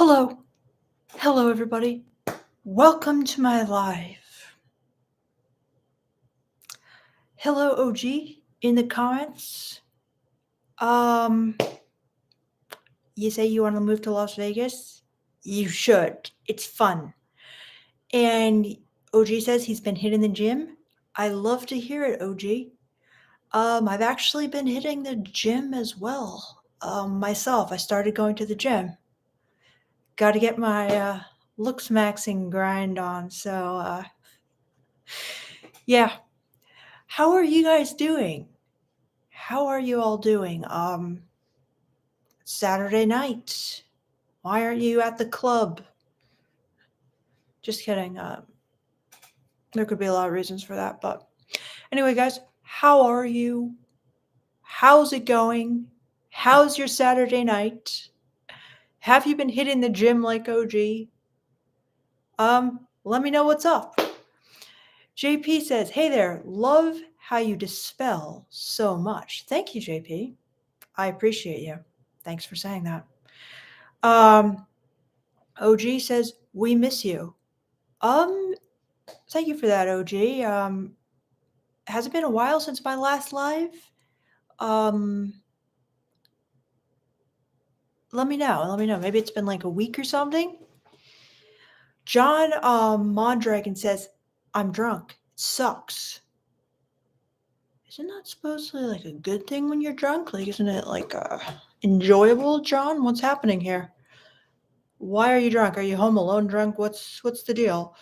Hello. Hello, everybody. Welcome to my live. Hello, OG, in the comments. Um, you say you want to move to Las Vegas? You should. It's fun. And OG says he's been hitting the gym. I love to hear it, OG. I've actually been hitting the gym as well. Myself, I started going to the gym. Got to get my looks maxing grind on. So, yeah. How are you guys doing? How are you all doing? Saturday night. Why aren't you at the club? Just kidding. There could be a lot of reasons for that, but anyway, guys, how are you? How's it going? How's your Saturday night? Have you been hitting the gym like OG? Let me know what's up. JP says, "Hey there, love how you dispel so much." Thank you, JP. I appreciate you. Thanks for saying that. OG says, "We miss you." Um, Thank you for that, OG. Has it been a while since my last live? Um, Let me know. Let me know. Maybe it's been like a week or something. John Mondragon says, "I'm drunk. It sucks." Isn't that supposedly like a good thing when you're drunk? Like, isn't it like enjoyable, John? What's happening here? Why are you drunk? Are you home alone drunk? What's the deal?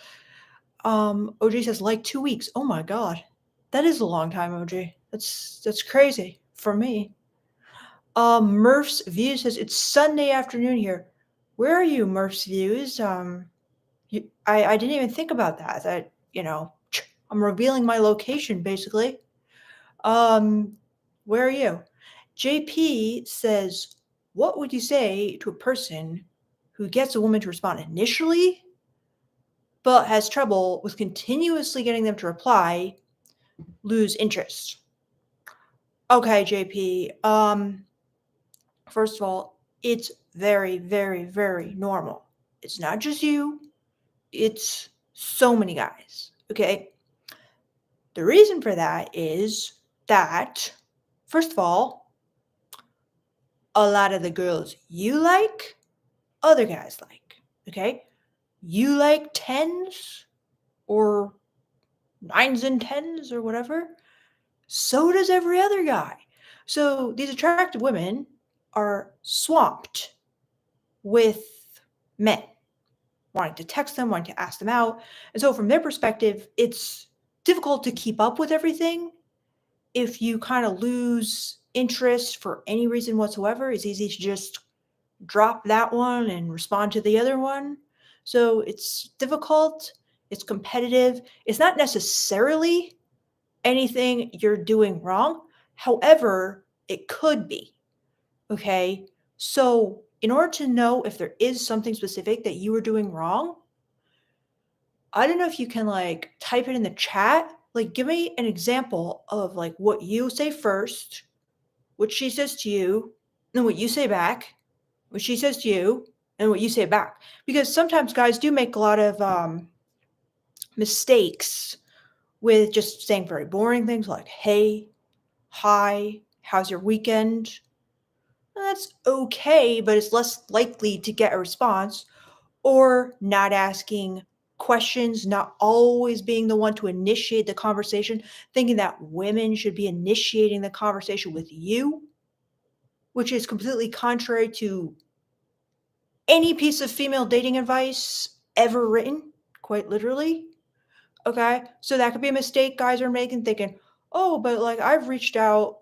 OG says like 2 weeks. Oh my god, that is a long time, OG. That's crazy for me. Murph's View says it's Sunday afternoon here. Where are you, Murph's Views? I didn't even think about that. I'm revealing my location basically. Where are you? JP says, what would you say to a person who gets a woman to respond initially, but has trouble with continuously getting them to reply, lose interest? Okay, JP. First of all, it's very, very, very normal. It's not just you, it's so many guys. Okay. The reason for that is that, first of all, a lot of the girls you like, other guys like. Okay. You like tens or nines and tens or whatever. So does every other guy. So these attractive women are swamped with men wanting to text them, wanting to ask them out. And so from their perspective, it's difficult to keep up with everything. If you kind of lose interest for any reason whatsoever, it's easy to just drop that one and respond to the other one. So it's difficult, it's competitive. It's not necessarily anything you're doing wrong. However, it could be. Okay. So, in order to know if there is something specific that you are doing wrong, I don't know if you can like type it in the chat. Like, give me an example of like what you say first, what she says to you, then what you say back, what she says to you, and what you say back. Because sometimes guys do make a lot of mistakes with just saying very boring things like, hey, hi, how's your weekend? That's okay, but it's less likely to get a response, or not asking questions, not always being the one to initiate the conversation, thinking that women should be initiating the conversation with you, which is completely contrary to any piece of female dating advice ever written, quite literally. Okay, so that could be a mistake guys are making, thinking, oh, but like I've reached out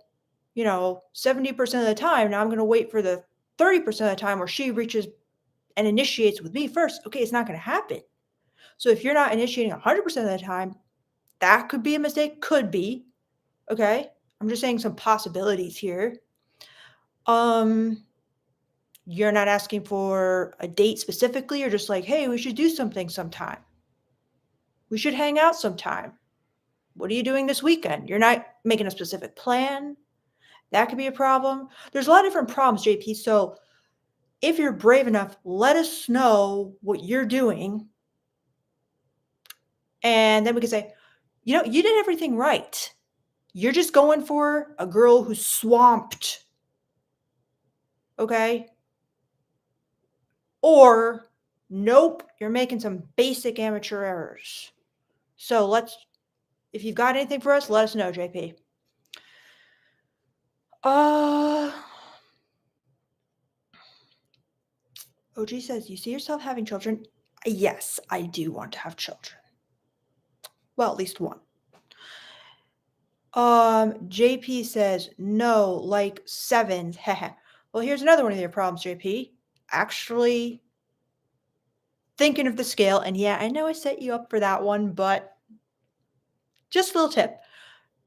70% of the time. Now I'm going to wait for the 30% of the time where she reaches and initiates with me first. Okay, it's not going to happen. So if you're not initiating 100% of the time, that could be a mistake. Could be. Okay, I'm just saying some possibilities here. You're not asking for a date specifically, or just like, hey, we should do something sometime. We should hang out sometime. What are you doing this weekend? You're not making a specific plan. That could be a problem. There's a lot of different problems, JP. So If you're brave enough, let us know what you're doing. And then we can say, you did everything right. You're just going for a girl who's swamped. Okay? Or, nope, you're making some basic amateur errors. So if you've got anything for us, let us know, JP. OG says, you see yourself having children? Yes, I do want to have children. Well, at least one. JP says, no, like 7. Well, here's another one of your problems, JP. Actually thinking of the scale, and yeah, I know I set you up for that one, but just a little tip.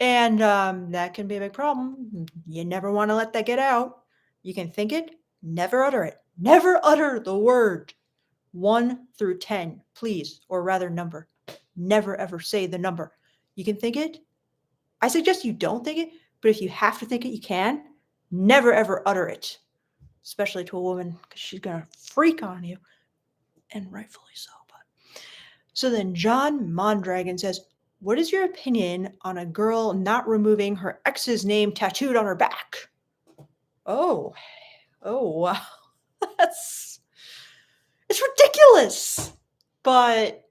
And that can be a big problem. You never want to let that get out. You can think it, never utter it. Never utter the word 1 through 10, please, or rather number. Never ever say the number. You can think it. I suggest you don't think it, but if you have to think it, you can. Never ever utter it, especially to a woman, because she's going to freak on you, and rightfully so. So then John Mondragon says, what is your opinion on a girl not removing her ex's name tattooed on her back? Oh, wow. It's ridiculous. But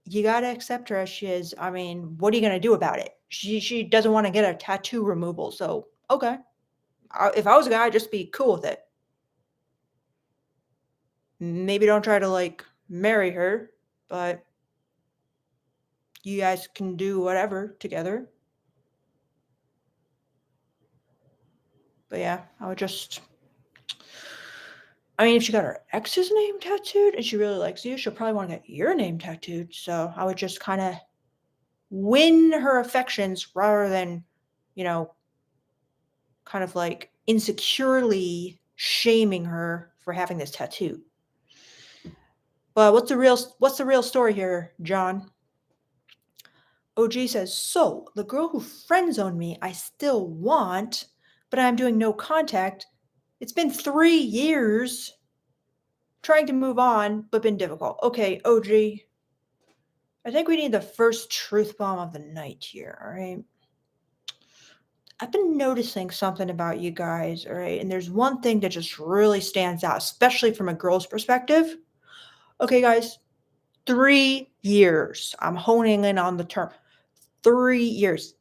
you got to accept her as she is. I mean, what are you going to do about it? She doesn't want to get a tattoo removal. So, okay. If I was a guy, I'd just be cool with it. Maybe don't try to marry her, but you guys can do whatever together. But yeah, if she got her ex's name tattooed and she really likes you, she'll probably want to get your name tattooed. So I would just kind of win her affections rather than, kind of insecurely shaming her for having this tattoo. But what's the real story here, John? OG says, so the girl who friend zoned me, I still want, but I'm doing no contact. It's been 3 years trying to move on, but been difficult. Okay, OG, I think we need the first truth bomb of the night here, all right? I've been noticing something about you guys, all right? And there's one thing that just really stands out, especially from a girl's perspective. Okay, guys, 3 years. I'm honing in on the term. 3 years.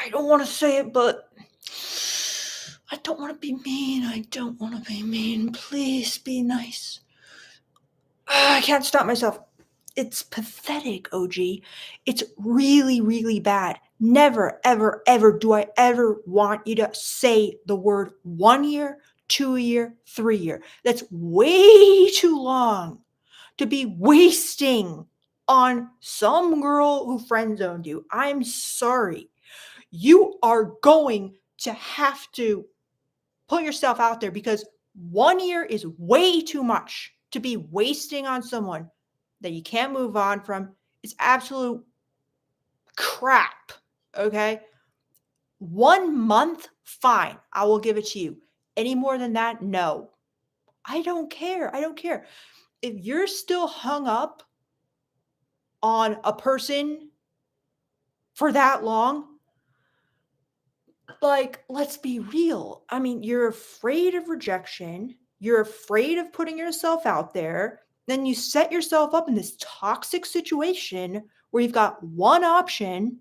I don't want to say it, but I don't want to be mean. I don't want to be mean. Please be nice. I can't stop myself. It's pathetic, OG. It's really, really bad. Never, ever, ever do I ever want you to say the word 1 year, 2 year, 3 year. That's way too long to be wasting on some girl who friend zoned you. I'm sorry. You are going to have to put yourself out there because 1 year is way too much to be wasting on someone that you can't move on from. It's absolute crap. Okay. 1 month, fine. I will give it to you. Any more than that, no. I don't care. I don't care. If you're still hung up on a person for that long, let's be real. I mean, you're afraid of rejection. You're afraid of putting yourself out there. Then you set yourself up in this toxic situation where you've got one option,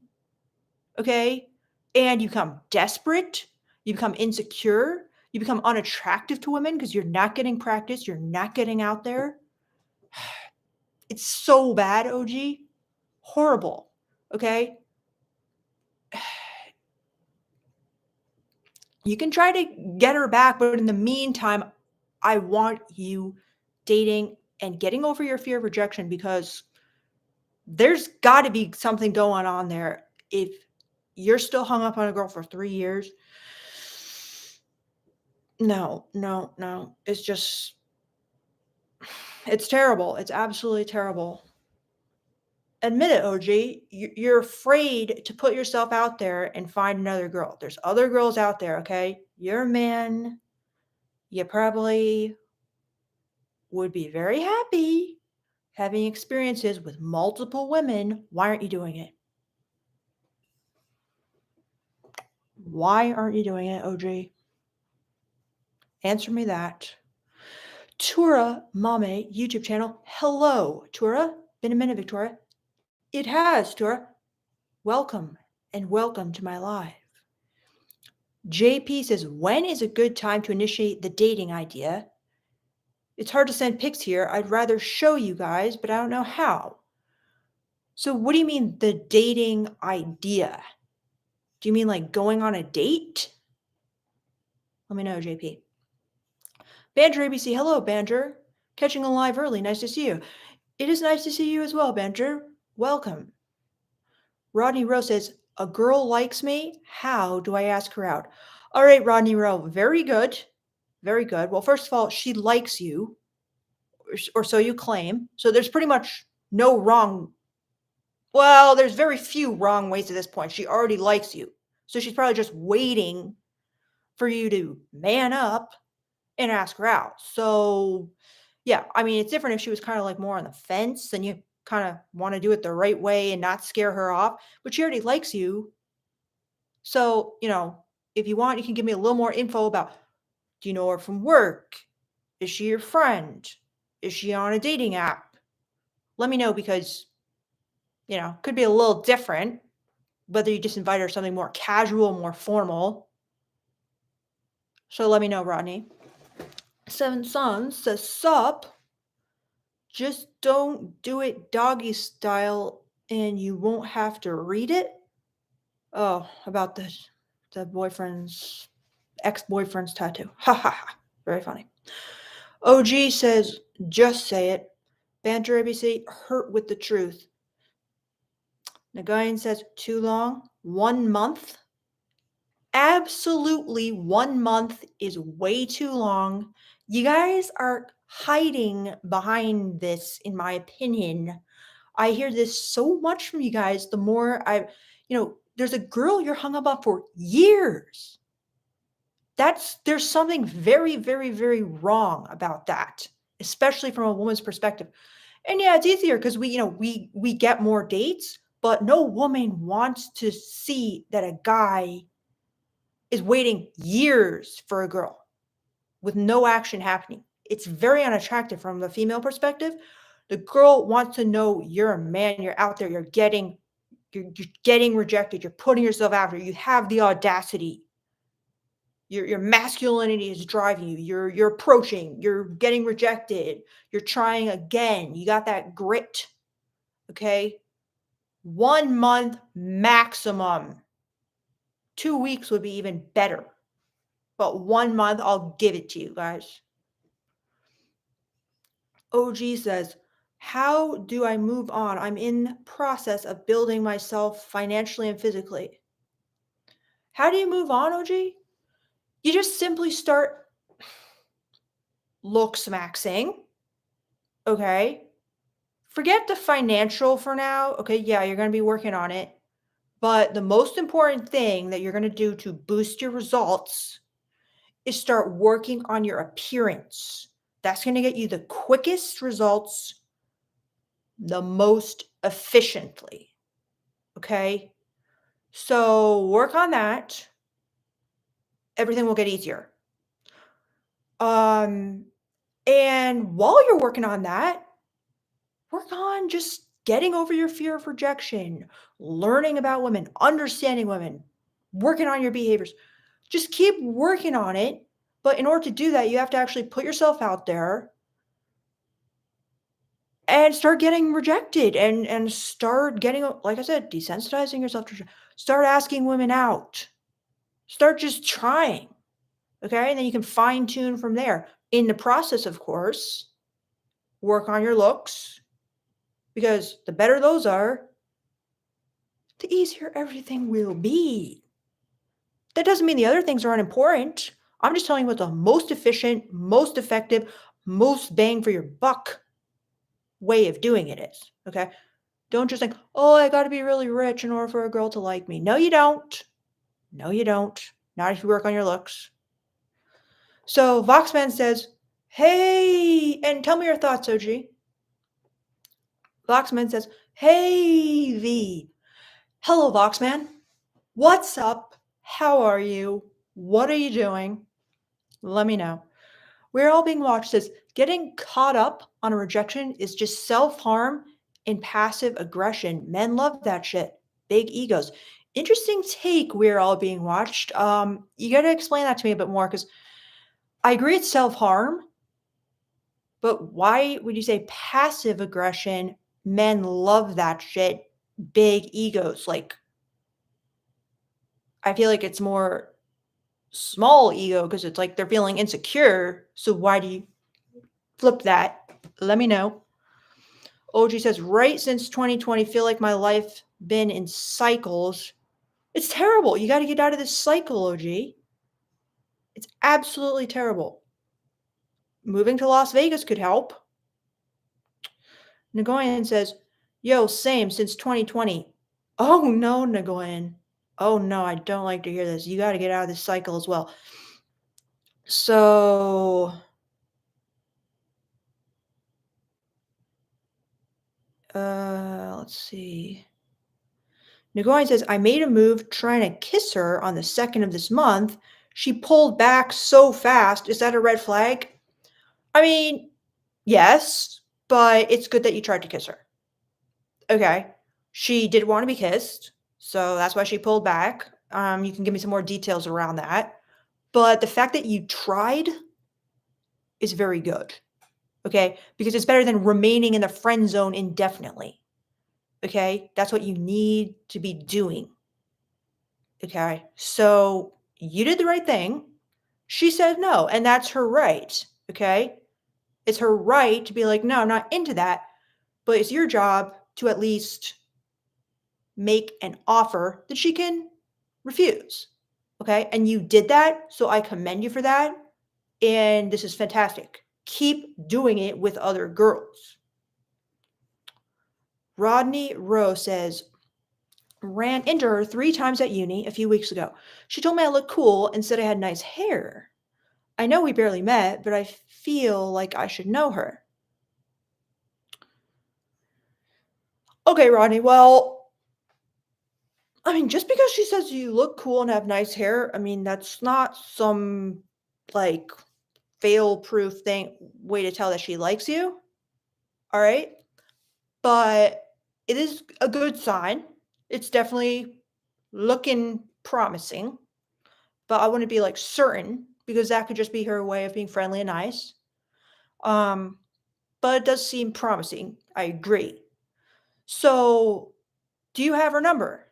okay? And you become desperate. You become insecure. You become unattractive to women because you're not getting practice. You're not getting out there. It's so bad, OG. Horrible, okay? You can try to get her back, but in the meantime, I want you dating and getting over your fear of rejection because there's got to be something going on there. If you're still hung up on a girl for 3 years, no, no, no. It's terrible. It's absolutely terrible. Admit it, OG. You're afraid to put yourself out there and find another girl. There's other girls out there, okay? You're a man. You probably would be very happy having experiences with multiple women. Why aren't you doing it? Why aren't you doing it, OG? Answer me that. Tura Mame YouTube channel. Hello, Tura. Been a minute, Victoria. It has, Tura. Welcome and welcome to my live. JP says, when is a good time to initiate the dating idea? It's hard to send pics here. I'd rather show you guys, but I don't know how. So what do you mean the dating idea? Do you mean like going on a date? Let me know, JP. Banter ABC, hello, Banter. Catching a live early, nice to see you. It is nice to see you as well, Banter. Welcome. Rodney Rowe says, a girl likes me. How do I ask her out? All right, Rodney Rowe, very good. Very good. Well, first of all, she likes you, or so you claim. So there's pretty much no wrong. Well, there's very few wrong ways at this point. She already likes you. So she's probably just waiting for you to man up and ask her out. So, yeah, I mean, it's different if she was kind of like more on the fence and you kind of want to do it the right way and not scare her off, but she already likes you. So, if you want, you can give me a little more info about, do you know her from work? Is she your friend? Is she on a dating app? Let me know because, could be a little different whether you just invite her something more casual, more formal. So let me know, Rodney. Seven Sons says, sup? Just don't do it doggy style and you won't have to read it. Oh, about the boyfriend's ex-boyfriend's tattoo. Ha ha ha. Very funny. OG says, just say it. Banter ABC, hurt with the truth. Nagayan says, too long? 1 month? Absolutely, 1 month is way too long. You guys are hiding behind this, in my opinion. I hear this so much from you guys. The more there's a girl you're hung up on for years. There's something very, very, very wrong about that, especially from a woman's perspective. And yeah, it's easier because we get more dates, but no woman wants to see that a guy is waiting years for a girl with no action happening. It's very unattractive from the female perspective. The girl wants to know you're a man, you're out there, you're getting rejected, you're putting yourself out there, you have the audacity. Your masculinity is driving you. You're approaching, you're getting rejected, you're trying again. You got that grit. Okay? 1 month maximum. 2 weeks would be even better. But 1 month, I'll give it to you guys. OG says, how do I move on? I'm in process of building myself financially and physically. How do you move on, OG? You just simply start looks maxing. Okay. Forget the financial for now. Okay. Yeah, you're going to be working on it. But the most important thing that you're going to do to boost your results is start working on your appearance. That's going to get you the quickest results the most efficiently. Okay. So work on that. Everything will get easier. And while you're working on that, work on just getting over your fear of rejection, learning about women, understanding women, working on your behaviors. Just keep working on it. But in order to do that, you have to actually put yourself out there and start getting rejected and start getting, like I said, desensitizing yourself to start asking women out. Start just trying. Okay. And then you can fine tune from there. In the process, of course, work on your looks because the better those are, the easier everything will be. That doesn't mean the other things are unimportant. I'm just telling you what the most efficient, most effective, most bang for your buck way of doing it is. Okay. Don't just think, "Oh, I gotta be really rich in order for a girl to like me." No, you don't. No, you don't. Not if you work on your looks. So Voxman says, "Hey," and tell me your thoughts, OG. Voxman says, "Hey, V. Hello, Voxman. What's up? How are you? What are you doing? Let me know." We're all being watched says, "Getting caught up on a rejection is just self-harm and passive aggression. Men love that shit. Big egos." Interesting take, we're all being watched. You gotta explain that to me a bit more because I agree it's self-harm, but why would you say passive aggression? Men love that shit. Big egos. Like, I feel like it's more small ego because it's like they're feeling insecure. So why do you flip that? Let me know. OG says, right since 2020, feel like my life been in cycles. It's terrible. You got to get out of this cycle, OG. It's absolutely terrible. Moving to Las Vegas could help. Nagoyan says, yo, same since 2020. Oh no, Nagoyan. Oh no, I don't like to hear this. You got to get out of this cycle as well. So, let's see. Nagoyan says, I made a move trying to kiss her on the 2nd of this month. She pulled back so fast. Is that a red flag? I mean, yes, but it's good that you tried to kiss her. Okay. She did want to be kissed, so that's why she pulled back. You can give me some more details around that. But the fact that you tried is very good. Okay? Because it's better than remaining in the friend zone indefinitely. Okay? That's what you need to be doing. Okay? So you did the right thing. She said no, and that's her right. Okay? It's her right to be like, no, I'm not into that. But it's your job to at least make an offer that she can refuse. Okay? And you did that. So I commend you for that. And this is fantastic. Keep doing it with other girls. Rodney Rowe says, ran into her 3 times at uni a few weeks ago. She told me I looked cool and said I had nice hair. I know we barely met, but I feel like I should know her. Okay, Rodney. Well, I mean, just because she says you look cool and have nice hair, I mean, that's not some like fail proof thing way to tell that she likes you. All right. But it is a good sign. It's definitely looking promising. But I wouldn't be like certain because that could just be her way of being friendly and nice. Um, but it does seem promising. I agree. So, do you have her number?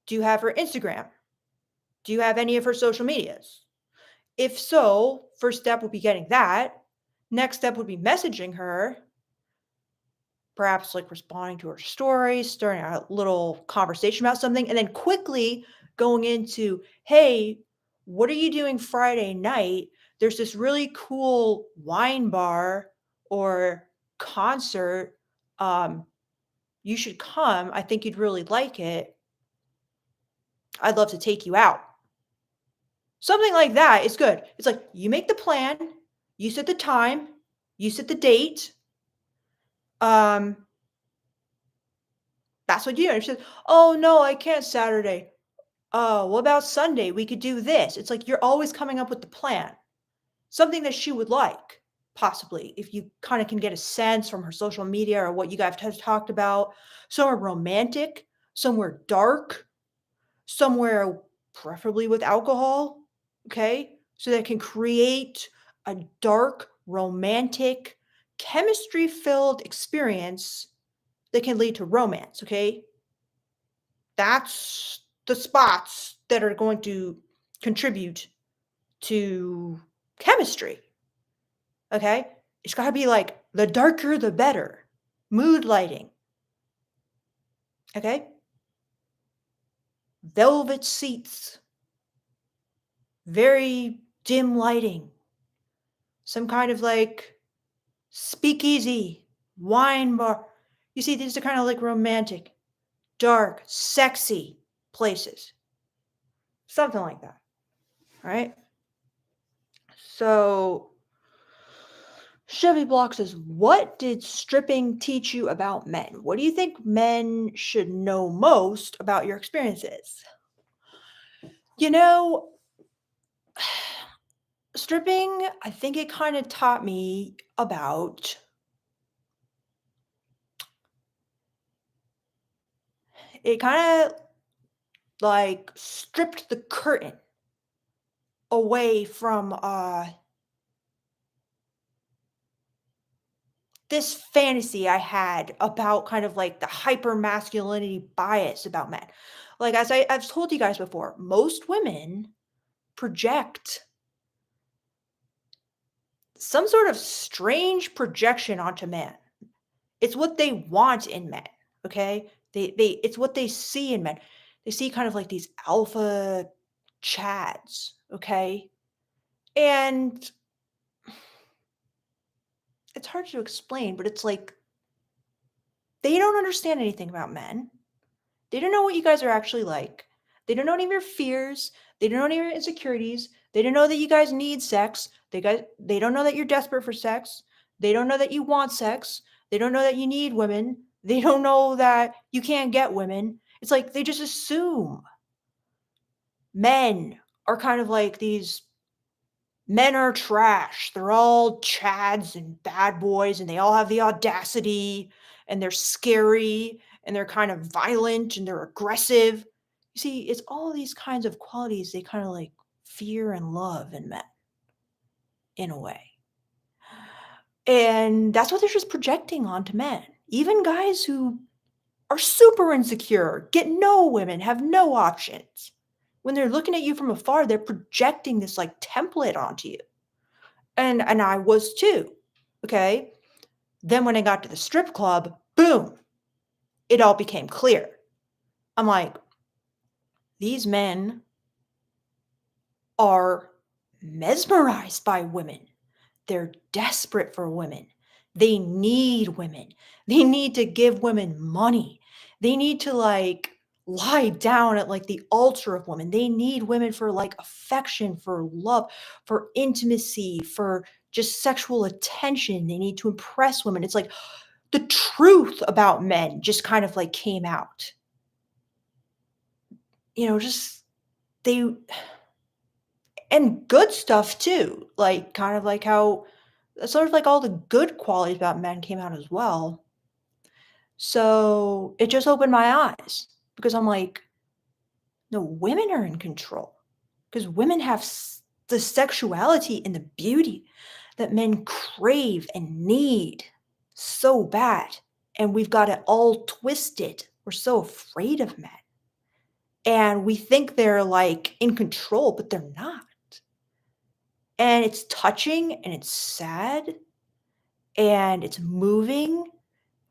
Do you have her Instagram? Do you have any of her social medias? If so, first step would be getting that. Next step would be messaging her, perhaps like responding to her stories, starting a little conversation about something, and then quickly going into, hey, what are you doing Friday night? There's this really cool wine bar or concert. Um, you should come. I think you'd really like it. I'd love to take you out. Something like that is good. It's like you make the plan, you set the time, you set the date. Um, that's what you do. And she says, "Oh no, I can't Saturday." "Oh, what about Sunday? We could do this." It's like you're always coming up with the plan. Something that she would like, possibly, if you kind of can get a sense from her social media or what you guys have talked about. Somewhere romantic, somewhere dark, somewhere preferably with alcohol, okay? So that can create a dark, romantic, chemistry-filled experience that can lead to romance, okay? That's the spots that are going to contribute to chemistry, okay? It's gotta be like the darker the better. Mood lighting, okay? Velvet seats, very dim lighting, some kind of like speakeasy, wine bar. You see, these are kind of like romantic, dark, sexy places. Something like that, right? So Chevy Block says, "What did stripping teach you about men? What do you think men should know most about your experiences?" You know, stripping, I think it kind of taught me about it kind of like stripped the curtain away from this fantasy I had about kind of like the hyper masculinity bias about men. Like as I've told you guys before, most women project some sort of strange projection onto men. It's what they want in men, okay? They it's what they see in men. They see kind of like these alpha chads, okay? And it's hard to explain, but it's like they don't understand anything about men. They don't know what you guys are actually like. They don't know any of your fears. They don't know any of your insecurities. They don't know that you guys need sex. They don't know that you're desperate for sex. They don't know that you want sex. They don't know that you need women. They don't know that you can't get women. It's like they just assume men are kind of like these men are trash. They're all chads and bad boys, and they all have the audacity, and they're scary, and they're kind of violent, and they're aggressive. You see, it's all these kinds of qualities they kind of like fear and love in men in a way. And that's what they're just projecting onto men. Even guys who are super insecure, get no women, have no options. When they're looking at you from afar, they're projecting this like template onto you. And I was too, okay? Then when I got to the strip club, boom, it all became clear. I'm like, these men are mesmerized by women. They're desperate for women. They need women. They need to give women money. They need to like lie down at like the altar of women. They need women for like affection, for love, for intimacy, for just sexual attention. They need to impress women. It's like the truth about men just kind of like came out. Just they and good stuff too. Like kind of like how sort of like all the good qualities about men came out as well. So it just opened my eyes because I'm like, no, women are in control because women have the sexuality and the beauty that men crave and need so bad. And we've got it all twisted. We're so afraid of men. And we think they're like in control, but they're not. And it's touching and it's sad and it's moving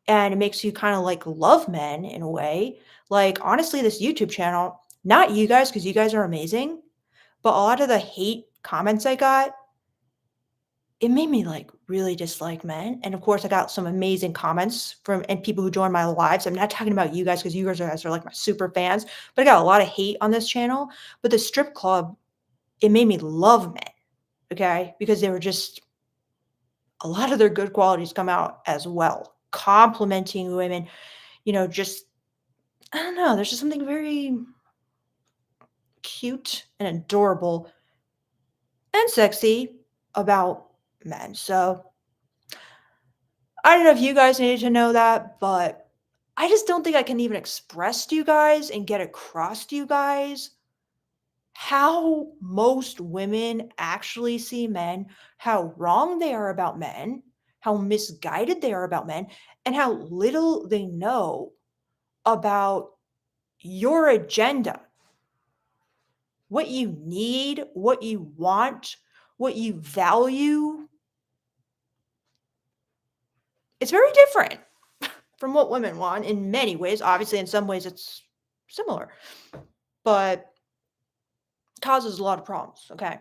and it makes you kind of like love men in a way. Like, honestly, this YouTube channel, not you guys, because you guys are amazing, but a lot of the hate comments I got, it made me like really dislike men. And of course, I got some amazing comments from and people who join my lives. I'm not talking about you guys because you guys are like my super fans, but I got a lot of hate on this channel. But the strip club, it made me love men, okay? Because they were just a lot of their good qualities come out as well. Complimenting women, just I don't know, there's just something very cute and adorable and sexy about men. So I don't know if you guys needed to know that, but I just don't think I can even express to you guys and get across to you guys how most women actually see men, how wrong they are about men, how misguided they are about men, and how little they know about your agenda, what you need, what you want, what you value. It's very different from what women want in many ways. Obviously, in some ways, it's similar, but causes a lot of problems. Okay.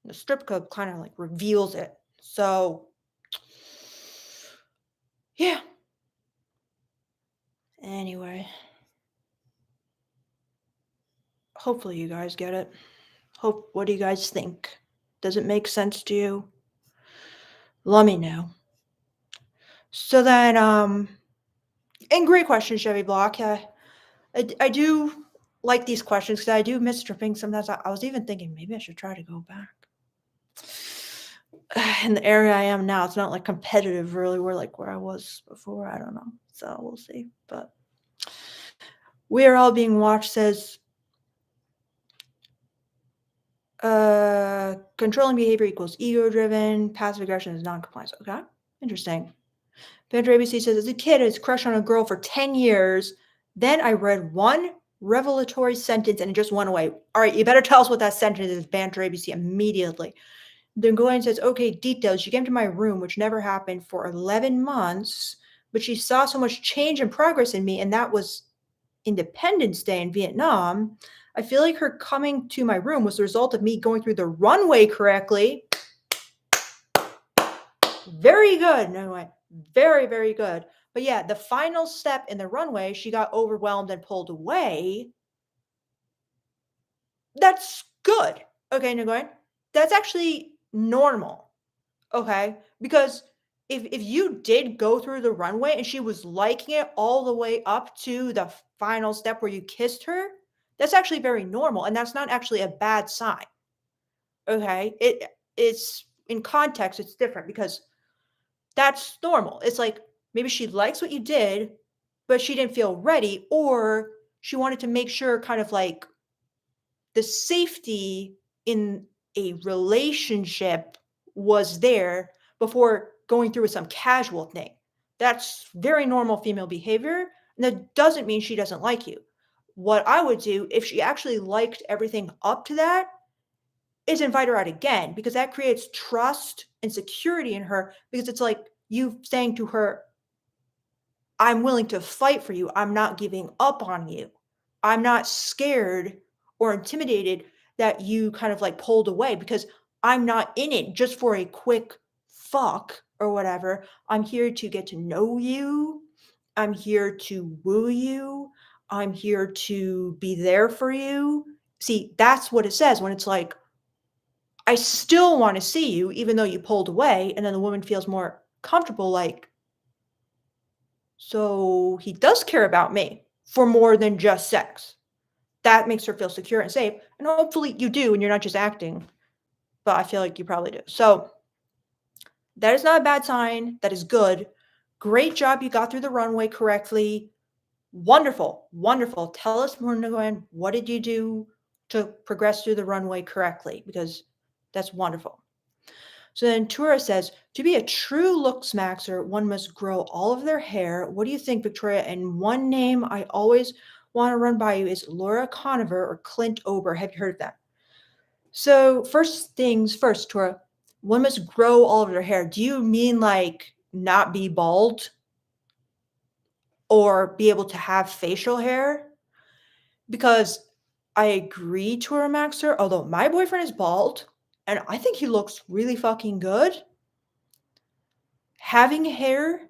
The strip club kind of like reveals it. So, yeah, Hopefully you guys get it. What do you guys think? Does it make sense to you? Let me know. So then, and great question, Chevy Block. I do like these questions because I do miss stripping. Sometimes I was even thinking maybe I should try to go back. In the area I am now, it's not like competitive really. We're like where I was before. I don't know. So we'll see. But we are all being watched says controlling behavior equals ego driven, passive aggression is non-compliance. Okay. Interesting. Bandra ABC says, as a kid, I was crushed on a girl for 10 years. Then I read one revelatory sentence and it just went away. All right, you better tell us what that sentence is, Bandra ABC, immediately. Then Glenn says, okay, details. She came to my room, which never happened for 11 months, but she saw so much change and progress in me, and that was Independence Day in Vietnam. I feel like her coming to my room was the result of me going through the runway correctly. Very good. No way. Very, very good. But yeah, the final step in the runway, she got overwhelmed and pulled away. That's good. Okay, no, go ahead. That's actually normal. Okay, because if you did go through the runway and she was liking it all the way up to the final step where you kissed her, that's actually very normal, and that's not actually a bad sign. Okay, it's in context, it's different because that's normal. It's like maybe she likes what you did, but she didn't feel ready, or she wanted to make sure kind of like the safety in a relationship was there before going through with some casual thing. That's very normal female behavior. And that doesn't mean she doesn't like you. What I would do if she actually liked everything up to that is invite her out again because that creates trust and security in her because it's like you saying to her, I'm willing to fight for you. I'm not giving up on you. I'm not scared or intimidated that you kind of like pulled away because I'm not in it just for a quick fuck or whatever. I'm here to get to know you. I'm here to woo you. I'm here to be there for you. See, that's what it says when it's like, I still want to see you, even though you pulled away. And then the woman feels more comfortable, like, so he does care about me for more than just sex. That makes her feel secure and safe. And hopefully you do, and you're not just acting. But I feel like you probably do. So that is not a bad sign. That is good. Great job. You got through the runway correctly. Wonderful. Wonderful. Tell us more, Nguyen. What did you do to progress through the runway correctly? Because that's wonderful. So then Tura says, to be a true looks maxer, one must grow all of their hair. What do you think, Victoria? And one name I always want to run by you is Laura Conover or Clint Ober. Have you heard of that? So first things first, Tura, one must grow all of their hair. Do you mean like not be bald or be able to have facial hair? Because I agree, Tura Maxer, although my boyfriend is bald and I think he looks really fucking good. Having hair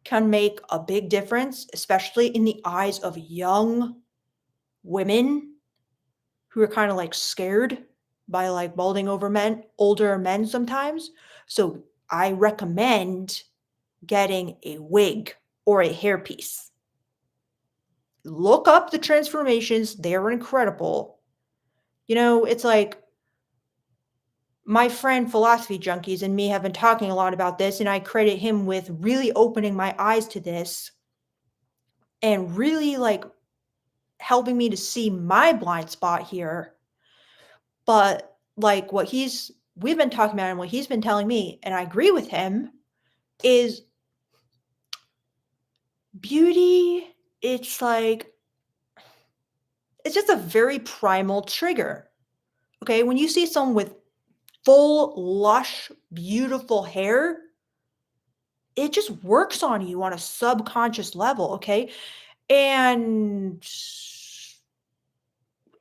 can make a big difference, especially in the eyes of young women who are kind of like scared by like balding over men, older men sometimes. So I recommend getting a wig or a hairpiece. Look up the transformations, they're incredible. You know, it's like my friend Philosophy Junkies and me have been talking a lot about this, and I credit him with really opening my eyes to this and really like helping me to see my blind spot here. But like we've been talking about and what he's been telling me, and I agree with him, is beauty, it's like, it's just a very primal trigger. Okay. When you see someone with full, lush, beautiful hair, it just works on you on a subconscious level. Okay. And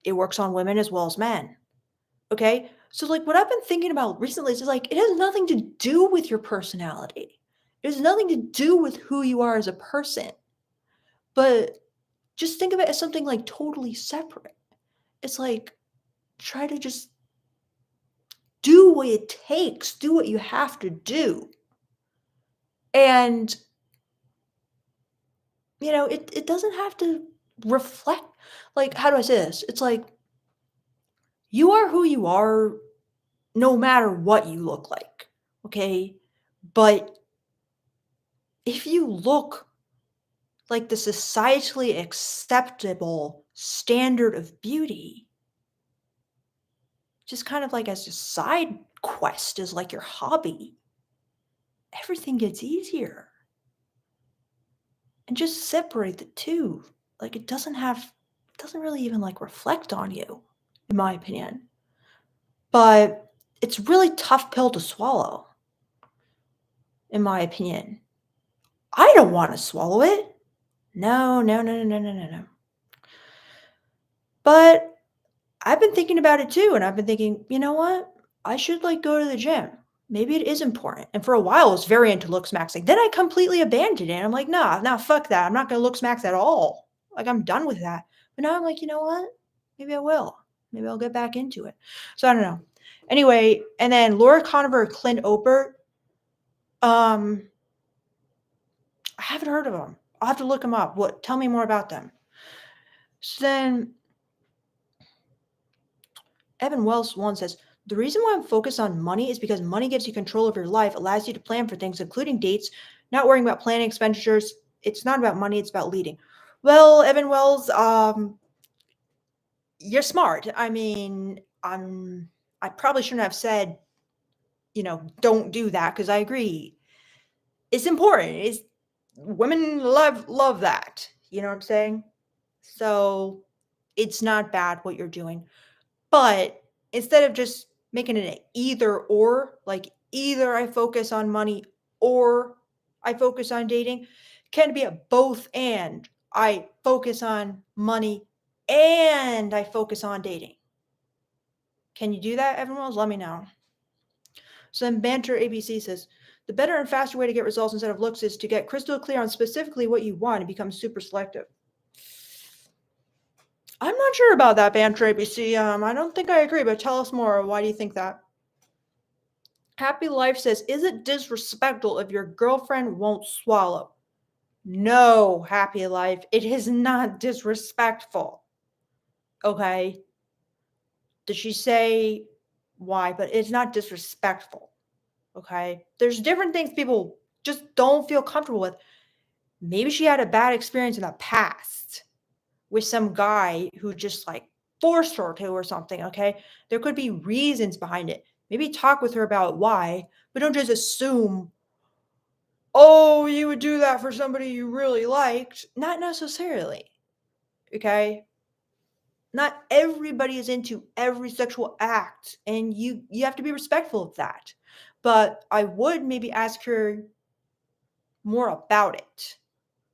it works on women as well as men. Okay. So, like, what I've been thinking about recently is like, it has nothing to do with your personality. It has nothing to do with who you are as a person. But just think of it as something like totally separate. it's like, try to just do what it takes, do what you have to do. And, it doesn't have to reflect, like, how do I say this? It's like, you are who you are no matter what you look like, okay? But if you look like the societally acceptable standard of beauty, just kind of like as a side quest, as like your hobby, everything gets easier. And just separate the two. Like it doesn't really even like reflect on you, in my opinion. But it's really tough pill to swallow, in my opinion. I don't want to swallow it. No, no, no, no, no, no, no, no. But I've been thinking about it too, and I've been thinking, you know what? I should like go to the gym. Maybe it is important. And for a while, I was very into looks maxing. Then I completely abandoned it. I'm like, nah, nah, fuck that. I'm not gonna looks max at all. Like I'm done with that. But now I'm like, you know what? Maybe I will. Maybe I'll get back into it. So I don't know. Anyway, and then Laura Conover, Clint Oper. Um, I haven't heard of them. I'll have to look them up. What? Tell me more about them. So then Evan Wells one says, the reason why I'm focused on money is because money gives you control of your life, allows you to plan for things, including dates, not worrying about planning expenditures. It's not about money, it's about leading. Well, Evan Wells, you're smart. I mean, I probably shouldn't have said, don't do that because I agree. It's important. It's women love that. You know what I'm saying? So it's not bad what you're doing. But instead of just making it an either or, like either I focus on money or I focus on dating, can it be a both and? I focus on money and I focus on dating. Can you do that, everyone? Let me know. So then Banter ABC says, the better and faster way to get results instead of looks is to get crystal clear on specifically what you want and become super selective. I'm not sure about that, Banter ABC. I don't think I agree, but tell us more. Why do you think that? Happy Life says, is it disrespectful if your girlfriend won't swallow? No, Happy Life, it is not disrespectful. Okay. Did she say why? But it's not disrespectful. Okay. There's different things people just don't feel comfortable with. Maybe she had a bad experience in the past with some guy who just like forced her to or something. Okay. There could be reasons behind it. Maybe talk with her about why, but don't just assume, oh, you would do that for somebody you really liked. Not necessarily. Okay. Not everybody is into every sexual act, and you have to be respectful of that. But I would maybe ask her more about it.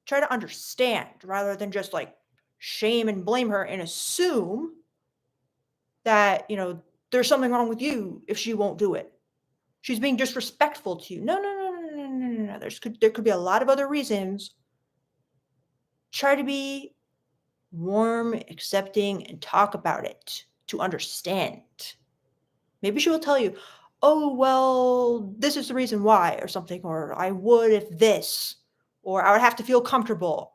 Try to understand rather than just like shame and blame her and assume that, there's something wrong with you if she won't do it. She's being disrespectful to you. No, no, no, no, no, no, no, no. There could be a lot of other reasons. Try to be warm, accepting, and talk about it to understand. Maybe she will tell you, oh, well, this is the reason why, or something, or I would if this, or I would have to feel comfortable.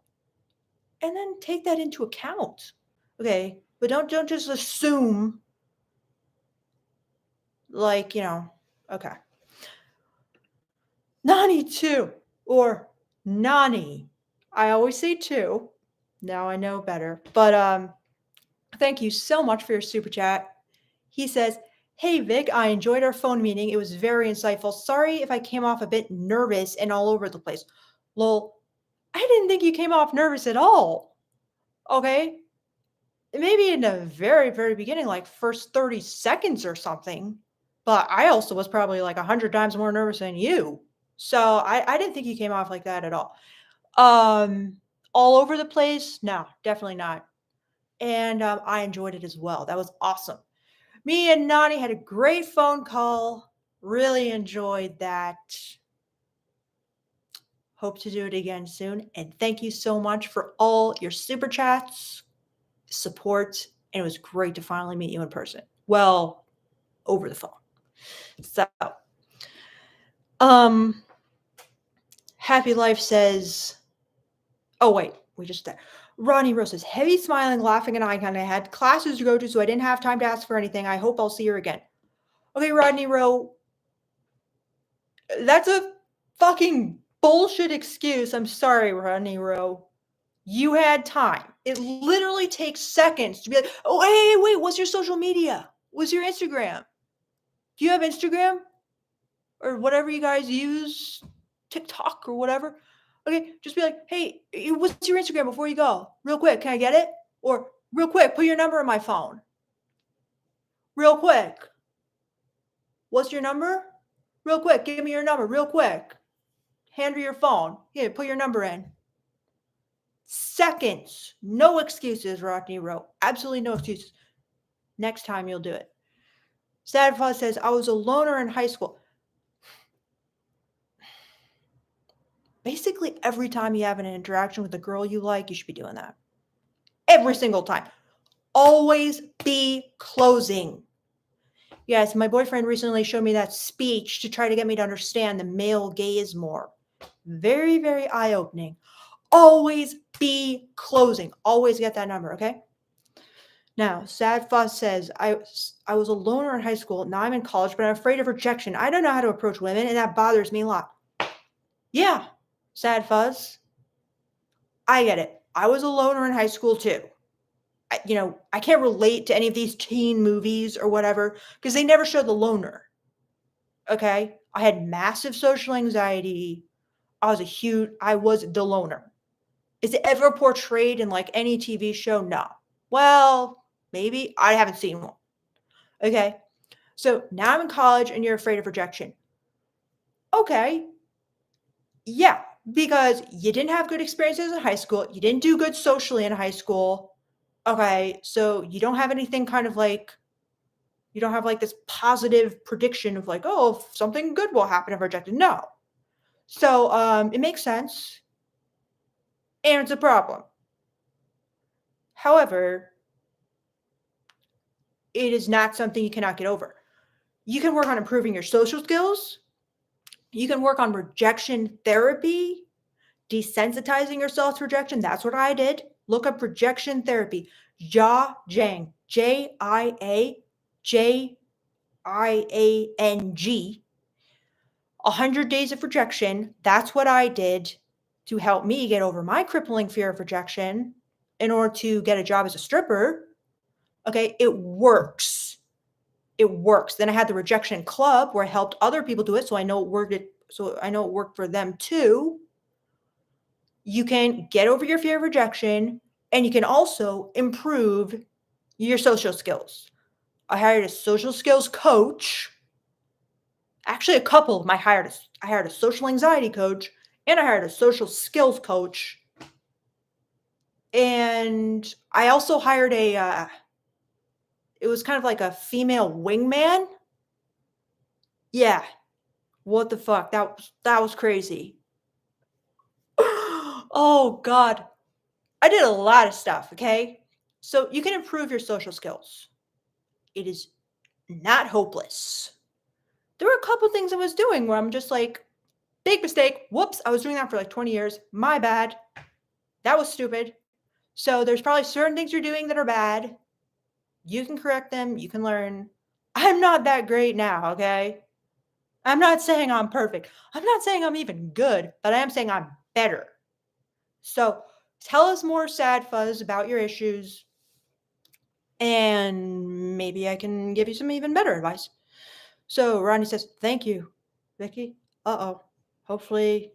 And then take that into account. Okay. But don't just assume like, okay. Nani too, or Nani. I always say two. Now I know better. But thank you so much for your super chat. He says, hey, Vic, I enjoyed our phone meeting. It was very insightful. Sorry if I came off a bit nervous and all over the place. Lol, I didn't think you came off nervous at all. Okay. Maybe in the very, very beginning, like first 30 seconds or something. But I also was probably like 100 times more nervous than you. So I didn't think you came off like that at all. All over the place? No, definitely not. And I enjoyed it as well. That was awesome. Me and Nani had a great phone call. Really enjoyed that. Hope to do it again soon. And thank you so much for all your super chats, support, and it was great to finally meet you in person. Well, over the phone. So, um, Happy Life says, oh, wait, we just did. Ronnie Rose says, heavy smiling, laughing, and eye contact. I had classes to go to, so I didn't have time to ask for anything. I hope I'll see her again. Okay, Rodney Rowe, that's a fucking bullshit excuse. I'm sorry, Rodney Rowe. You had time. It literally takes seconds to be like, oh, hey, wait, what's your social media? What's your Instagram? Do you have Instagram? Or whatever you guys use, TikTok or whatever. Okay, just be like, hey, what's your Instagram before you go? Real quick, can I get it? Or real quick, put your number in my phone. Real quick. What's your number? Real quick, give me your number, real quick. Hand her your phone. Here, put your number in. Seconds. No excuses, Rodney Rowe. Absolutely no excuses. Next time you'll do it. Sad Fuzz says, I was a loner in high school. Basically, every time you have an interaction with a girl you like, you should be doing that. Every single time. Always be closing. Yes, my boyfriend recently showed me that speech to try to get me to understand the male gaze more. Very, very eye-opening. Always be closing. Always get that number, okay? Now, Sad Fuss says, I was a loner in high school. Now I'm in college, but I'm afraid of rejection. I don't know how to approach women, and that bothers me a lot. Yeah, Sad Fuzz. I get it. I was a loner in high school too. I can't relate to any of these teen movies or whatever because they never show the loner. Okay? I had massive social anxiety. I was the loner. Is it ever portrayed in like any TV show? No. Well, maybe. I haven't seen one. Okay? So now I'm in college and you're afraid of rejection. Okay. Yeah, because you didn't have good experiences in high school. You didn't do good socially in high school. Okay, so you don't have anything kind of like, you don't have like this positive prediction of like, oh, something good will happen if rejected. No. So it makes sense. And it's a problem. However, it is not something you cannot get over. You can work on improving your social skills. You can work on rejection therapy, desensitizing yourself to rejection. That's what I did. Look up rejection therapy. Jiang, Jiang, 100 Days of Rejection. That's what I did to help me get over my crippling fear of rejection in order to get a job as a stripper. Okay, it works. It works. Then I had the rejection club where I helped other people do it, so I know it worked. So I know it worked for them too. You can get over your fear of rejection, and you can also improve your social skills. I hired a social skills coach. Actually, a couple of them. I hired a social anxiety coach, and I hired a social skills coach. And I also hired it was kind of like a female wingman. Yeah. What the fuck? That was crazy. Oh, God. I did a lot of stuff, okay? So you can improve your social skills. It is not hopeless. There were a couple things I was doing where I'm just like, big mistake. Whoops, I was doing that for like 20 years. My bad. That was stupid. So there's probably certain things you're doing that are bad. You can correct them. You can learn. I'm not that great now, okay? I'm not saying I'm perfect. I'm not saying I'm even good, but I am saying I'm better. So tell us more, Sad Fuzz, about your issues, and maybe I can give you some even better advice. So Ronnie says, thank you, Vicky. Uh-oh. Hopefully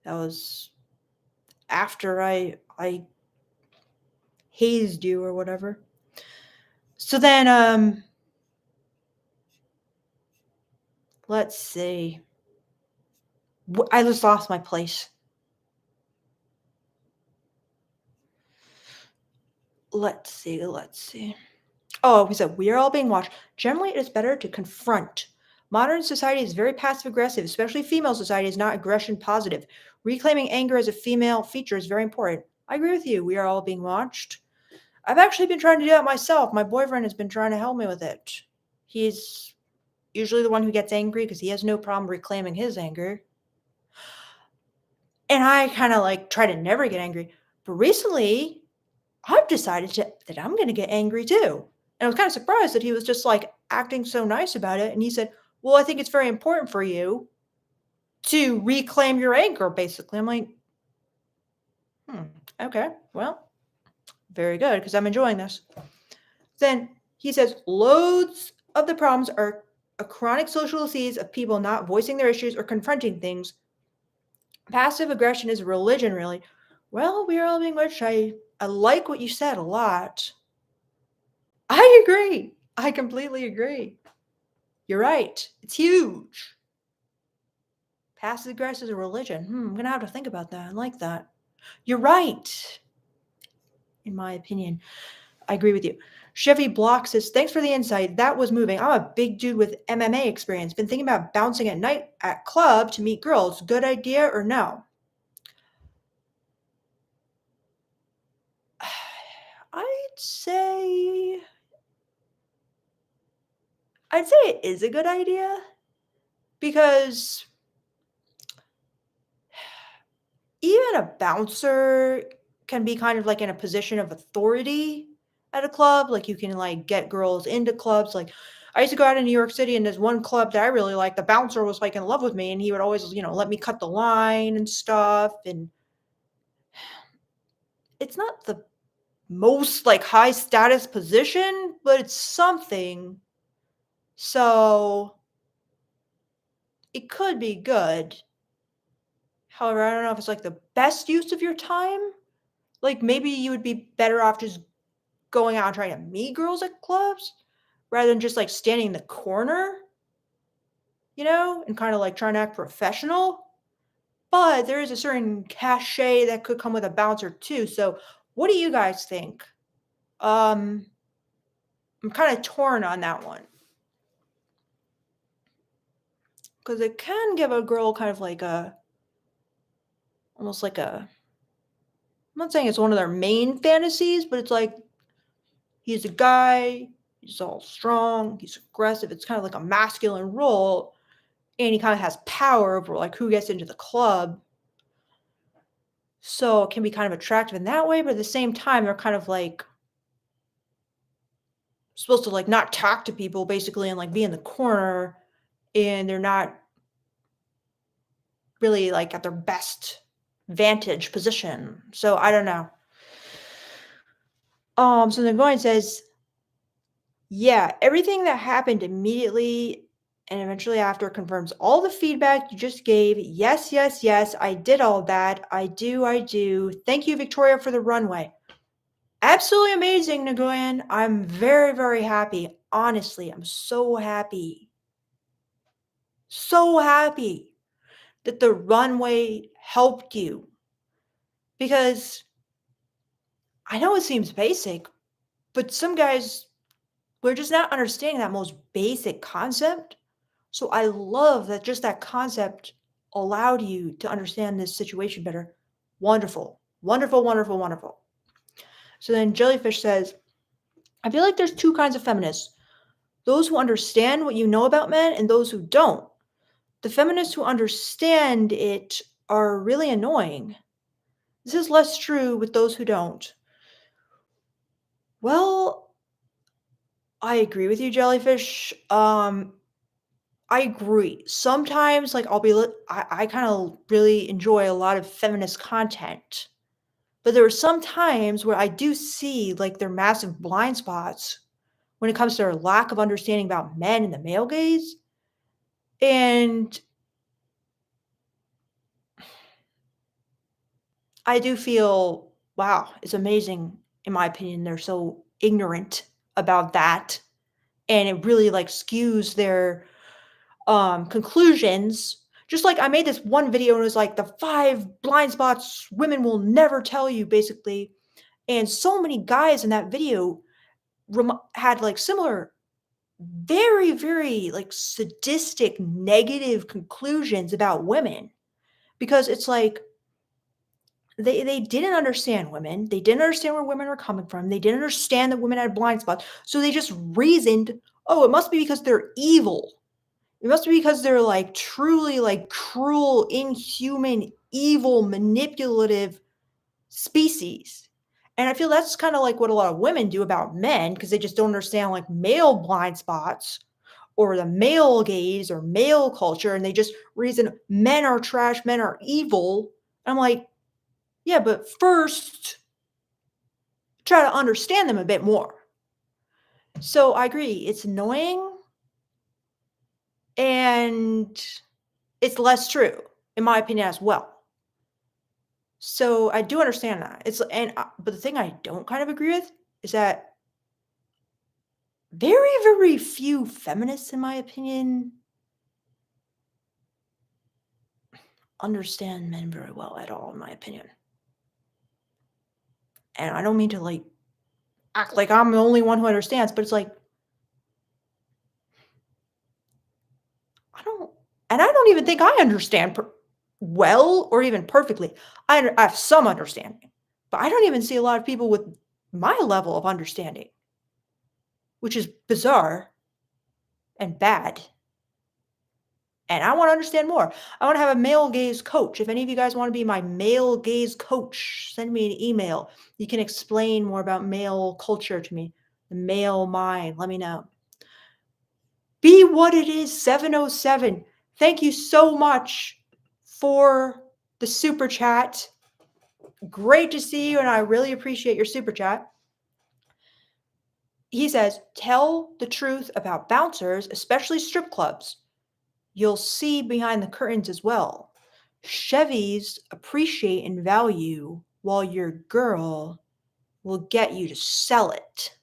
that was after I hazed you or whatever. So then, let's see. I just lost my place. Let's see. Oh, he said, we are all being watched. Generally, it is better to confront. Modern society is very passive aggressive, especially female society is not aggression positive. Reclaiming anger as a female feature is very important. I agree with you. We are all being watched. I've actually been trying to do that myself. My boyfriend has been trying to help me with it. He's usually the one who gets angry because he has no problem reclaiming his anger. And I kind of like try to never get angry. But recently, I've decided that I'm going to get angry too. And I was kind of surprised that he was just like acting so nice about it. And he said, "Well, I think it's very important for you to reclaim your anger," basically. I'm like, hmm, okay, well, very good, because I'm enjoying this. Then he says, loads of the problems are a chronic social disease of people not voicing their issues or confronting things. Passive aggression is a religion, really. Well, we are all being watched. I like what you said a lot. I agree. I completely agree. You're right. It's huge. Passive aggression is a religion. I'm going to have to think about that. I like that. You're right, in my opinion. I agree with you. Chevy Block says, thanks for the insight. That was moving. I'm a big dude with MMA experience. Been thinking about bouncing at night at club to meet girls. Good idea or no? I'd say it is a good idea because even a bouncer can be kind of like in a position of authority at a club. Like you can like get girls into clubs. Like I used to go out in New York City and there's one club that I really liked. The bouncer was like in love with me and he would always, let me cut the line and stuff. And it's not the most like high status position, but it's something. So it could be good. However, I don't know if it's like the best use of your time. Like maybe you would be better off just going out and trying to meet girls at clubs rather than just like standing in the corner, and kind of like trying to act professional. But there is a certain cachet that could come with a bouncer too. So what do you guys think? I'm kind of torn on that one. Because it can give a girl kind of like almost like I'm not saying it's one of their main fantasies, but it's like he's a guy, he's all strong, he's aggressive. It's kind of like a masculine role, and he kind of has power over like who gets into the club. So it can be kind of attractive in that way, but at the same time, they're kind of like supposed to like not talk to people basically and like be in the corner, and they're not really like at their best vantage position. So I don't know. So then Goin says, yeah, everything that happened immediately and eventually after confirms all the feedback you just gave. Yes, yes, yes, I did all that. I do. Thank you, Victoria, for the runway. Absolutely amazing, Nguyen. I'm very, very happy. Honestly, I'm so happy. So happy that the runway helped you. Because I know it seems basic, but some guys, we're just not understanding that most basic concept. So I love that just that concept allowed you to understand this situation better. Wonderful. Wonderful, wonderful, wonderful. So then Jellyfish says, I feel like there's two kinds of feminists. Those who understand what you know about men and those who don't. The feminists who understand it are really annoying. This is less true with those who don't. Well, I agree with you, Jellyfish. I agree. Sometimes, like, I kind of really enjoy a lot of feminist content. But there are some times where I do see, like, their massive blind spots when it comes to their lack of understanding about men and the male gaze. And I do feel, wow, it's amazing, in my opinion. They're so ignorant about that. And it really, like, skews their conclusions. Just like I made this one video and it was like the 5 blind spots women will never tell you, basically. And so many guys in that video had like similar, very, very like sadistic, negative conclusions about women. Because it's like, They didn't understand women. They didn't understand where women were coming from. They didn't understand that women had blind spots. So they just reasoned, "Oh, it must be because they're evil. It must be because they're like truly like cruel, inhuman, evil, manipulative species." And I feel that's kind of like what a lot of women do about men because they just don't understand like male blind spots or the male gaze or male culture. And they just reason men are trash, men are evil. I'm like, yeah, but first try to understand them a bit more. So I agree. It's annoying and it's less true, in my opinion, as well. So I do understand that. But the thing I don't kind of agree with is that very, very few feminists, in my opinion, understand men very well at all, in my opinion. And I don't mean to like act like I'm the only one who understands, but it's like, I don't, and I don't even think I understand well or even perfectly. I have some understanding, but I don't even see a lot of people with my level of understanding, which is bizarre and bad. And I want to understand more. I want to have a male gaze coach. If any of you guys want to be my male gaze coach, send me an email. You can explain more about male culture to me, the male mind. Let me know. Be what it is 707. Thank you so much for the super chat. Great to see you, and I really appreciate your super chat. He says, tell the truth about bouncers, especially strip clubs. You'll see behind the curtains as well. Chevys appreciate and value while your girl will get you to sell it.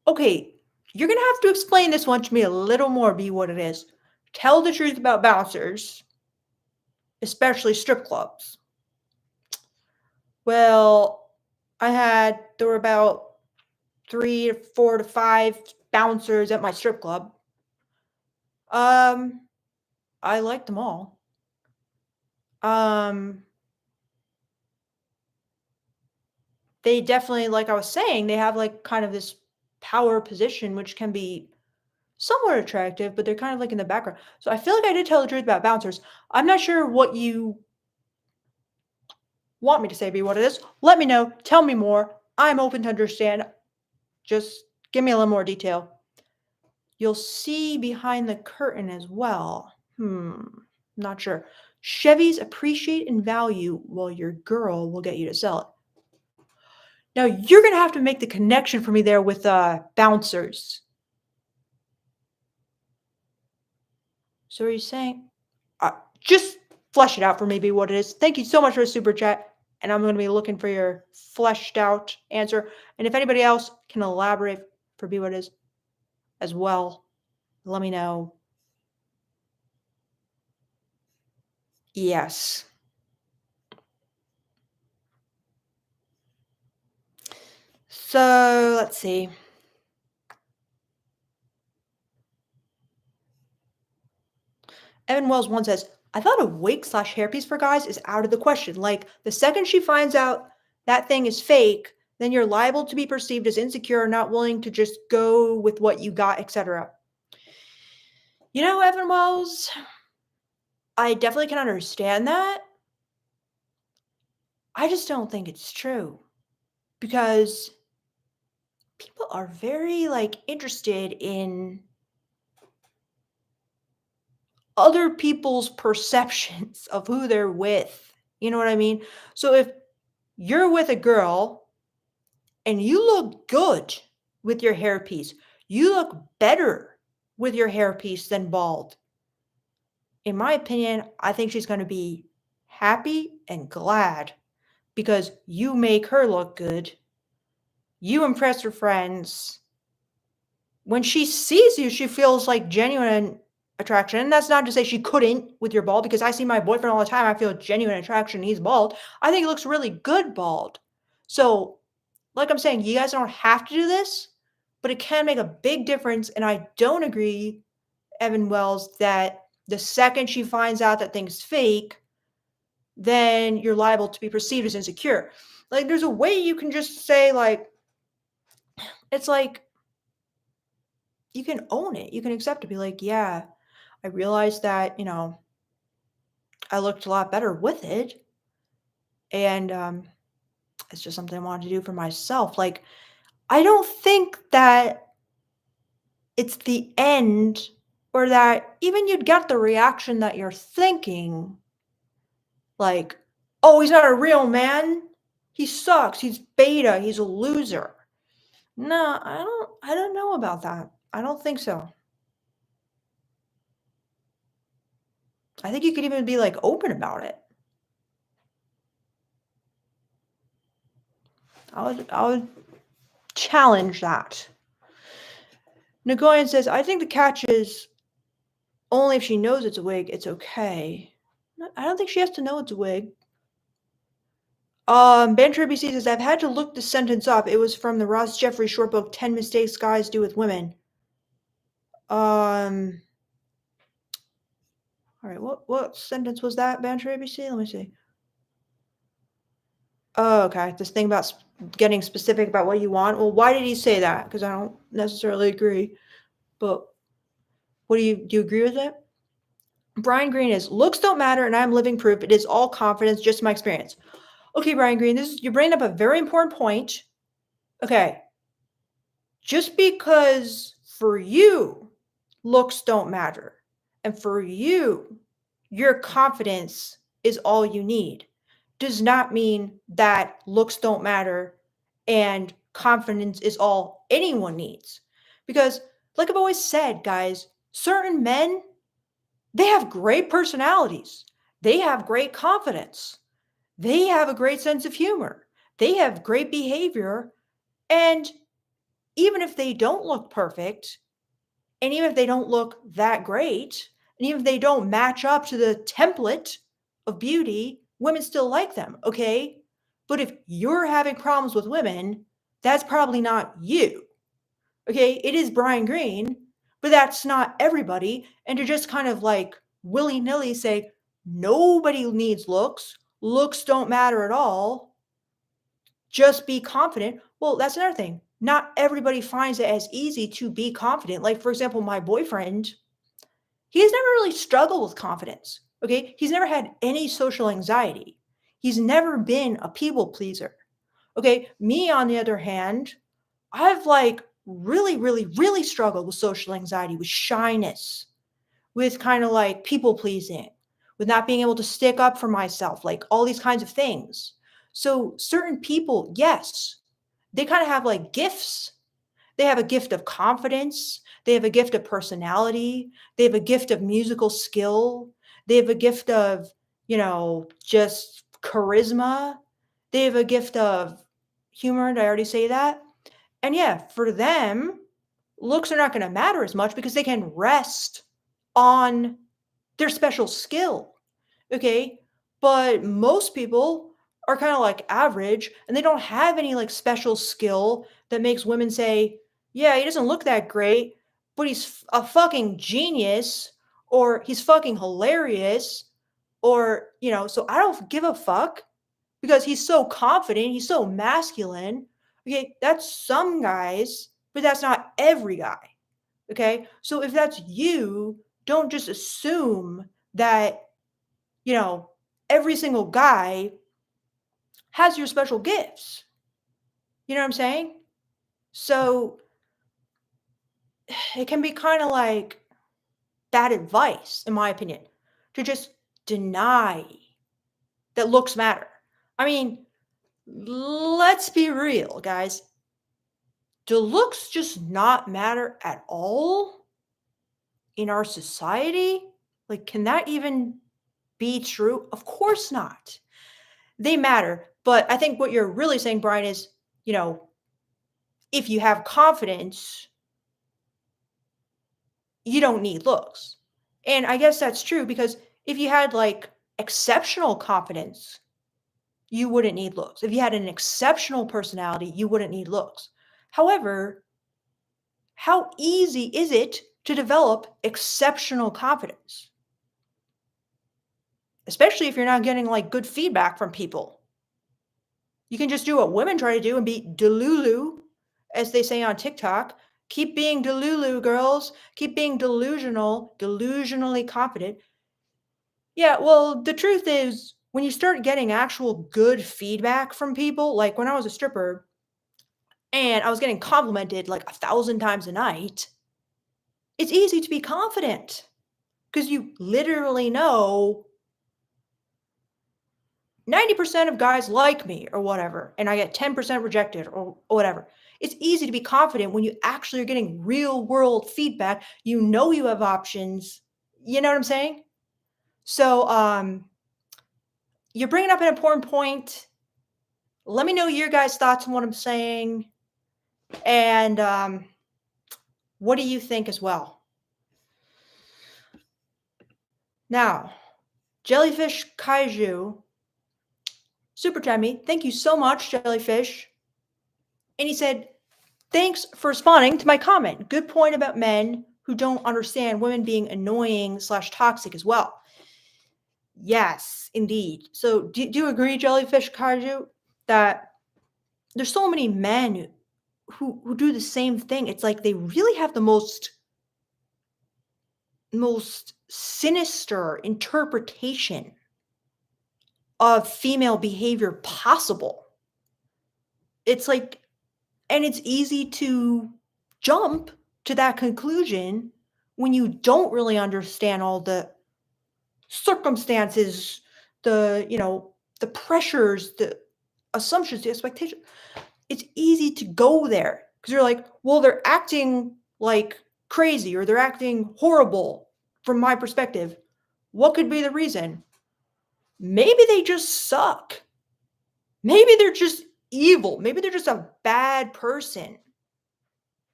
Okay, you're going to have to explain this one to me a little more, be what it is. Tell the truth about bouncers, especially strip clubs. Well, there were about 3 to 4 to 5 bouncers at my strip club. Um, I liked them all. Um, they definitely, like I was saying, they have like kind of this power position, which can be somewhat attractive, but they're kind of like in the background. So I feel like I did tell the truth about bouncers. I'm not sure what you want me to say, be what it is. Let me know. Tell me more. I'm open to understand. Just give me a little more detail. You'll see behind the curtain as well. Not sure. Chevys appreciate and value while your girl will get you to sell it. Now you're gonna have to make the connection for me there with bouncers. So are you saying just flesh it out for me, be what it is. Thank you so much for the super chat. And I'm gonna be looking for your fleshed out answer. And if anybody else can elaborate for be what it is as well, let me know. Yes. So let's see. Evan Wells one says, I thought a wig/hairpiece for guys is out of the question. Like the second she finds out that thing is fake, then you're liable to be perceived as insecure, not willing to just go with what you got, etc. You know, Evan Wells, I definitely can understand that. I just don't think it's true because people are very like interested in other people's perceptions of who they're with. You know what I mean? So if you're with a girl and you look good with your hairpiece, you look better with your hairpiece than bald. In my opinion, I think she's going to be happy and glad because you make her look good. You impress her friends. When she sees you, she feels like genuine attraction. And that's not to say she couldn't with your bald, because I see my boyfriend all the time. I feel genuine attraction. He's bald. I think he looks really good bald. So, like I'm saying, you guys don't have to do this, but it can make a big difference. And I don't agree, Evan Wells, that the second she finds out that thing's fake, then you're liable to be perceived as insecure. Like, there's a way you can just say, like, it's like, you can own it. You can accept it. Be like, yeah, I realized that, I looked a lot better with it. And it's just something I wanted to do for myself. Like, I don't think that it's the end or that even you'd get the reaction that you're thinking, like, oh, he's not a real man. He sucks. He's beta. He's a loser. No, I don't know about that. I don't think so. I think you could even be like open about it. I would challenge that. Nagoyan says, I think the catch is only if she knows it's a wig, it's okay. I don't think she has to know it's a wig. Banter ABC says, I've had to look this sentence up. It was from the Ross Jeffrey short book, 10 Mistakes Guys Do with Women. All right, what sentence was that, Banter ABC? Let me see. Oh, okay. This thing about getting specific about what you want. Well, why did he say that? Because I don't necessarily agree. But do you agree with it? Brian Green is, looks don't matter, and I'm living proof. It is all confidence, just my experience. Okay, Brian Green, you're bringing up a very important point. Okay. Just because for you, looks don't matter, and for you, your confidence is all you need, does not mean that looks don't matter and confidence is all anyone needs. Because, like I've always said, guys, certain men, they have great personalities, they have great confidence, they have a great sense of humor, they have great behavior, and even if they don't look perfect, and even if they don't look that great, and even if they don't match up to the template of beauty, women still like them, okay? But if you're having problems with women, that's probably not you, okay? It is Brian Green, but that's not everybody. And to just kind of like willy nilly say, nobody needs looks, looks don't matter at all, just be confident. Well, that's another thing. Not everybody finds it as easy to be confident. Like, for example, my boyfriend, he's never really struggled with confidence. Okay. He's never had any social anxiety. He's never been a people pleaser. Okay. Me, on the other hand, I've like really, really, really struggled with social anxiety, with shyness, with kind of like people pleasing, with not being able to stick up for myself, like all these kinds of things. So, certain people, yes, they kind of have like gifts. They have a gift of confidence. They have a gift of personality. They have a gift of musical skill. They have a gift of, just charisma. They have a gift of humor. Did I already say that? And yeah, for them, looks are not going to matter as much because they can rest on their special skill. Okay. But most people are kind of like average and they don't have any like special skill that makes women say, yeah, he doesn't look that great, but he's a fucking genius or he's fucking hilarious or, so I don't give a fuck because he's so confident, he's so masculine. Okay. That's some guys, but that's not every guy. Okay. So if that's you, don't just assume that, you know, every single guy has your special gifts. You know what I'm saying? So it can be kind of like bad advice, in my opinion, to just deny that looks matter. I mean, let's be real, guys. Do looks just not matter at all in our society? Like, can that even be true? Of course not. They matter. But I think what you're really saying, Brian, is, if you have confidence, you don't need looks. And I guess that's true because if you had like exceptional confidence, you wouldn't need looks. If you had an exceptional personality, you wouldn't need looks. However, how easy is it to develop exceptional confidence? especially if you're not getting like good feedback from people. You can just do what women try to do and be delulu, as they say on TikTok. Keep being delulu, girls. Keep being delusional, delusionally confident. Yeah, well, the truth is, when you start getting actual good feedback from people, like when I was a stripper and I was getting complimented like 1,000 times a night, it's easy to be confident because you literally know 90% of guys like me or whatever, and I get 10% rejected or whatever. It's easy to be confident when you actually are getting real world feedback. You know you have options. You know what I'm saying? So, you're bringing up an important point. Let me know your guys' thoughts on what I'm saying, and what do you think as well? Now, Jellyfish Kaiju, super chat me. Thank you so much, Jellyfish. And he said, thanks for responding to my comment. Good point about men who don't understand women being annoying slash toxic as well. Yes, indeed. So do you agree, Jellyfish Kaiju, that there's so many men who do the same thing? It's like they really have the most sinister interpretation of female behavior possible. It's like, and it's easy to jump to that conclusion when you don't really understand all the circumstances, the pressures, the assumptions, the expectations. It's easy to go there because you're like, well, they're acting like crazy or they're acting horrible from my perspective. What could be the reason? Maybe they just suck. Maybe they're just evil. Maybe they're just a bad person.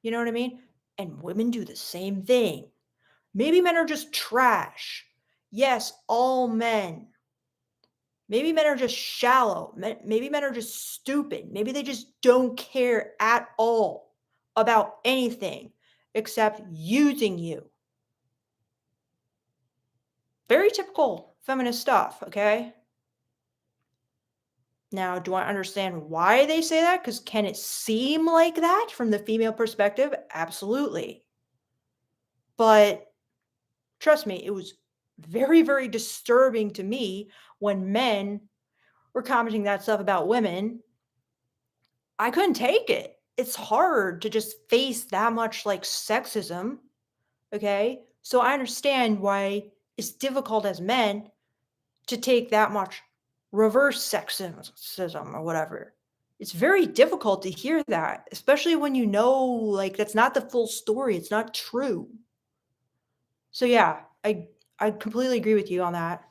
You know what I mean? And women do the same thing. Maybe men are just trash. Yes, all men. Maybe men are just shallow. Maybe men are just stupid. Maybe they just don't care at all about anything except using you. Very typical feminist stuff, okay? Now, do I understand why they say that? Because can it seem like that from the female perspective? Absolutely. But trust me, it was very, very disturbing to me when men were commenting that stuff about women. I couldn't take it. It's hard to just face that much like sexism. Okay. So I understand why it's difficult as men to take that much reverse sexism or whatever. It's very difficult to hear that, especially when you know like that's not the full story. It's not true. So yeah, I completely agree with you on that.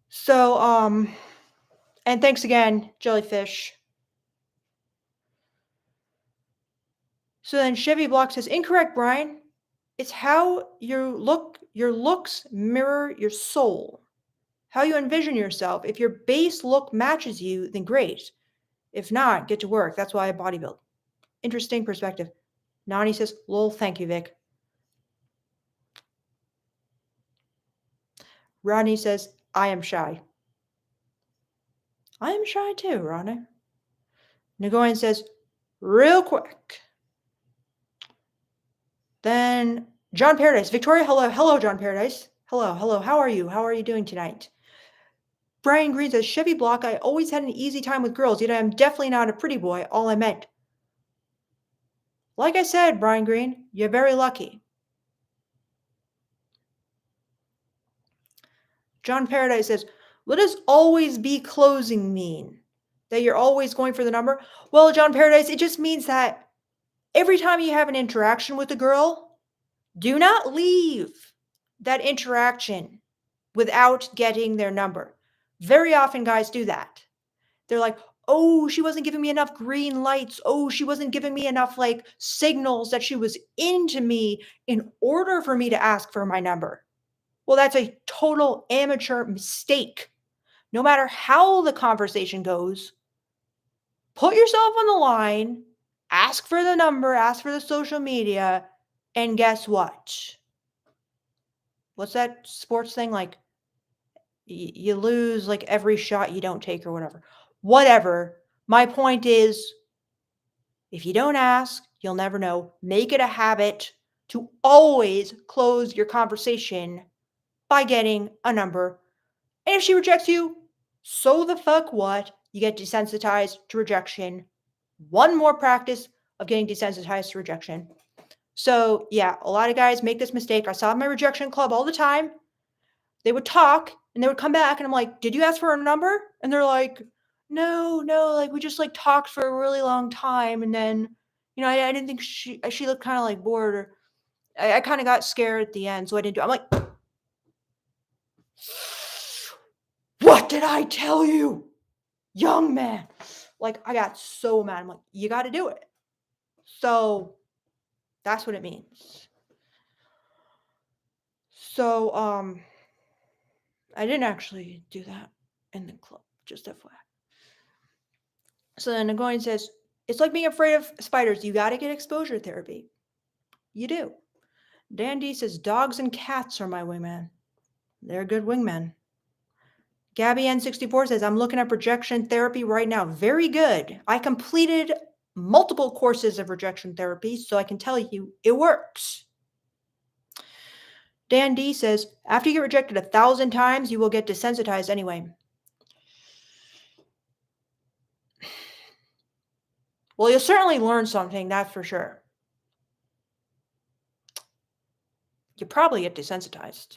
So and thanks again, Jellyfish. So then Chevy Block says, incorrect, Brian. It's how your looks mirror your soul. How you envision yourself. If your base look matches you, then great. If not, get to work. That's why I bodybuild. Interesting perspective. Nani says, lol, thank you, Vic. Rodney says, I am shy. I am shy too, Rodney. Nagoyan says, real quick. Then John Paradise. Victoria, hello. Hello, John Paradise. Hello, hello. How are you? How are you doing tonight? Brian Green says, Chevy Block, I always had an easy time with girls, yet I am definitely not a pretty boy. All I meant. Like I said, Brian Green, you're very lucky. John Paradise says, what does always be closing mean? That you're always going for the number? Well, John Paradise, it just means that every time you have an interaction with a girl, do not leave that interaction without getting their number. Very often guys do that. They're like, oh, she wasn't giving me enough green lights. Oh, she wasn't giving me enough like signals that she was into me in order for me to ask for my number. Well, that's a total amateur mistake. No matter how the conversation goes, put yourself on the line, ask for the number, ask for the social media, and guess what? what's that sports thing? Like, you lose like every shot you don't take or whatever. Whatever. My point is, if you don't ask, you'll never know. Make it a habit to always close your conversation by getting a number. And if she rejects you, so the fuck what? You get desensitized to rejection. One more practice of getting desensitized to rejection. So, yeah, a lot of guys make this mistake. I saw in my rejection club all the time. They would talk and they would come back and I'm like, "Did you ask for a number?" And they're like, "No, no, like we just like talked for a really long time and then, I didn't think she looked kind of like bored or I kind of got scared at the end, so I didn't do it." I'm like, "What did I tell you, young man?" Like I got so mad. I'm like, "You got to do it." So, that's what it means. So, I didn't actually do that in the club, just FYI. So then Nagoyan says, it's like being afraid of spiders. You got to get exposure therapy. You do. Dandy says, dogs and cats are my wingman. They're good wingmen. Gabby N64 says, I'm looking at rejection therapy right now. Very good. I completed multiple courses of rejection therapy, so I can tell you it works. Dan D says, after you get rejected 1,000 times, you will get desensitized anyway. Well, you'll certainly learn something, that's for sure. You probably get desensitized.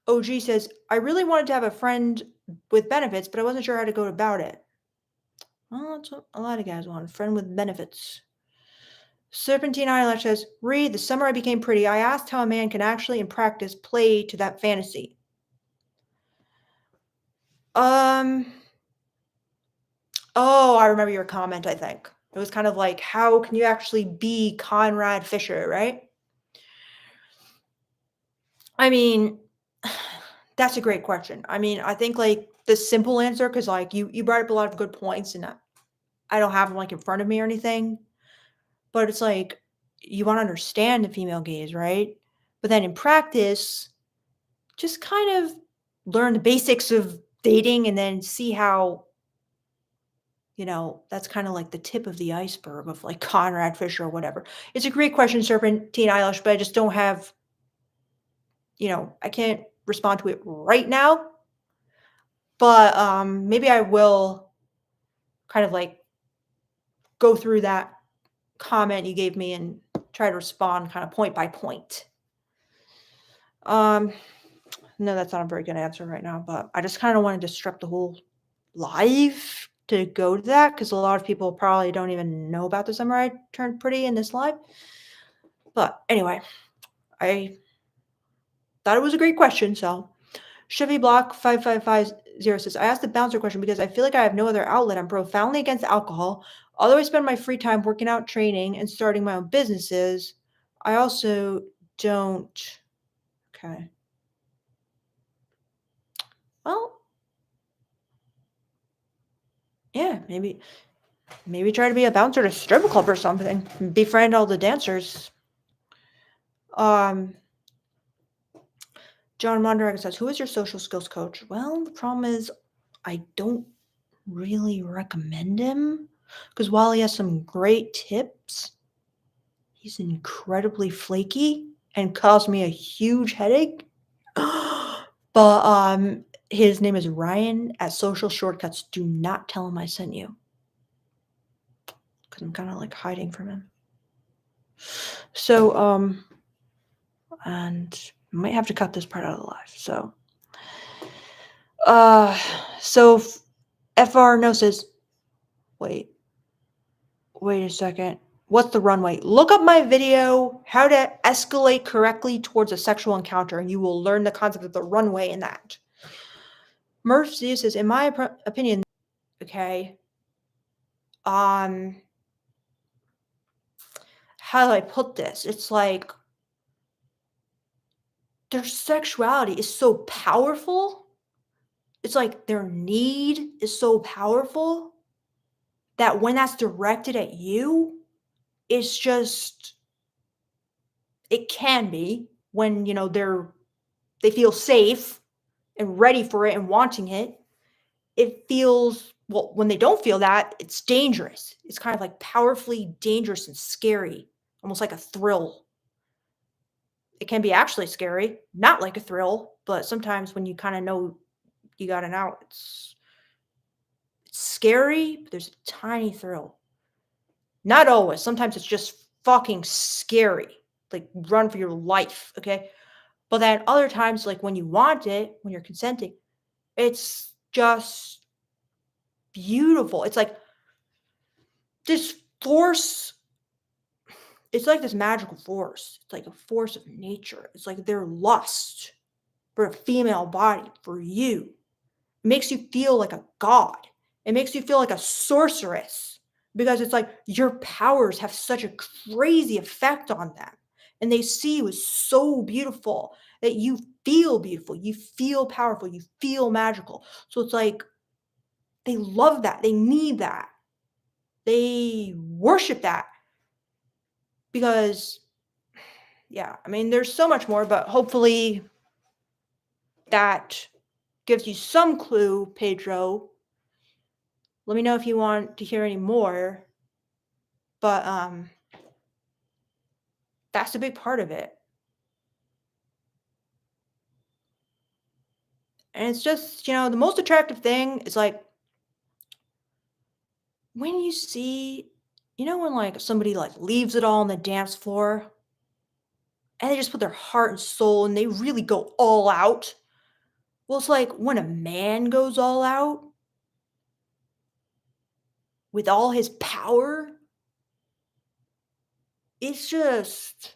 OG says, I really wanted to have a friend with benefits, but I wasn't sure how to go about it. Well, that's what a lot of guys want, a friend with benefits. Serpentine Eyelash says, Reed, the summer I became pretty, I asked how a man can actually in practice play to that fantasy. Oh, I remember your comment, I think. It was kind of like, how can you actually be Conrad Fisher, right? I mean, that's a great question. I mean, I think like the simple answer, because like you brought up a lot of good points, and I don't have them like in front of me or anything, but it's like you want to understand the female gaze, right? But then in practice, just kind of learn the basics of dating and then see how, that's kind of like the tip of the iceberg of like Conrad Fisher or whatever. It's a great question, Serpentine Eilish, but I just don't have, I can't respond to it right now. But maybe I will kind of like go through that comment you gave me and try to respond kind of point by point. No, that's not a very good answer right now, but I just kind of want to disrupt the whole live to go to that because a lot of people probably don't even know about the summer I turned pretty in this live. But anyway, I thought it was a great question. So Chevy Block 5550 says, I asked the bouncer question because I feel like I have no other outlet. I'm profoundly against alcohol. Although I spend my free time working out, training, and starting my own businesses, I also don't. Okay. Well, yeah, maybe try to be a bouncer at a strip club or something. Befriend all the dancers. John Mondragon says, who is your social skills coach? Well, the problem is I don't really recommend him because while he has some great tips, he's incredibly flaky and caused me a huge headache. But his name is Ryan at Social Shortcuts. Do not tell him I sent you because I'm kind of like hiding from him. So and I might have to cut this part out of the live. So FR no says, wait a second. What's the runway? Look up my video, how to escalate correctly towards a sexual encounter, and you will learn the concept of the runway in that. Murph Z says, in my opinion, okay, how do I put this? It's like their sexuality is so powerful. It's like their need is so powerful that when that's directed at you, it's just, it can be, when, they feel safe and ready for it and wanting it. It feels, well, when they don't feel that, it's dangerous. It's kind of like powerfully dangerous and scary, almost like a thrill. It can be actually scary, not like a thrill, but sometimes when you kind of know you got an out, it's scary, but there's a tiny thrill. Not always. Sometimes it's just fucking scary. Like run for your life, okay? But then other times, like when you want it, when you're consenting, it's just beautiful. It's like this force. It's like this magical force. It's like a force of nature. It's like their lust for a female body, for you. It makes you feel like a god. It makes you feel like a sorceress because it's like your powers have such a crazy effect on them. And they see you as so beautiful that you feel beautiful. You feel powerful. You feel magical. So it's like they love that. They need that. They worship that because, yeah, I mean, there's so much more, but hopefully that gives you some clue, Pedro. Let me know if you want to hear any more. But that's a big part of it. And it's just, the most attractive thing is like when you see, when like somebody like leaves it all on the dance floor and they just put their heart and soul and they really go all out. Well, it's like when a man goes all out with all his power, it's just,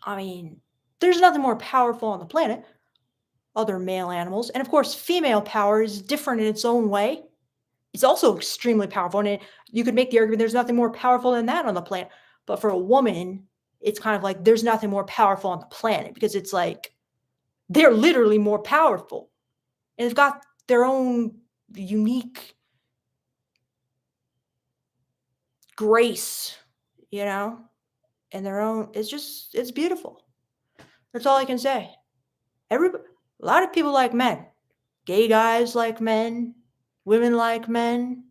I mean, there's nothing more powerful on the planet, other male animals. And of course, female power is different in its own way. It's also extremely powerful, and you could make the argument there's nothing more powerful than that on the planet. But for a woman, it's kind of like there's nothing more powerful on the planet because it's like they're literally more powerful, and they've got their own unique grace, and their own. It's beautiful. That's all I can say. A lot of people like men. Gay guys like men. Women like men.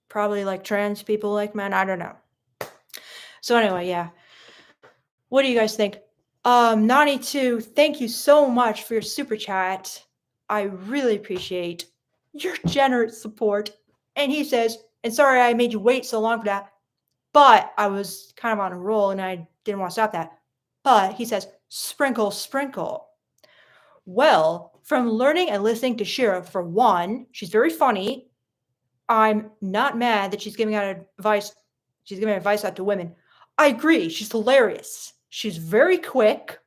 Probably like trans people like men. I don't know. So anyway, yeah. What do you guys think? Nani2, thank you so much for your super chat. I really appreciate your generous support. And he says, and sorry I made you wait so long for that, but I was kind of on a roll and I didn't want to stop that. But he says, sprinkle, sprinkle. Well, from learning and listening to Shira, for one, she's very funny. I'm not mad that she's giving out advice. She's giving advice out to women. I agree. She's hilarious. She's very quick.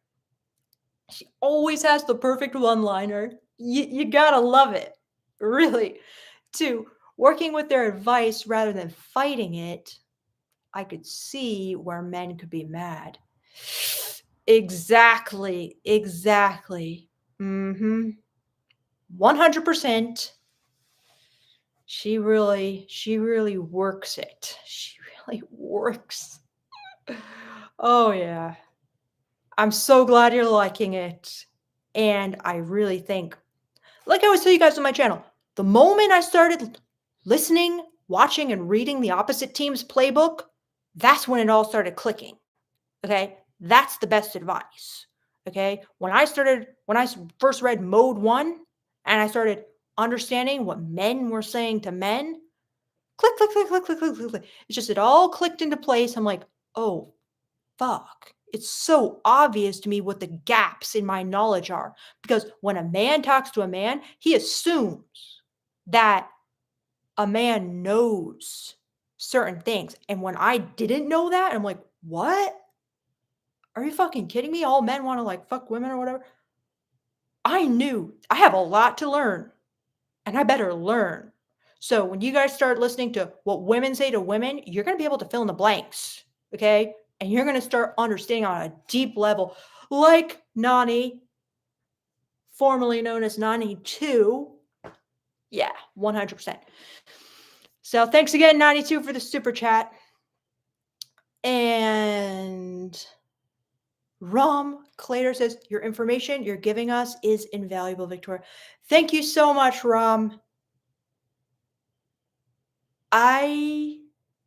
She always has the perfect one-liner. You gotta love it. Really. Two, working with their advice rather than fighting it, I could see where men could be mad. Exactly. Exactly. 100%. She really works it. She really works. Oh, yeah. I'm so glad you're liking it. And I really think, like I always tell you guys on my channel, the moment I started listening, watching, and reading the opposite team's playbook, that's when it all started clicking. Okay? That's the best advice. Okay? When I first read Mode 1 and I started understanding what men were saying to men, click, click, click, click, click, click, click, click. It's just it all clicked into place. I'm like, oh, fuck. It's so obvious to me what the gaps in my knowledge are. Because when a man talks to a man, he assumes that a man knows certain things. And when I didn't know that, I'm like, what? Are you fucking kidding me? All men want to like fuck women or whatever. I knew I have a lot to learn and I better learn. So when you guys start listening to what women say to women, you're going to be able to fill in the blanks. Okay. And you're going to start understanding on a deep level, like Nani, formerly known as Nani2. Yeah, 100%. So thanks again, 92, for the super chat. And Rom Clater says, your information you're giving us is invaluable, Victoria. Thank you so much, Rom. I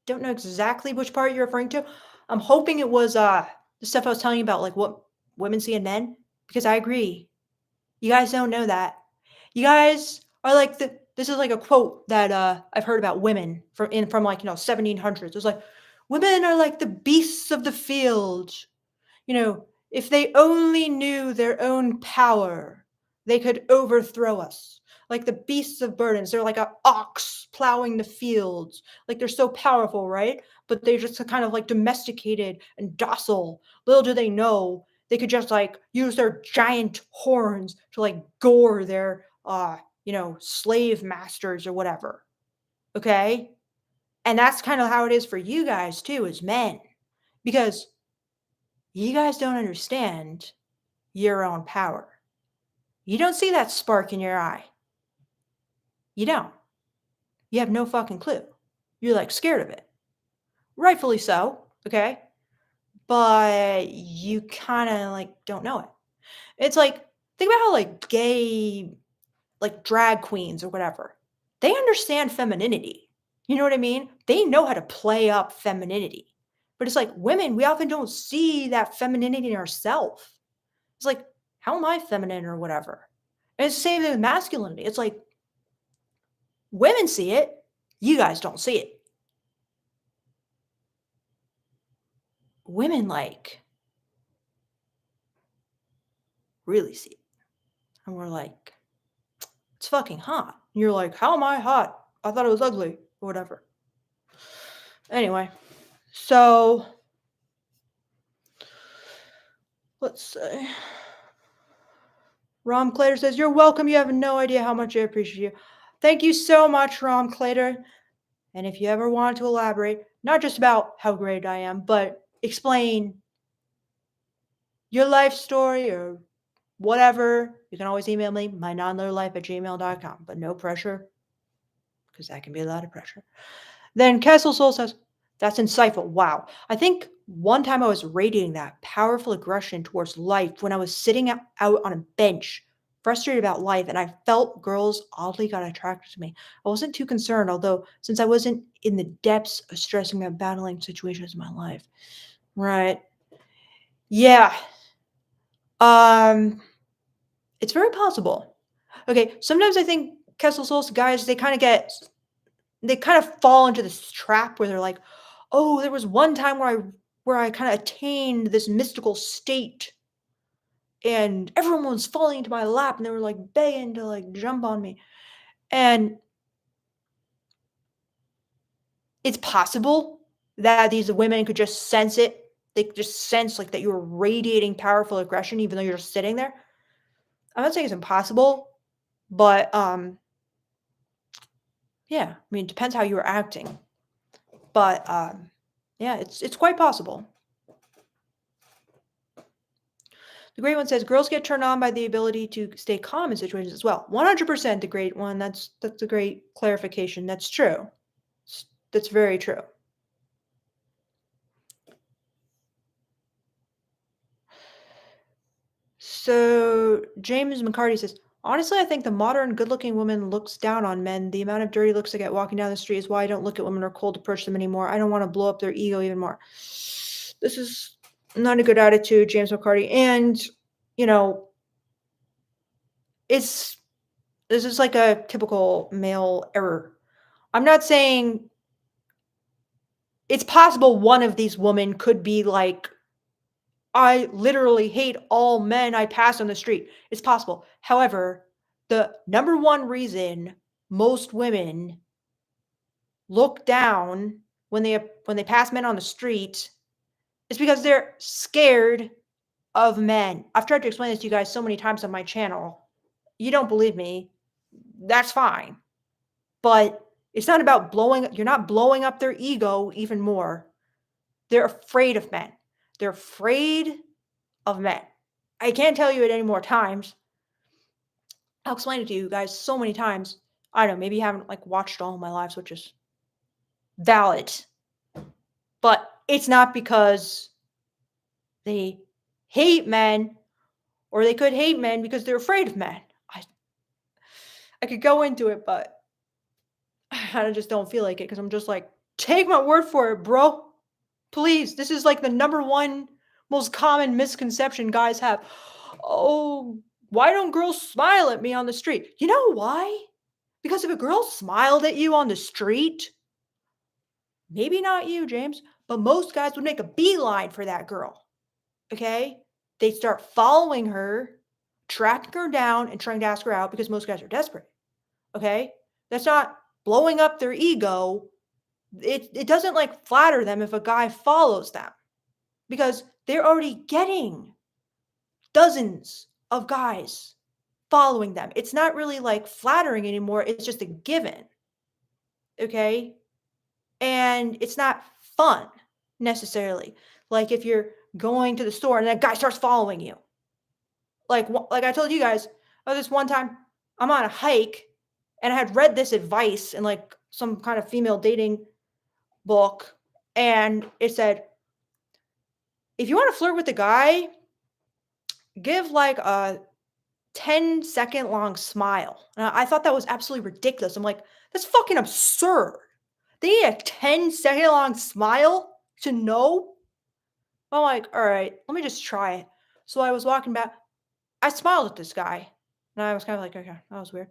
don't know exactly which part you're referring to. I'm hoping it was the stuff I was telling you about, like what women see in men, because I agree. You guys don't know that. You guys are like this is like a quote that I've heard about women from like 1700s. It's like women are like the beasts of the field. You know, if they only knew their own power, they could overthrow us. Like the beasts of burdens, they're like an ox plowing the fields. Like they're so powerful, right? But they're just kind of like domesticated and docile. Little do they know they could just like use their giant horns to like gore their slave masters or whatever. Okay? And that's kind of how it is for you guys too, as men. Because you guys don't understand your own power. You don't see that spark in your eye. You don't. You have no fucking clue. You're like scared of it. Rightfully so, okay? But you kind of like don't know it. It's like, think about how like gay, like drag queens or whatever, they understand femininity. You know what I mean? They know how to play up femininity. But it's like women, we often don't see that femininity in ourselves. It's like, how am I feminine or whatever? And it's the same thing with masculinity. It's like women see it, you guys don't see it. Women like really see it. And we're like, it's fucking hot. And you're like, how am I hot? I thought it was ugly or whatever. Anyway, so let's say Rom Clater says, you're welcome. You have no idea how much I appreciate you. Thank you so much, Rom Clater. And if you ever want to elaborate, not just about how great I am, but explain your life story or whatever, you can always email me, mynonlittlerelife@gmail.com, but no pressure, because that can be a lot of pressure. Then Castle Soul says, that's insightful. Wow. I think one time I was radiating that powerful aggression towards life when I was sitting out on a bench, frustrated about life, and I felt girls oddly got attracted to me. I wasn't too concerned, although since I wasn't in the depths of stressing about battling situations in my life. Right. Yeah. Um, it's very possible. Okay, sometimes I think Kessel Souls guys, they kind of fall into this trap where they're like, "Oh, there was one time where I kind of attained this mystical state and everyone was falling into my lap and they were like begging to like jump on me." And it's possible that these women could just sense it. They could just sense like that you were radiating powerful aggression even though you're just sitting there. I'm not saying it's impossible, but yeah, I mean, it depends how you were acting. But yeah, it's quite possible. The great one says girls get turned on by the ability to stay calm in situations as well. 100% the great one. That's a great clarification. That's true. That's very true. So James McCarty says, honestly, I think the modern good-looking woman looks down on men. The amount of dirty looks they get walking down the street is why I don't look at women or cold approach them anymore. I don't want to blow up their ego even more. This is not a good attitude, James McCarty. And you know, this is like a typical male error. I'm not saying it's possible one of these women could be like, I literally hate all men I pass on the street. It's possible. However, the number one reason most women look down when they pass men on the street is because they're scared of men. I've tried to explain this to you guys so many times on my channel. You don't believe me. That's fine. But it's not about you're not blowing up their ego even more. They're afraid of men. They're afraid of men. I can't tell you it any more times. I'll explain it to you guys so many times. I don't know, maybe you haven't like watched all of my lives, which is valid. But it's not because they hate men, or they could hate men because they're afraid of men. I could go into it, but I just don't feel like it because I'm just like, take my word for it, bro. Please. This is like the number one most common misconception guys have. Oh, why don't girls smile at me on the street? You know why? Because if a girl smiled at you on the street, maybe not you, James, but most guys would make a beeline for that girl. Okay? They'd start following her, tracking her down, and trying to ask her out because most guys are desperate. Okay? That's not blowing up their ego. It doesn't like flatter them if a guy follows them because they're already getting dozens of guys following them. It's not really like flattering anymore. It's just a given. Okay? And it's not fun necessarily. Like if you're going to the store and that guy starts following you. Like I told you guys, this one time I'm on a hike and I had read this advice in like some kind of female dating book, and it said, if you want to flirt with a guy, give like a 10-second long smile. And I thought that was absolutely ridiculous. I'm like, that's fucking absurd. They need a 10-second long smile to know? I'm like, all right, let me just try it. So I was walking back. I smiled at this guy. And I was kind of like, okay, that was weird.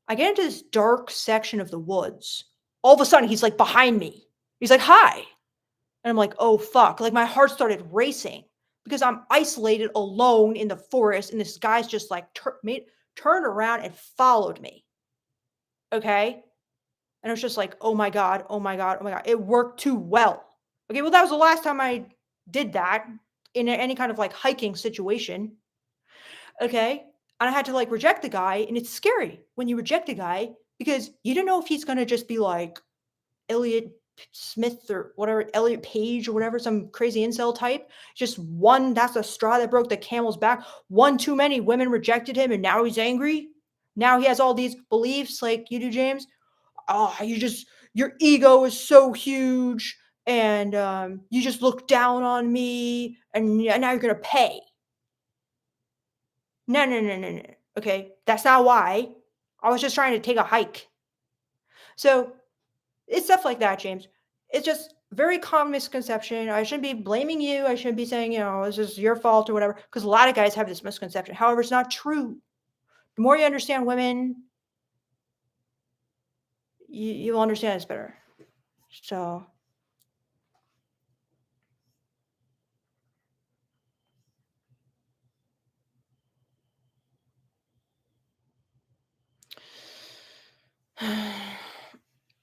I get into this dark section of the woods. All of a sudden, he's like behind me. He's like, hi. And I'm like, oh, fuck. Like my heart started racing because I'm isolated alone in the forest. And this guy's just like turned around and followed me. Okay. And it was just like, oh my God, oh my God, oh my God. It worked too well. Okay. Well, that was the last time I did that in any kind of like hiking situation. Okay. And I had to like reject the guy. And it's scary when you reject a guy because you don't know if he's going to just be like Elliot Smith or whatever, Elliot Page or whatever, some crazy incel type. Just one, that's the straw that broke the camel's back. One too many women rejected him and now he's angry. Now he has all these beliefs like you do, James. Oh, your ego is so huge and you just look down on me and now you're going to pay. No, no, no, no, no. Okay, that's not why. I was just trying to take a hike. So it's stuff like that, James. It's just very common misconception. I shouldn't be blaming you. I shouldn't be saying, this is your fault or whatever, because a lot of guys have this misconception. However, it's not true. The more you understand women, you'll understand this better. So,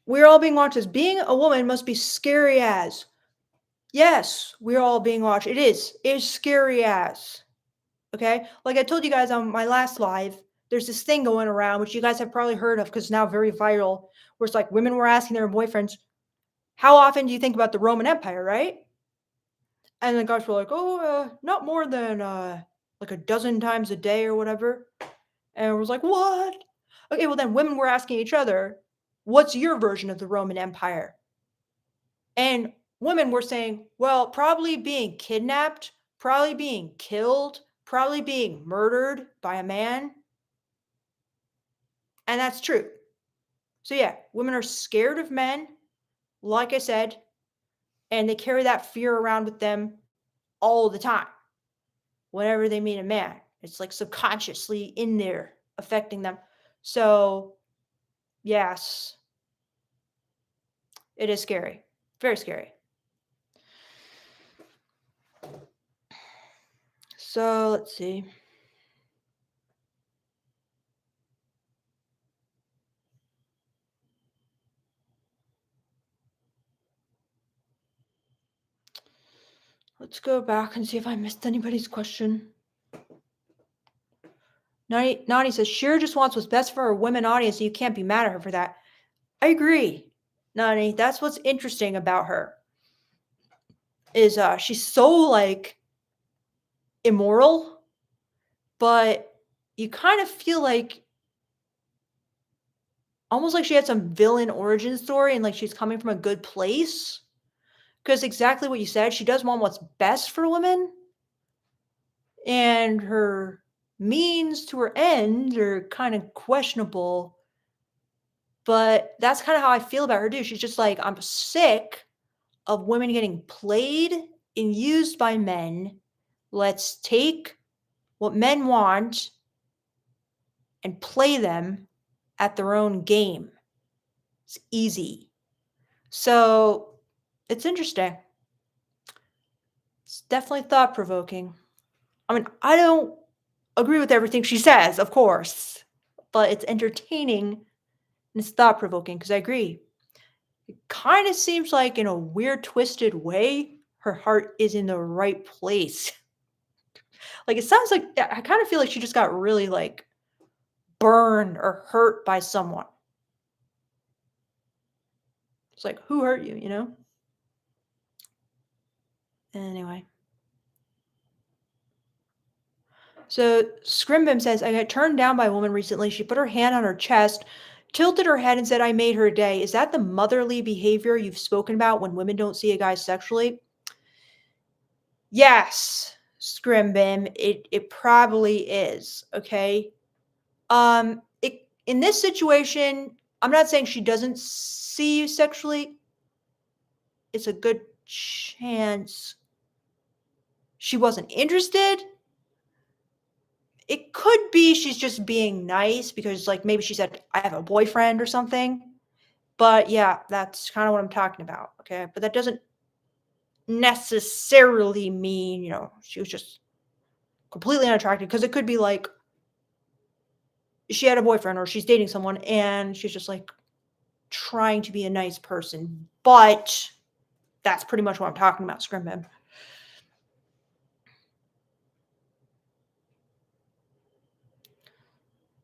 we're all being watched as being a woman must be scary as. Yes, we're all being watched. It is. It's scary as. Okay? Like I told you guys on my last live, there's this thing going around, which you guys have probably heard of because it's now very viral, where it's like women were asking their boyfriends, how often do you think about the Roman Empire, right? And the guys were like, oh, not more than like a dozen times a day or whatever. And it was like, what? Okay, well, then women were asking each other, what's your version of the Roman Empire? And women were saying, well, probably being kidnapped, probably being killed, probably being murdered by a man. And that's true. So, yeah, women are scared of men, like I said, and they carry that fear around with them all the time. Whenever they meet a man, it's like subconsciously in there affecting them. So, yes, it is scary. Very scary. So, let's see. Let's go back and see if I missed anybody's question. Nani says, Sheer just wants what's best for her women audience, so you can't be mad at her for that. I agree, Nani. That's what's interesting about her. Is she's so like immoral, but you kind of feel like almost like she had some villain origin story and like she's coming from a good place. Because exactly what you said, she does want what's best for women, and her means to her ends are kind of questionable. But that's kind of how I feel about her, too. She's just like, I'm sick of women getting played and used by men. Let's take what men want and play them at their own game. It's easy. So it's interesting. It's definitely thought provoking. I mean, I don't agree with everything she says, of course, but it's entertaining and it's thought provoking because I agree. It kind of seems like, in a weird, twisted way, her heart is in the right place. Like, it sounds like I kind of feel like she just got really, like, burned or hurt by someone. It's like, who hurt you, you know? Anyway. So Scrimbim says, I got turned down by a woman recently. She put her hand on her chest, tilted her head, and said, I made her day. Is that the motherly behavior you've spoken about when women don't see a guy sexually? Yes, Scrimbim. It probably is. Okay. It in this situation, I'm not saying she doesn't see you sexually. It's a good chance she wasn't interested. It could be she's just being nice because, like, maybe she said, I have a boyfriend or something. But yeah, that's kind of what I'm talking about. Okay. But that doesn't necessarily mean, she was just completely unattractive because it could be like she had a boyfriend or she's dating someone and she's just like trying to be a nice person. But that's pretty much what I'm talking about, Scrimbin.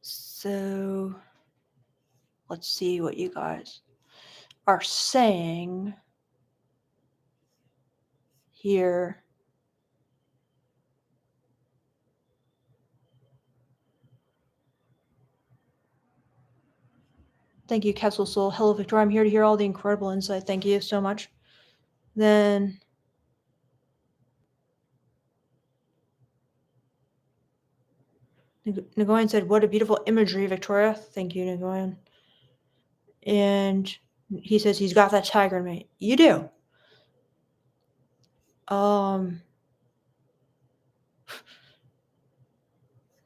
So let's see what you guys are saying here. Thank you, Capsule Soul. Hello, Victoria. I'm here to hear all the incredible insight. Thank you so much. Then Nagoyan said, what a beautiful imagery, Victoria. Thank you, Nagoyan. And he says he's got that tiger in me. You do.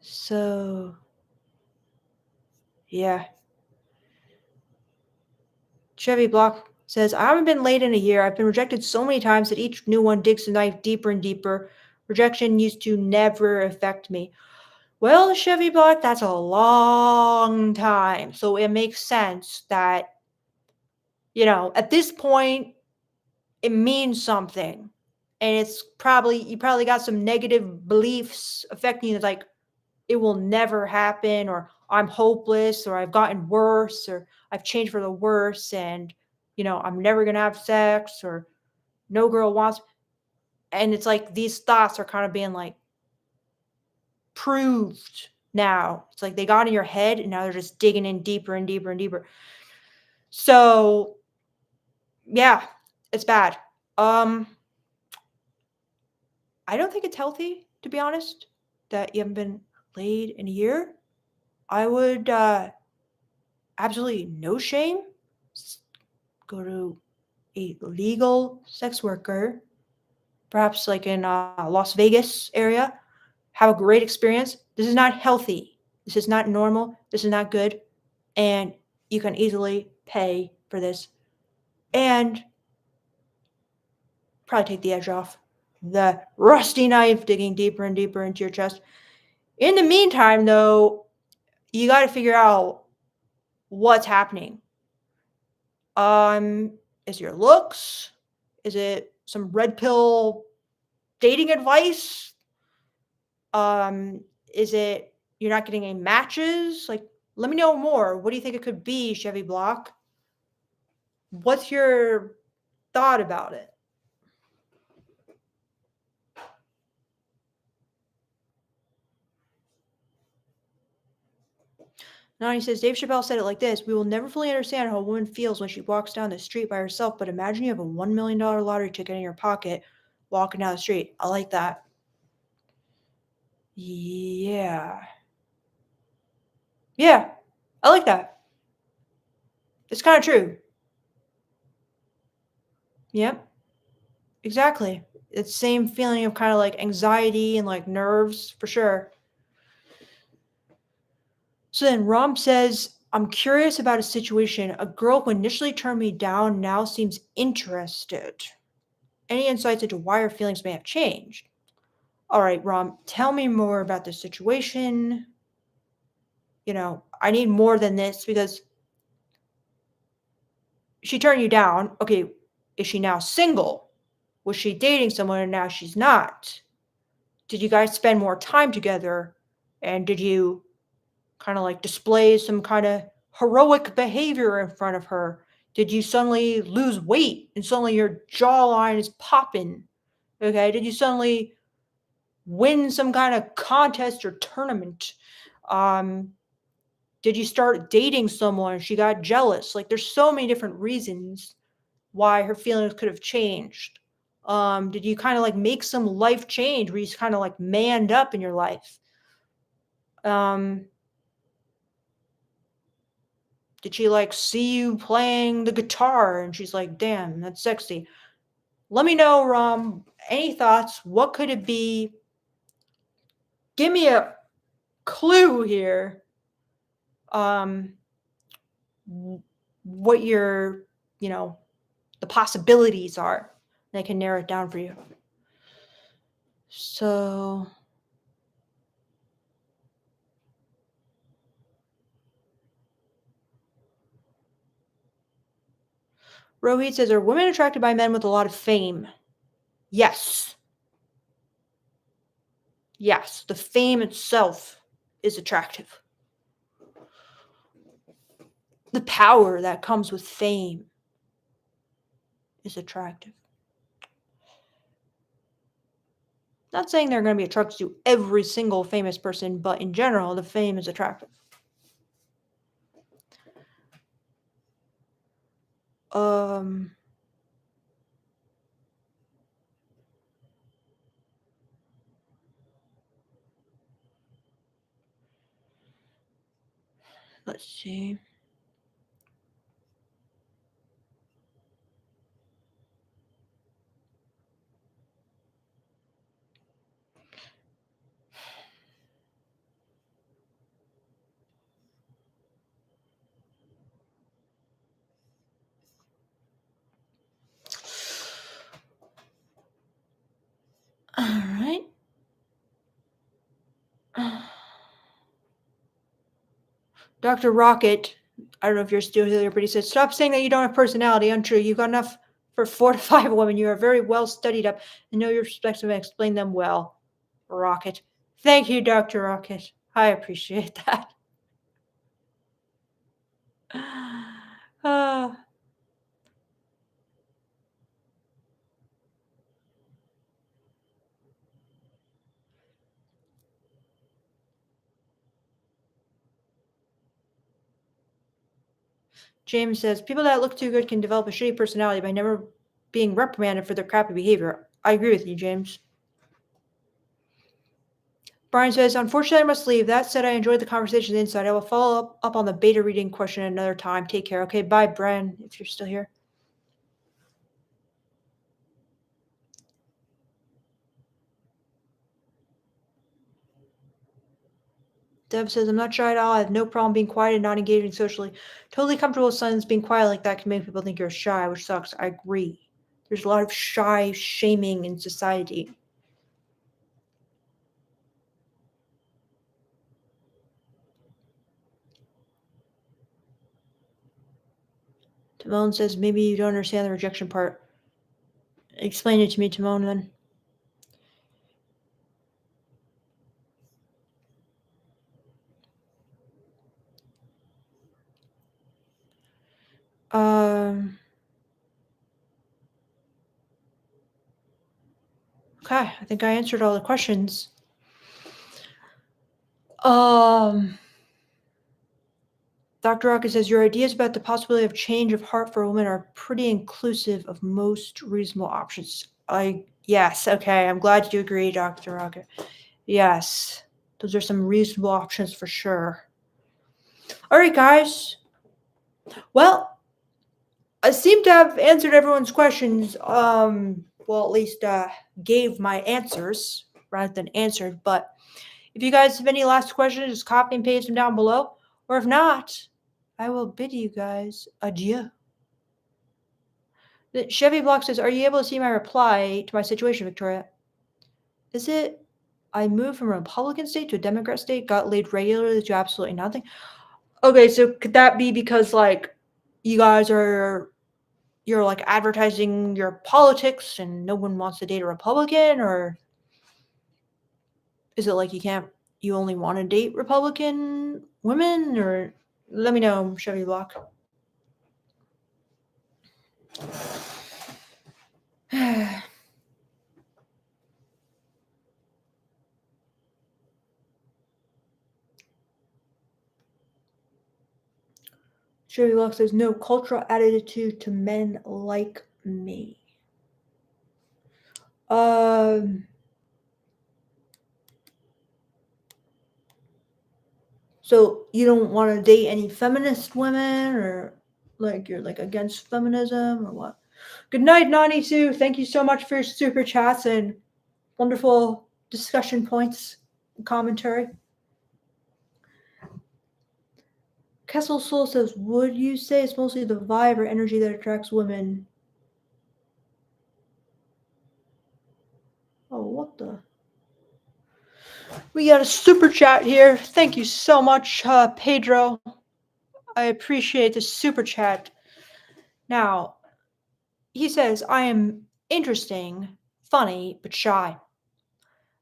So yeah. Chevy Block says, I haven't been late in a year. I've been rejected so many times that each new one digs the knife deeper and deeper. Rejection used to never affect me. Well, Chevy Block, that's a long time. So it makes sense that, at this point, it means something. And you probably got some negative beliefs affecting you. It's like, it will never happen, or I'm hopeless, or I've gotten worse, or I've changed for the worse, and I'm never gonna have sex, or no girl wants. And it's like these thoughts are kind of being like proved now. It's like they got in your head and now they're just digging in deeper and deeper and deeper. So yeah, it's bad. I don't think it's healthy, to be honest, that you haven't been laid in a year. I would absolutely no shame. Go to a legal sex worker, perhaps like in Las Vegas area. Have a great experience. This is not healthy. This is not normal. This is not good. And you can easily pay for this and probably take the edge off. The rusty knife digging deeper and deeper into your chest. In the meantime, though, you got to figure out what's happening. Is your looks? Is it some red pill dating advice? Is it you're not getting any matches? Like, let me know more. What do you think it could be, Chevy Block? What's your thought about it? Nani says, Dave Chappelle said it like this: "We will never fully understand how a woman feels when she walks down the street by herself, but imagine you have a $1 million lottery ticket in your pocket walking down the street." I like that. Yeah. Yeah. I like that. It's kind of true. Yep. Exactly. It's same feeling of kind of like anxiety and like nerves for sure. So then Rom says, "I'm curious about a situation. A girl who initially turned me down now seems interested. Any insights into why her feelings may have changed?" All right, Rom, tell me more about the situation. I need more than this because she turned you down. Okay, is she now single? Was she dating someone and now she's not? Did you guys spend more time together? And did you kind of like display some kind of heroic behavior in front of her? Did you suddenly lose weight and suddenly your jawline is popping? Okay, did you suddenly win some kind of contest or tournament? Um, did you start dating someone? She got jealous. Like, there's so many different reasons why her feelings could have changed. Did you kind of like make some life change where you kind of like manned up in your life? Um, did she like see you playing the guitar and she's like, damn, that's sexy? Let me know, any thoughts? What could it be? Give me a clue here. Um, w- what your, you know, the possibilities are. And I can narrow it down for you. So, Rohit says, are women attracted by men with a lot of fame? Yes. Yes. The fame itself is attractive. The power that comes with fame is attractive. Not saying they're going to be attracted to every single famous person, but in general, the fame is attractive. Um, let's see. All right. Dr. Rocket, I don't know if you're still here, but he said, stop saying that you don't have personality. Untrue. You've got enough for 4 to 5 women. You are very well studied up and know your perspective and explain them well. Rocket. Thank you, Dr. Rocket. I appreciate that. Uh, James says, people that look too good can develop a shitty personality by never being reprimanded for their crappy behavior. I agree with you, James. Brian says, unfortunately, I must leave. That said, I enjoyed the conversation inside. I will follow up on the beta reading question another time. Take care. Okay, bye, Brian, if you're still here. Deb says, I'm not shy at all. I have no problem being quiet and not engaging socially. Totally comfortable with silence. Being quiet like that can make people think you're shy, which sucks. I agree. There's a lot of shy shaming in society. Timon says, maybe you don't understand the rejection part. Explain it to me, Timon, then. Okay, I think I answered all the questions. Um, Dr. Rocket says your ideas about the possibility of change of heart for a woman are pretty inclusive of most reasonable options. Yes, okay. I'm glad you agree, Dr. Rocket. Yes. Those are some reasonable options for sure. All right, guys. Well, I seem to have answered everyone's questions. Well, at least gave my answers rather than answered. But if you guys have any last questions, just copy and paste them down below. Or if not, I will bid you guys adieu. The Chevy Block says, "Are you able to see my reply to my situation, Victoria? Is it I moved from a Republican state to a Democrat state, got laid regularly to absolutely nothing?" Okay, so could that be because like you guys you're like advertising your politics and no one wants to date a Republican, or is it like you only want to date Republican women, or let me know, Chevy Block. Chevy Block says no cultural attitude to men like me. So you don't want to date any feminist women, or like you're like against feminism, or what? Good night, Nani Sue. Thank you so much for your super chats and wonderful discussion points and commentary. Kessel Soul says, would you say it's mostly the vibe or energy that attracts women? Oh, what the? We got a super chat here. Thank you so much, Pedro. I appreciate the super chat. Now, he says, I am interesting, funny, but shy.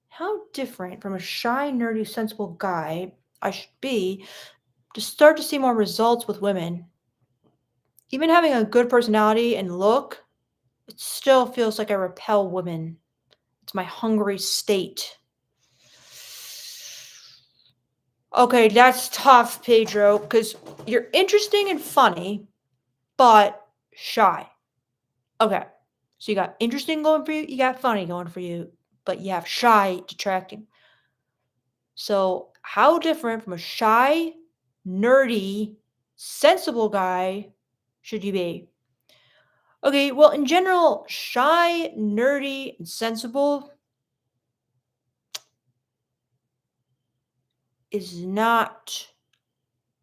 How different from a shy, nerdy, sensible guy I should be to start to see more results with women? Even having a good personality and look, it still feels like I repel women. It's my hungry state. Okay, that's tough, Pedro, because you're interesting and funny, but shy. Okay, so you got interesting going for you, you got funny going for you, but you have shy detracting. So, how different from a shy, nerdy, sensible guy should you be? Okay, well, in general, shy, nerdy, and sensible is not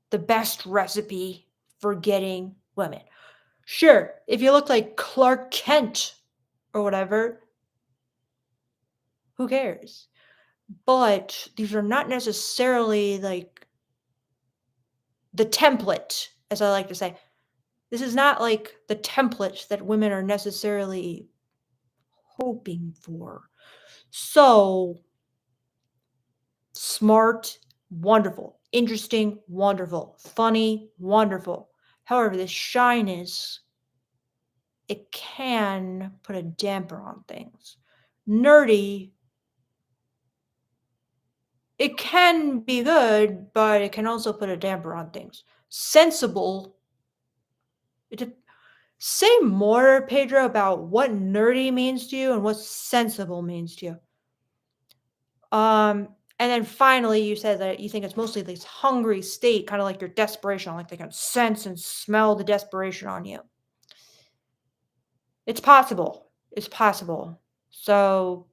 the best recipe for getting women. Sure, if you look like Clark Kent or whatever, who cares? But these are not necessarily like the template, as I like to say. This is not like the template that women are necessarily hoping for. So, smart, wonderful. Interesting, wonderful. Funny, wonderful. However, this shyness, it can put a damper on things. Nerdy, it can be good, but it can also put a damper on things. Sensible, say more, Pedro, about what nerdy means to you and what sensible means to you. And then finally, you said that you think it's mostly this hungry state, kind of like your desperation, like they can sense and smell the desperation on you. It's possible. It's possible. So,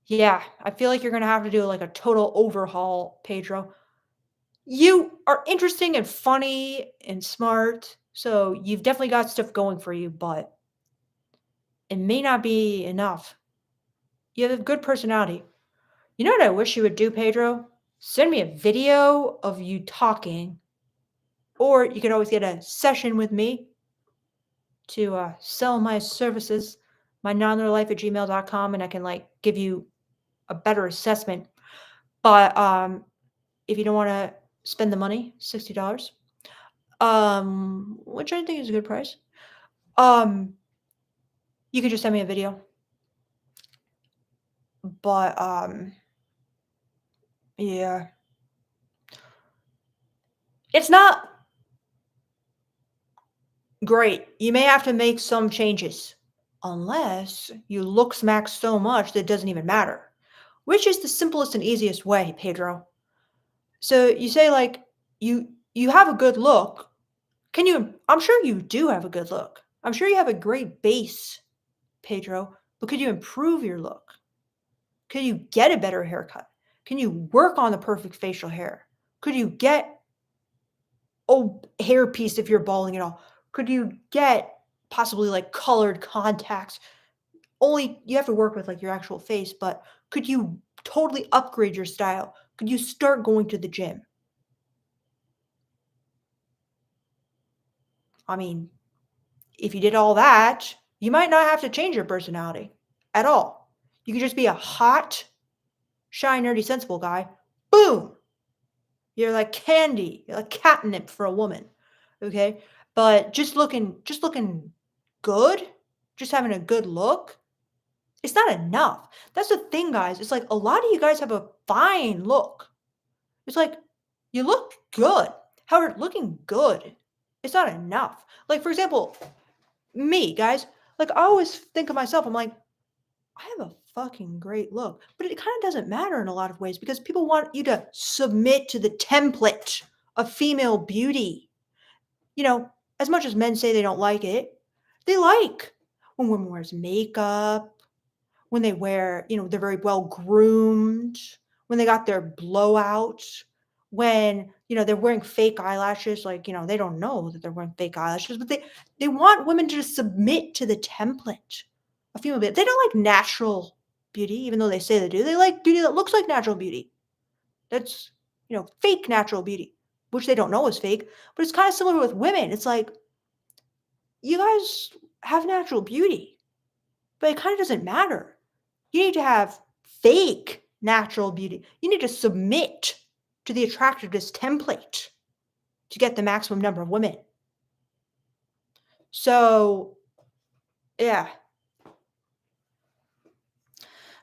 yeah, I feel like you're going to have to do like a total overhaul, Pedro. You are interesting and funny and smart. So, you've definitely got stuff going for you, but it may not be enough. You have a good personality. You know what I wish you would do, Pedro? Send me a video of you talking, or you could always get a session with me to sell my services, my nonlife at gmail.com, and I can like give you a better assessment. But if you don't want to spend the money, $60, which I think is a good price, um, you could just send me a video. But yeah. It's not great. You may have to make some changes. Unless you look smack so much that it doesn't even matter. Which is the simplest and easiest way, Pedro. So you say like you have a good look. Can you I'm sure you do have a good look. I'm sure you have a great base, Pedro, but could you improve your look? Could you get a better haircut? Can you work on the perfect facial hair? Could you get a hairpiece if you're balding at all? Could you get possibly like colored contacts? Only you have to work with like your actual face, but could you totally upgrade your style? Could you start going to the gym? I mean, if you did all that, you might not have to change your personality at all. You could just be a hot, shy, nerdy, sensible guy. Boom! You're like candy. You're like catnip for a woman. Okay? But just looking good, just having a good look, it's not enough. That's the thing, guys. It's like a lot of you guys have a fine look. It's like you look good. However, looking good, it's not enough. Like for example, me, guys, like I always think of myself, I'm like, I have a fucking great look. But it kind of doesn't matter in a lot of ways because people want you to submit to the template of female beauty. You know, as much as men say they don't like it, they like when women wears makeup, when they wear, they're very well groomed, when they got their blowout, when, they're wearing fake eyelashes, like, they don't know that they're wearing fake eyelashes, but they want women to submit to the template of female beauty. They don't like natural beauty, even though they say they do. They like beauty that looks like natural beauty. That's, fake natural beauty, which they don't know is fake. But it's kind of similar with women. It's like, you guys have natural beauty, but it kind of doesn't matter. You need to have fake natural beauty. You need to submit to the attractiveness template to get the maximum number of women. So, yeah.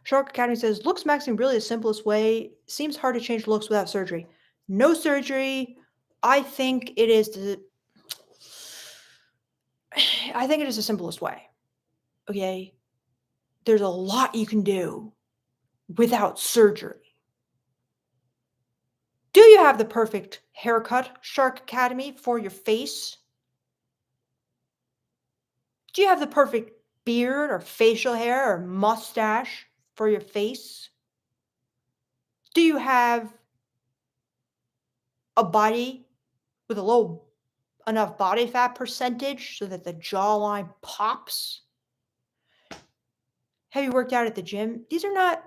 Shark Academy says looks maxing really the simplest way. Seems hard to change looks without surgery. No surgery. I think it is the I think it is the simplest way. Okay? There's a lot you can do without surgery. Do you have the perfect haircut, Shark Academy, for your face? Do you have the perfect beard or facial hair or mustache for your face? Do you have a body with a low enough body fat percentage so that the jawline pops? Have you worked out at the gym? These are not,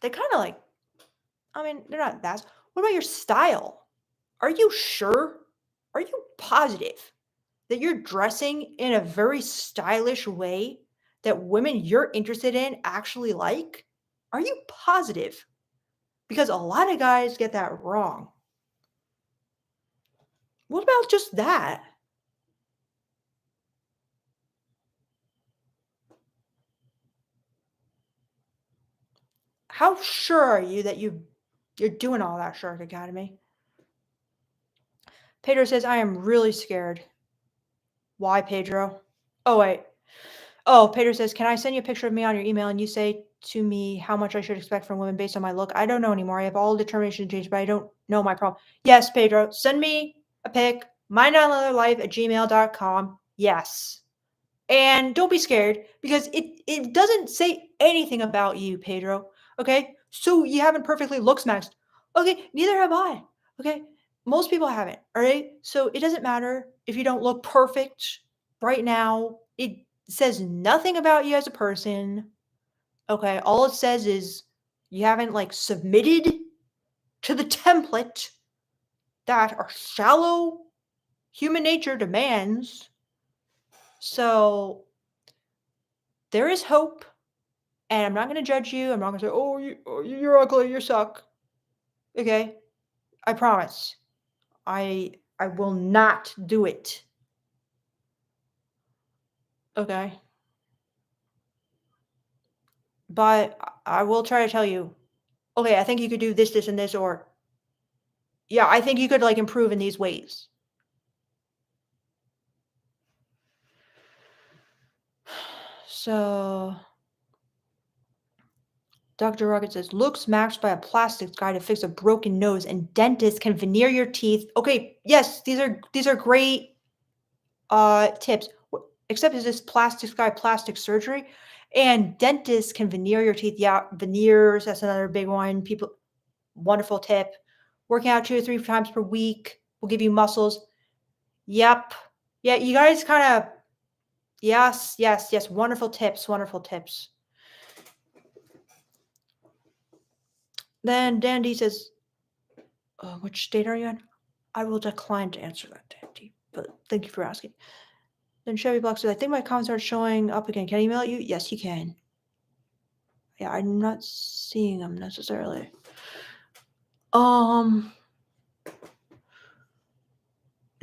they kind of like, I mean, they're not that. What about your style? Are you sure? Are you positive that you're dressing in a very stylish way that women you're interested in actually like? Are you positive? Because a lot of guys get that wrong. What about just that? How sure are you that you're doing all that, Shark Academy? Pedro says, I am really scared. Why, Pedro? Oh, wait. Oh, Pedro says, can I send you a picture of me on your email and you say to me how much I should expect from women based on my look? I don't know anymore. I have all determination to change, but I don't know my problem. Yes, Pedro, send me a pic, mynonlife@gmail.com. Yes. And don't be scared because it doesn't say anything about you, Pedro. Okay? So you haven't perfectly looks maxed. Okay, neither have I. Okay? Most people haven't. All right? So it doesn't matter if you don't look perfect right now. It says nothing about you as a person. Okay? All it says is you haven't like submitted to the template that our shallow human nature demands. So there is hope. And I'm not gonna judge you. I'm not gonna say, "Oh, you're ugly. You suck." Okay, I promise. I will not do it. Okay, but I will try to tell you. Okay, I think you could do this, this, and this, or Yeah, I think you could, like, improve in these ways. So, Dr. Rocket says, "Looks matched by a plastics guy to fix a broken nose, and dentist can veneer your teeth." Okay, yes, these are great, tips. Except is this plastics guy plastic surgery? And dentists can veneer your teeth. Yeah, veneers, that's another big one. People wonderful tip. Working out 2 or 3 times per week will give you muscles. Yep. Yeah, you guys kinda yes, yes, yes, wonderful tips, wonderful tips. Then Dandy says, "Which state are you in?" I will decline to answer that, Dandy, but thank you for asking. Then Chevy Block says, "I think my comments are showing up again. Can I email you?" Yes, you can. Yeah, I'm not seeing them necessarily. Um,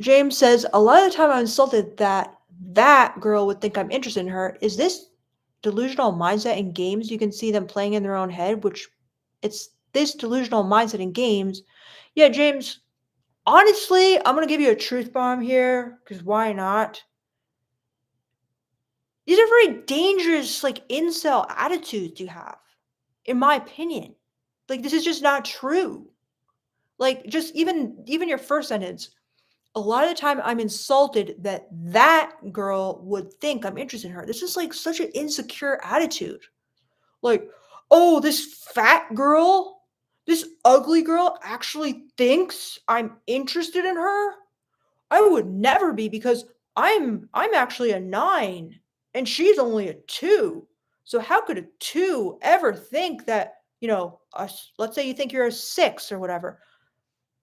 James says, "A lot of the time I'm insulted that that girl would think I'm interested in her. Is this delusional mindset in games? You can see them playing in their own head, which it's this delusional mindset in games." Yeah, James, honestly, I'm gonna give you a truth bomb here, because why not? These are very dangerous, like, incel attitudes you have, in my opinion. Like, this is just not true. Like, just even your first sentence, a lot of the time I'm insulted that that girl would think I'm interested in her. This is, like, such an insecure attitude. Like, "Oh, this fat girl, this ugly girl actually thinks I'm interested in her? I would never be because I'm actually a 9 and she's only a 2. So how could a 2 ever think that, let's say you think you're a 6 or whatever.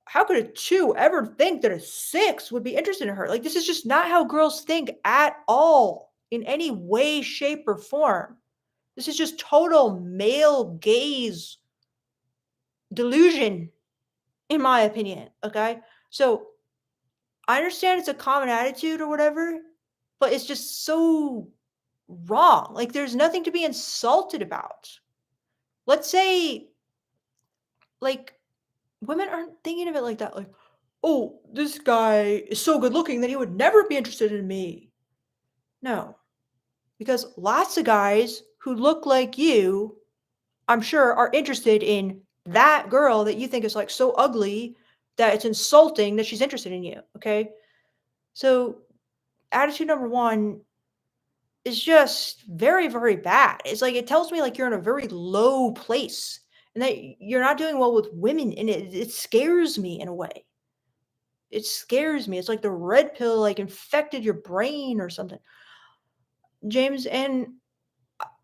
How could a 2 ever think that a 6 would be interested in her? Like, this is just not how girls think at all in any way, shape, or form. This is just total male gaze delusion, in my opinion. Okay. So I understand it's a common attitude or whatever, but it's just so wrong. Like, there's nothing to be insulted about. Let's say, like, women aren't thinking of it like that. Like, "Oh, this guy is so good looking that he would never be interested in me." No, because lots of guys who look like you, I'm sure, are interested in that girl that you think is, like, so ugly that it's insulting that she's interested in you. Okay. So, attitude number one is just very, very bad. It's like it tells me like you're in a very low place and that you're not doing well with women, and it scares me in a way. It scares me. It's like the red pill like infected your brain or something. James, and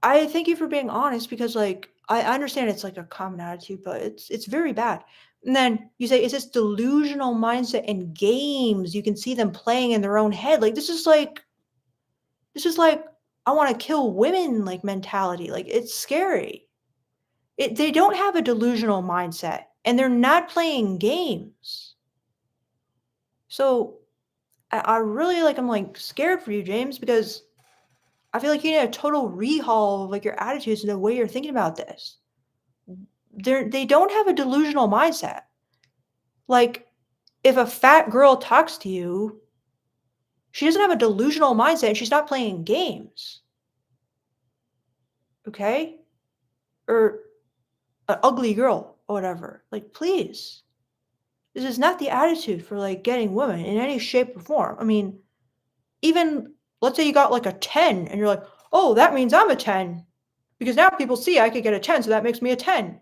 I thank you for being honest because like I understand it's like a common attitude, but it's very bad. And then you say, is this delusional mindset in games? You can see them playing in their own head. Like this is like I wanna kill women, like, mentality, like, it's scary. They don't have a delusional mindset, and they're not playing games. So, I really, like I'm, like, scared for you, James, because I feel like you need a total rehaul of, like, your attitudes and the way you're thinking about this. They don't have a delusional mindset. Like, if a fat girl talks to you, she doesn't have a delusional mindset, and she's not playing games, okay? Or an ugly girl or whatever. Like, please. This is not the attitude for like getting women in any shape or form. I mean, even let's say you got like a 10 and you're like, oh, that means I'm a 10 because now people see I could get a 10, so that makes me a 10.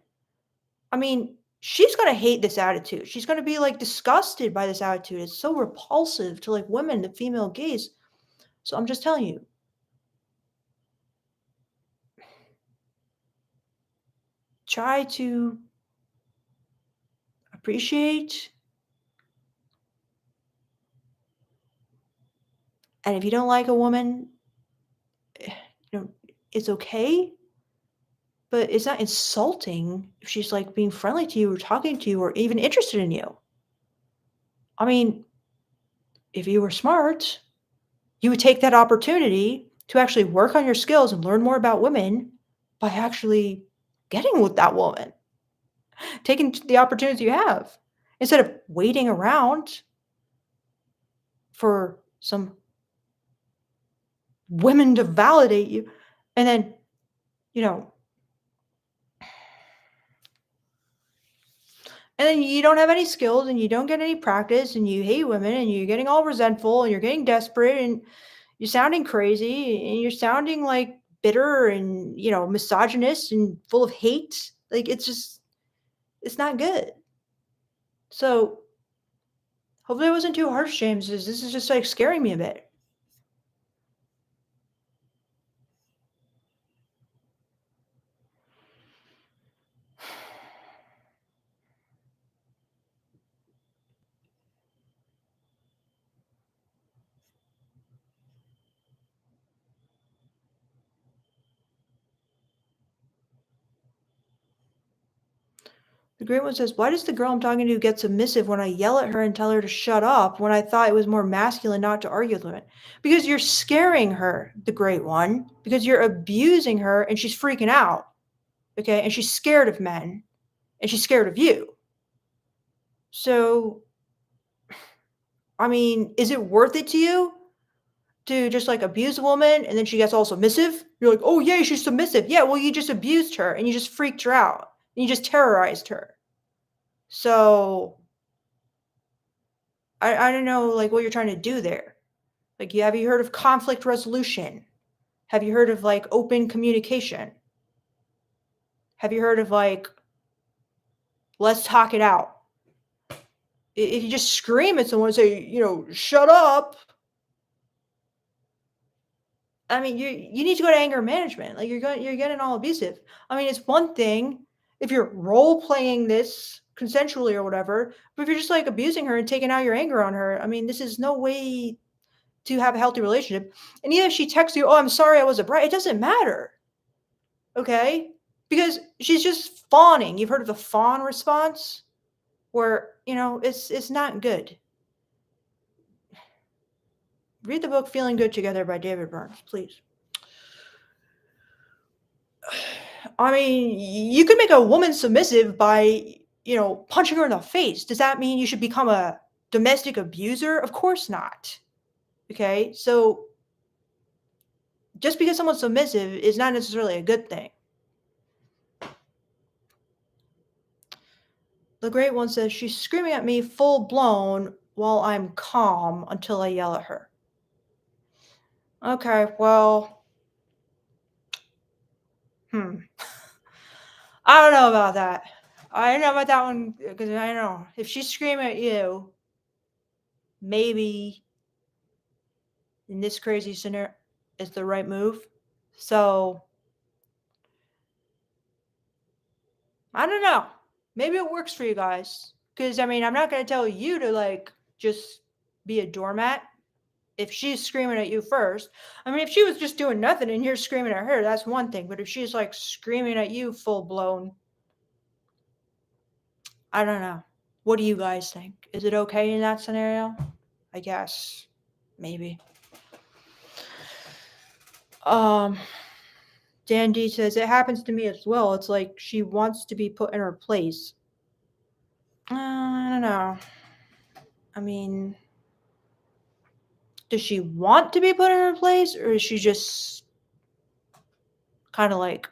I mean, she's going to hate this attitude. She's going to be like disgusted by this attitude. It's so repulsive to like women, the female gaze. So I'm just telling you, try to appreciate. And if you don't like a woman, you know, it's okay. But it's not insulting if she's, like, being friendly to you or talking to you or even interested in you. I mean, if you were smart, you would take that opportunity to actually work on your skills and learn more about women by actually getting with that woman, taking the opportunities you have. instead of waiting around for some women to validate you, and then, you know, and then you don't have any skills and you don't get any practice and you hate women and you're getting all resentful and you're getting desperate and you're sounding crazy and you're sounding like bitter and, misogynist and full of hate. Like, it's not good. So hopefully it wasn't too harsh, James. This is just like scaring me a bit. The great one says, why does the girl I'm talking to get submissive when I yell at her and tell her to shut up when I thought it was more masculine not to argue with women? Because you're scaring her, the great one, because you're abusing her and she's freaking out. Okay. And she's scared of men and she's scared of you. So, I mean, is it worth it to you to just like abuse a woman and then she gets all submissive? You're like, oh, yeah, she's submissive. Yeah. Well, you just abused her and you just freaked her out and you just terrorized her. So, I don't know, like, what you're trying to do there. Like, have you heard of conflict resolution? Have you heard of, like, open communication? Have you heard of, like, let's talk it out? If you just scream at someone and say, "Shut up," I mean, you need to go to anger management. Like, you're getting all abusive. I mean, it's one thing if you're role playing this consensually or whatever, but if you're just, like, abusing her and taking out your anger on her, I mean, this is no way to have a healthy relationship. And even if she texts you, "Oh, I'm sorry I was a brat," it doesn't matter, okay? Because she's just fawning. You've heard of the fawn response? Where, it's not good. Read the book Feeling Good Together by David Burns, please. I mean, you could make a woman submissive by, punching her in the face. Does that mean you should become a domestic abuser? Of course not. Okay? So just because someone's submissive is not necessarily a good thing. The great one says, she's screaming at me full blown while I'm calm until I yell at her. Okay, well, hmm. I don't know about that. I don't know about that one because I don't know. If she's screaming at you, maybe in this crazy scenario, it's the right move. So, I don't know. Maybe it works for you guys. Because, I mean, I'm not going to tell you to, like, just be a doormat if she's screaming at you first. I mean, if she was just doing nothing and you're screaming at her, that's one thing. But if she's like screaming at you full blown, I don't know. What do you guys think? Is it okay in that scenario? I guess. Maybe. Um Dan D says it happens to me as well. It's like she wants to be put in her place. I don't know. I mean, does she want to be put in her place or is she just kind of like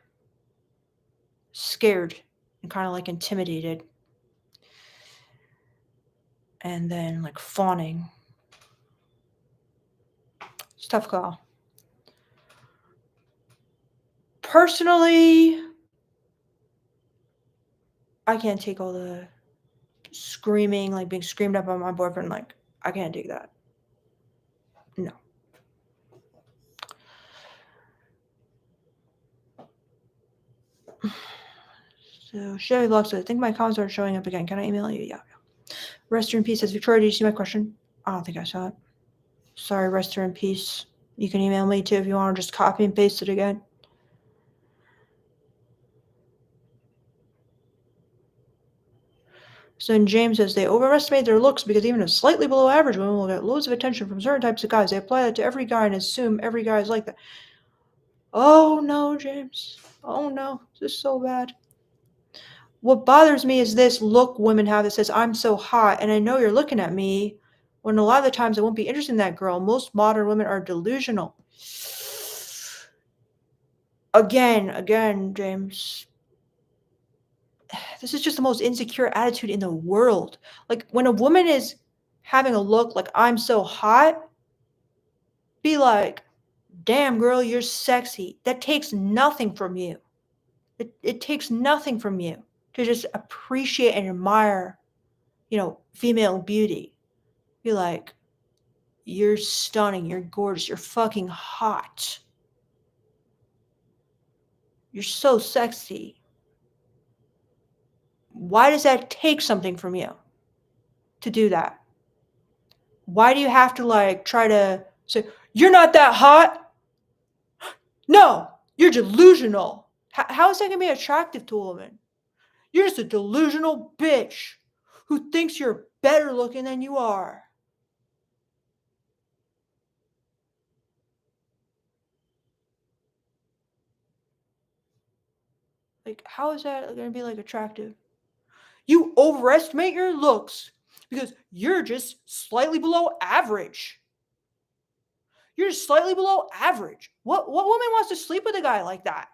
scared and kind of like intimidated and then like fawning? It's a tough call. Personally, I can't take all the screaming, like being screamed at by my boyfriend. Like, I can't take that. No. So Chevy Vlog says, I think my comments are showing up again. Can I email you? Yeah. Rest in peace says, Victoria, did you see my question? I don't think I saw it. Sorry, rest in peace. You can email me too if you want to just copy and paste it again. So then James says, they overestimate their looks because even a slightly below average woman will get loads of attention from certain types of guys. They apply that to every guy and assume every guy is like that. Oh no, James. Oh no, this is so bad. What bothers me is this look women have that says, I'm so hot, and I know you're looking at me, when a lot of the times I won't be interested in that girl. Most modern women are delusional. Again, James, this is just the most insecure attitude in the world. Like, when a woman is having a look like, I'm so hot, be like, damn, girl, you're sexy. That takes nothing from you. It takes nothing from you to just appreciate and admire, female beauty. Be like, you're stunning, you're gorgeous, you're fucking hot. You're so sexy. Why does that take something from you to do that? Why do you have to like try to say, you're not that hot? No, you're delusional. How is that going to be attractive to a woman? You're just a delusional bitch who thinks you're better looking than you are. Like, how is that going to be like attractive? You overestimate your looks because you're just slightly below average. You're just slightly below average. What woman wants to sleep with a guy like that?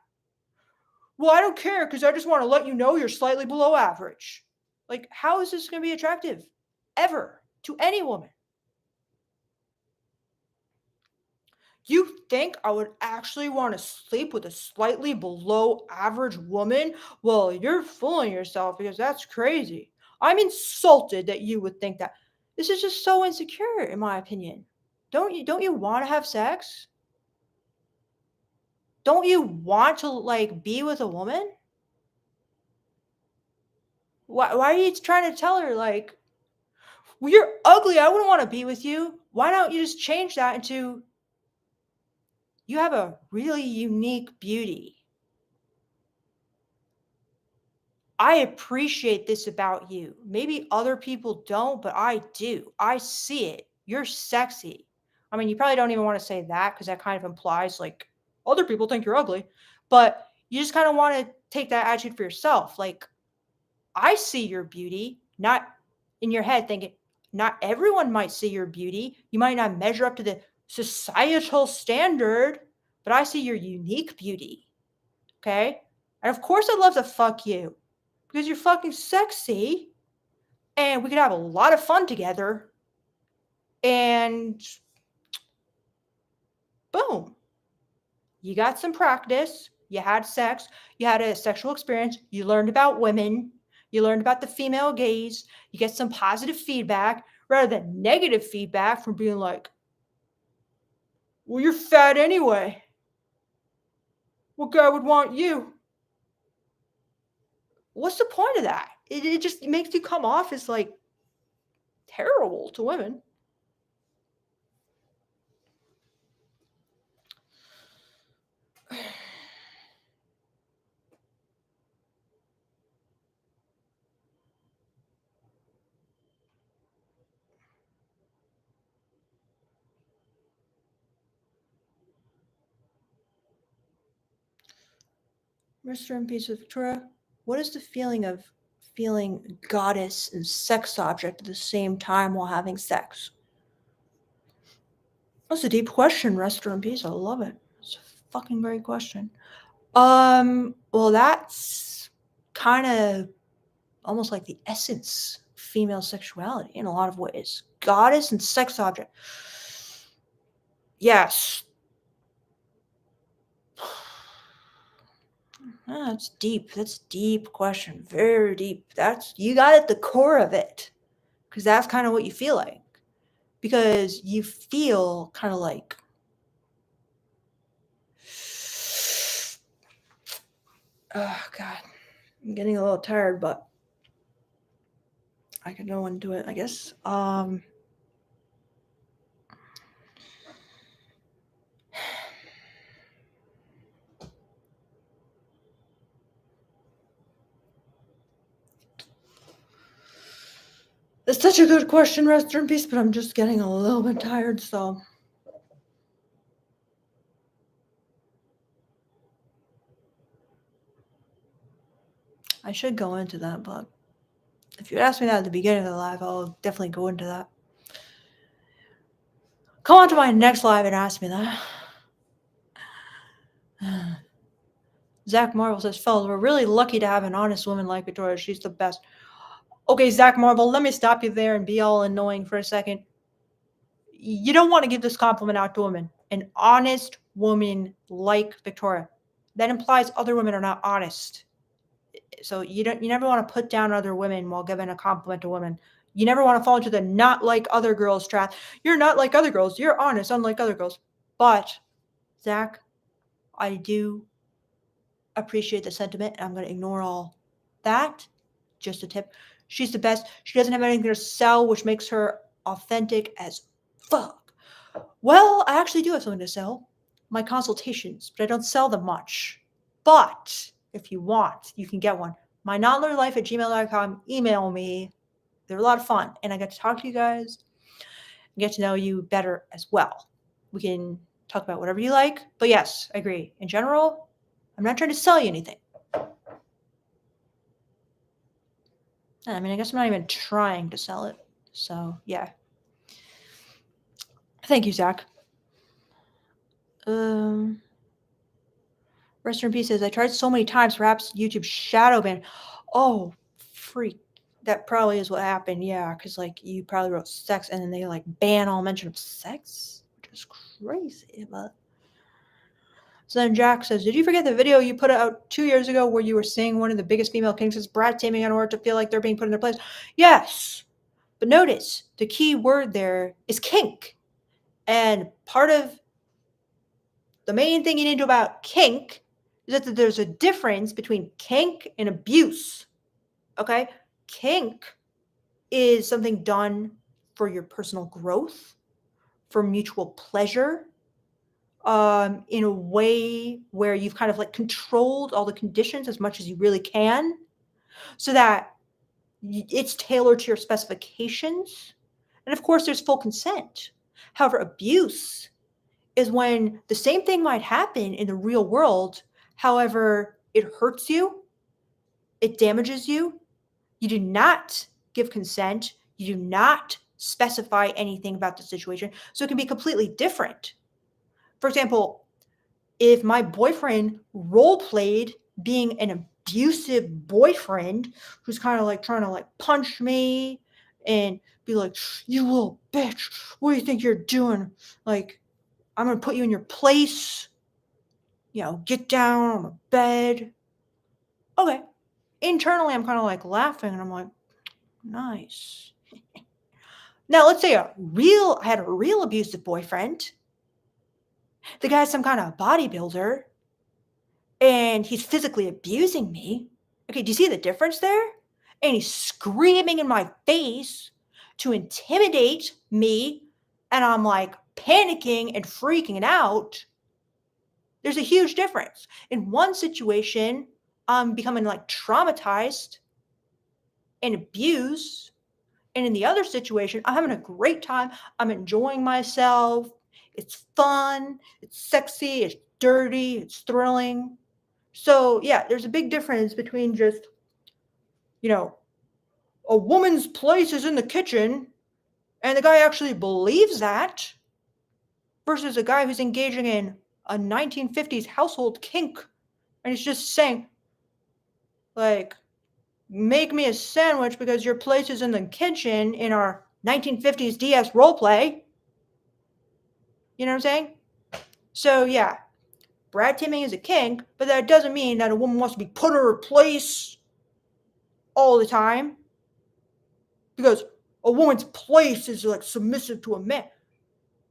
Well, I don't care because I just want to let you know you're slightly below average. Like, how is this going to be attractive? Ever to any woman? You think I would actually want to sleep with a slightly below average woman? Well, you're fooling yourself because that's crazy. I'm insulted that you would think that. This is just so insecure, in my opinion. Don't you want to have sex? Don't you want to like be with a woman? Why are you trying to tell her like, well, you're ugly, I wouldn't want to be with you? Why don't you just change that into, you have a really unique beauty. I appreciate this about you. Maybe other people don't, but I do. I see it. You're sexy. I mean, you probably don't even want to say that because that kind of implies like other people think you're ugly, but you just kind of want to take that attitude for yourself. Like, I see your beauty, not in your head thinking, not everyone might see your beauty. You might not measure up to the societal standard, but I see your unique beauty. Okay. And of course, I'd love to fuck you because you're fucking sexy and we could have a lot of fun together. And boom, you got some practice. You had sex. You had a sexual experience. You learned about women. You learned about the female gaze. You get some positive feedback rather than negative feedback from being like, well, you're fat anyway. What guy would want you? What's the point of that? It just makes you come off as like terrible to women. Mr. and Peace of Victoria, what is the feeling of feeling goddess and sex object at the same time while having sex? That's a deep question, Rest in Peace. I love it. It's a fucking great question. Well, that's kind of almost like the essence of female sexuality in a lot of ways. Goddess and sex object. Yes. That's deep. That's deep question. Very deep. That's you got at the core of it. Because that's kind of what you feel like. Because you feel kind of like, oh God, I'm getting a little tired, but I could go into it, I guess. It's such a good question, Rest in Peace, but I'm just getting a little bit tired, so. I should go into that, but if you asked me that at the beginning of the live, I'll definitely go into that. Come on to my next live and ask me that. Zach Marvel says, fellas, we're really lucky to have an honest woman like Victoria. She's the best. Okay, Zach Marvel, let me stop you there and be all annoying for a second. You don't want to give this compliment out to women. An honest woman like Victoria. That implies other women are not honest. So you never want to put down other women while giving a compliment to women. You never want to fall into the not like other girls trap. You're not like other girls. You're honest, unlike other girls. But, Zach, I do appreciate the sentiment, and I'm going to ignore all that. Just a tip. She's the best. She doesn't have anything to sell, which makes her authentic as fuck. Well, I actually do have something to sell. My consultations, but I don't sell them much. But if you want, you can get one. mynotlittlerlife@gmail.com. Email me. They're a lot of fun, and I get to talk to you guys and get to know you better as well. We can talk about whatever you like. But yes, I agree. In general, I'm not trying to sell you anything. I mean, I guess I'm not even trying to sell it. So, yeah. Thank you, Zach. Rest in peace says, I tried so many times, perhaps YouTube shadow ban. Oh, freak. That probably is what happened. Yeah, because, like, you probably wrote sex and then they, like, ban all mention of sex, which is crazy. But so then Jack says, did you forget the video you put out 2 years ago where you were saying one of the biggest female kinks is brat taming in order to feel like they're being put in their place? Yes. But notice the key word there is kink. And part of the main thing you need to know about kink is that there's a difference between kink and abuse. Okay? Kink is something done for your personal growth, for mutual pleasure, in a way where you've kind of like controlled all the conditions as much as you really can so that it's tailored to your specifications. And of course, there's full consent. However, abuse is when the same thing might happen in the real world. However, it hurts you, it damages you. You do not give consent. You do not specify anything about the situation. So it can be completely different. For example, if my boyfriend role played being an abusive boyfriend who's kind of like trying to like punch me and be like, you little bitch, what do you think you're doing? Like, I'm going to put you in your place. You know, get down on the bed. Okay. Internally, I'm kind of like laughing and I'm like, nice. Now, let's say I had a real abusive boyfriend. The guy's some kind of bodybuilder and he's physically abusing me. Okay, do you see the difference there? And he's screaming in my face to intimidate me, and I'm like panicking and freaking out. There's a huge difference. In one situation, I'm becoming like traumatized and abused. And in the other situation, I'm having a great time. I'm enjoying myself. It's fun. It's sexy. It's dirty. It's thrilling. So, yeah, there's a big difference between just, you know, a woman's place is in the kitchen and the guy actually believes that versus a guy who's engaging in a 1950s household kink and he's just saying, like, make me a sandwich because your place is in the kitchen in our 1950s DS roleplay. You know what I'm saying? So, yeah, brat taming is a kink, but that doesn't mean that a woman wants to be put in her place all the time. Because a woman's place is like submissive to a man.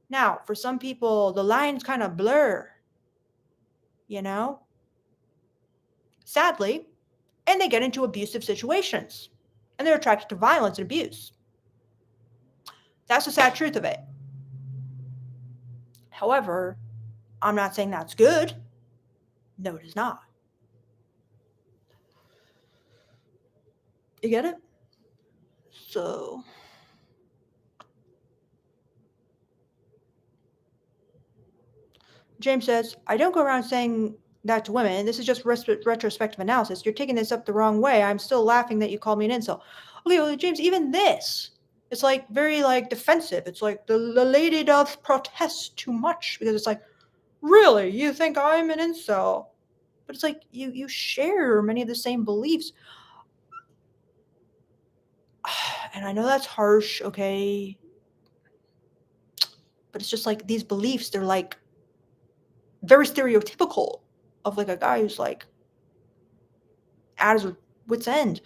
Now, for some people, the lines kind of blur, you know? Sadly, and they get into abusive situations and they're attracted to violence and abuse. That's the sad truth of it. However, I'm not saying that's good. No, it is not. You get it? So, James says, I don't go around saying that to women. This is just retrospective analysis. You're taking this up the wrong way. I'm still laughing that you called me an incel. Okay, well, James, even this, it's like very like defensive. It's like the lady doth protest too much because it's like, really, you think I'm an incel? But it's like you share many of the same beliefs. And I know that's harsh, okay? But it's just like these beliefs, they're like very stereotypical of like a guy who's like at his wit's end.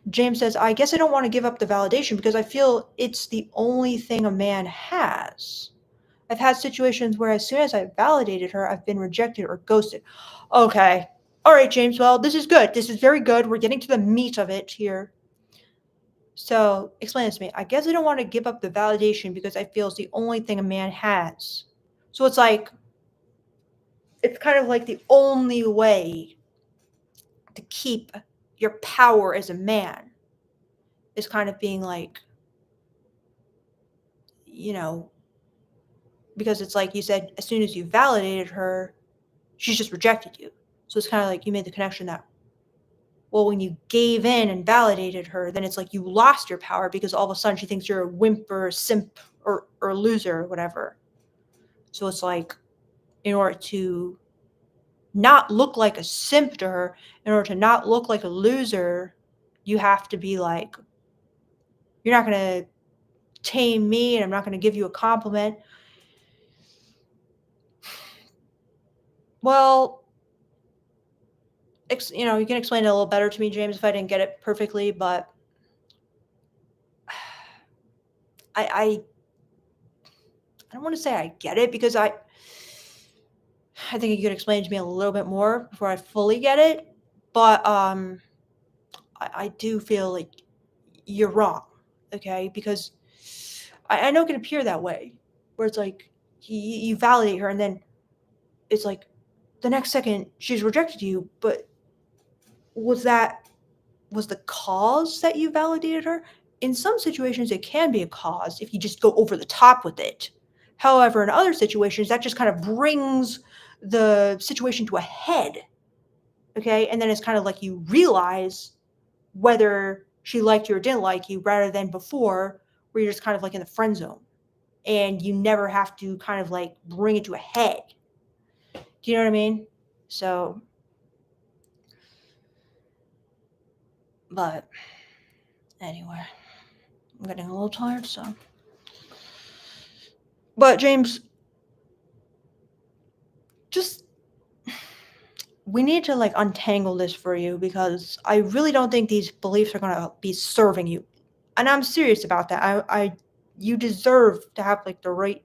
James says, I guess I don't want to give up the validation because I feel it's the only thing a man has. I've had situations where as soon as I validated her, I've been rejected or ghosted. Okay. All right, James. Well, this is good. This is very good. We're getting to the meat of it here. So explain this to me. I guess I don't want to give up the validation because I feel it's the only thing a man has. So it's like, it's kind of like the only way to keep your power as a man is kind of being like, you know, because it's like you said, as soon as you validated her, she's just rejected you. So it's kind of like you made the connection that, well, when you gave in and validated her, then it's like you lost your power because all of a sudden she thinks you're a wimp or a simp or a loser or whatever. So it's like, in order to not look like a simp to her, in order to not look like a loser, you have to be like, you're not going to tame me and I'm not going to give you a compliment. Well, you can explain it a little better to me, James, if I didn't get it perfectly, but I don't want to say I get it because I think you could explain it to me a little bit more before I fully get it. But I do feel like you're wrong, okay? Because I know it can appear that way, where it's like you validate her and then it's like the next second she's rejected you, but was the cause that you validated her? In some situations, it can be a cause if you just go over the top with it. However, in other situations, that just kind of brings the situation to a head. Okay. And then it's kind of like you realize whether she liked you or didn't like you rather than before, where you're just kind of like in the friend zone and you never have to kind of like bring it to a head. Do you know what I mean? So, but anyway, I'm getting a little tired, so. But James, just we need to like untangle this for you because I really don't think these beliefs are gonna be serving you. And I'm serious about that. You deserve to have like the right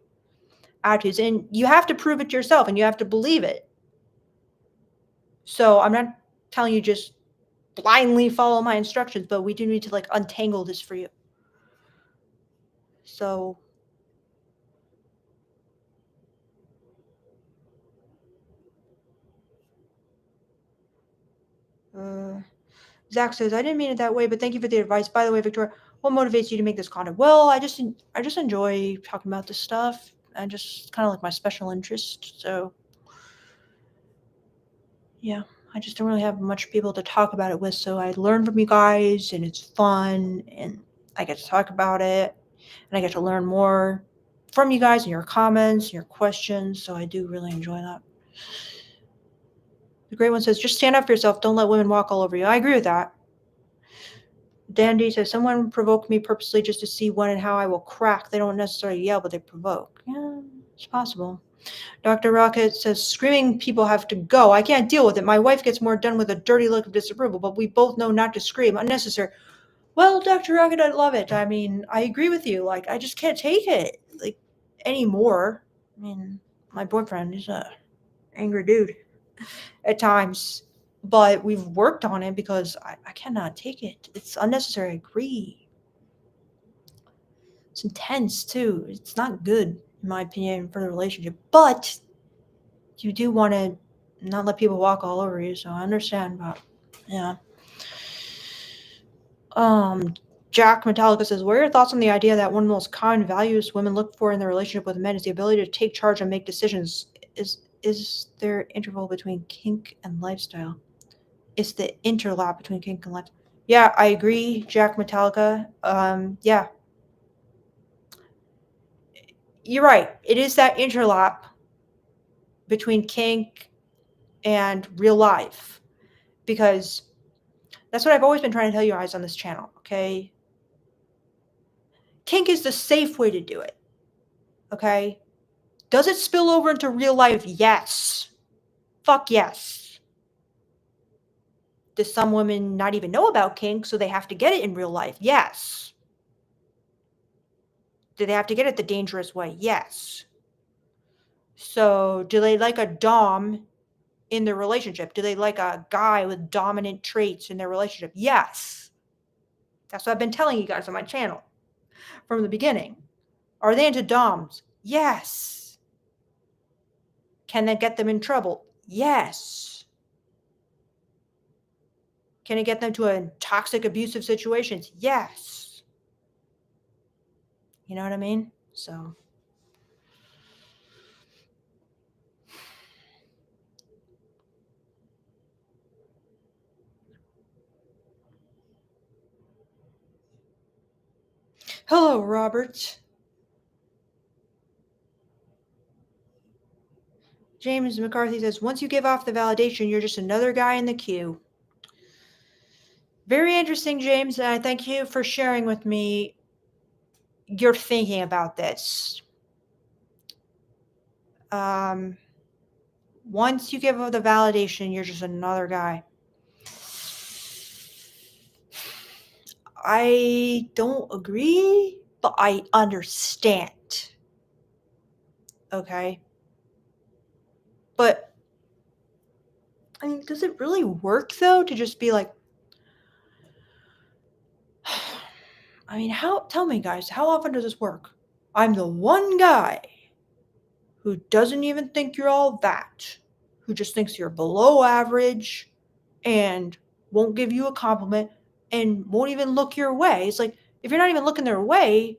attitudes and you have to prove it to yourself and you have to believe it. So I'm not telling you just blindly follow my instructions, but we do need to like untangle this for you. So Zach says, I didn't mean it that way, but thank you for the advice. By the way, Victoria, what motivates you to make this content? Well, I just enjoy talking about this stuff. I just kind of like my special interest. So yeah, I just don't really have much people to talk about it with. So I learn from you guys and it's fun and I get to talk about it and I get to learn more from you guys and your comments and your questions. So I do really enjoy that. The great one says, just stand up for yourself. Don't let women walk all over you. I agree with that. Dandy says, someone provoked me purposely just to see when and how I will crack. They don't necessarily yell, but they provoke. Yeah, it's possible. Dr. Rocket says, screaming people have to go. I can't deal with it. My wife gets more done with a dirty look of disapproval, but we both know not to scream. Unnecessary. Well, Dr. Rocket, I love it. I mean, I agree with you. Like, I just can't take it, like, anymore. I mean, my boyfriend is a angry dude at times, but we've worked on it because I cannot take it. It's unnecessary. I agree. It's intense, too. It's not good, in my opinion, for the relationship. But you do want to not let people walk all over you, so I understand. But, yeah. Jack Metallica says, what are your thoughts on the idea that one of the most common values women look for in their relationship with men is the ability to take charge and make decisions? is there interval between kink and lifestyle? It's the interlap between kink and lifestyle. Yeah, I agree, Jack Metallica. Yeah, you're right. It is that interlap between kink and real life, because that's what I've always been trying to tell you guys on this channel, okay? Kink is the safe way to do it, okay? Does it spill over into real life? Yes. Fuck yes. Does some women not even know about kink, so they have to get it in real life? Yes. Do they have to get it the dangerous way? Yes. So, do they like a dom in their relationship? Do they like a guy with dominant traits in their relationship? Yes. That's what I've been telling you guys on my channel from the beginning. Are they into doms? Yes. Can that get them in trouble? Yes. Can it get them to a toxic, abusive situations? Yes. You know what I mean? So, hello, Robert. James McCarthy says, once you give off the validation, you're just another guy in the queue. Very interesting, James, and I thank you for sharing with me your thinking about this. Once you give off the validation, you're just another guy. I don't agree, but I understand. Okay? But, I mean, does it really work, though, to just be like, I mean, tell me, guys, how often does this work? I'm the one guy who doesn't even think you're all that, who just thinks you're below average and won't give you a compliment and won't even look your way. It's like, if you're not even looking their way,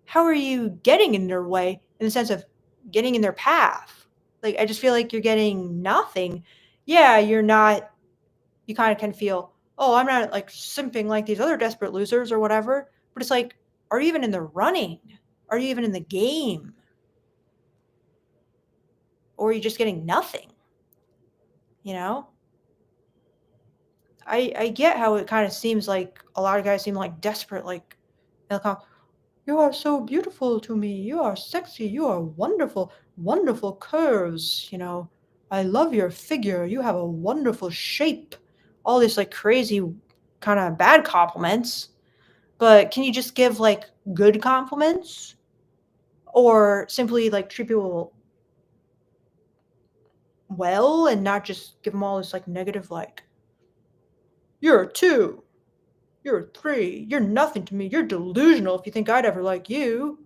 how are you getting in their way in the sense of getting in their path? Like, I just feel like you're getting nothing. Yeah, you're not, you kind of can feel, oh, I'm not like simping like these other desperate losers or whatever. But it's like, are you even in the running? Are you even in the game? Or are you just getting nothing? You know? I get how it kind of seems like a lot of guys seem like desperate, like, they'll come, you are so beautiful to me. You are sexy. You are wonderful. Wonderful curves. You know, I love your figure. You have a wonderful shape. All this like crazy kind of bad compliments. But can you just give like good compliments? Or simply like treat people well and not just give them all this like negative, like, you're a two. You're a three. You're nothing to me. You're delusional if you think I'd ever like you.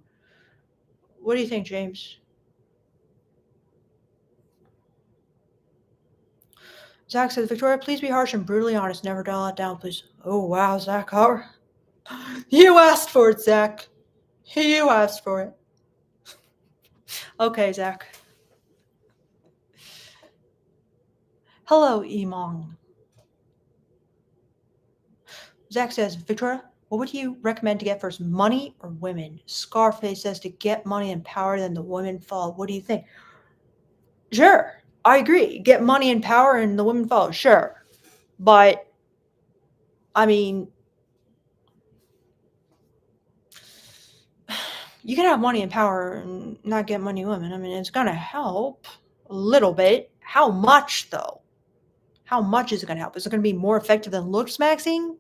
What do you think, James? Zach says, Victoria, please be harsh and brutally honest. Never dial it down, please. Oh, wow, Zach. You asked for it, Zach. You asked for it. Okay, Zach. Hello, Emong. Zach says, Victoria, what would you recommend to get first, money or women? Scarface says to get money and power, then the women follow. What do you think? Sure, I agree. Get money and power and the women follow. Sure. But, I mean, you can have money and power and not get money and women. I mean, it's going to help a little bit. How much, though? How much is it going to help? Is it going to be more effective than looks maxing?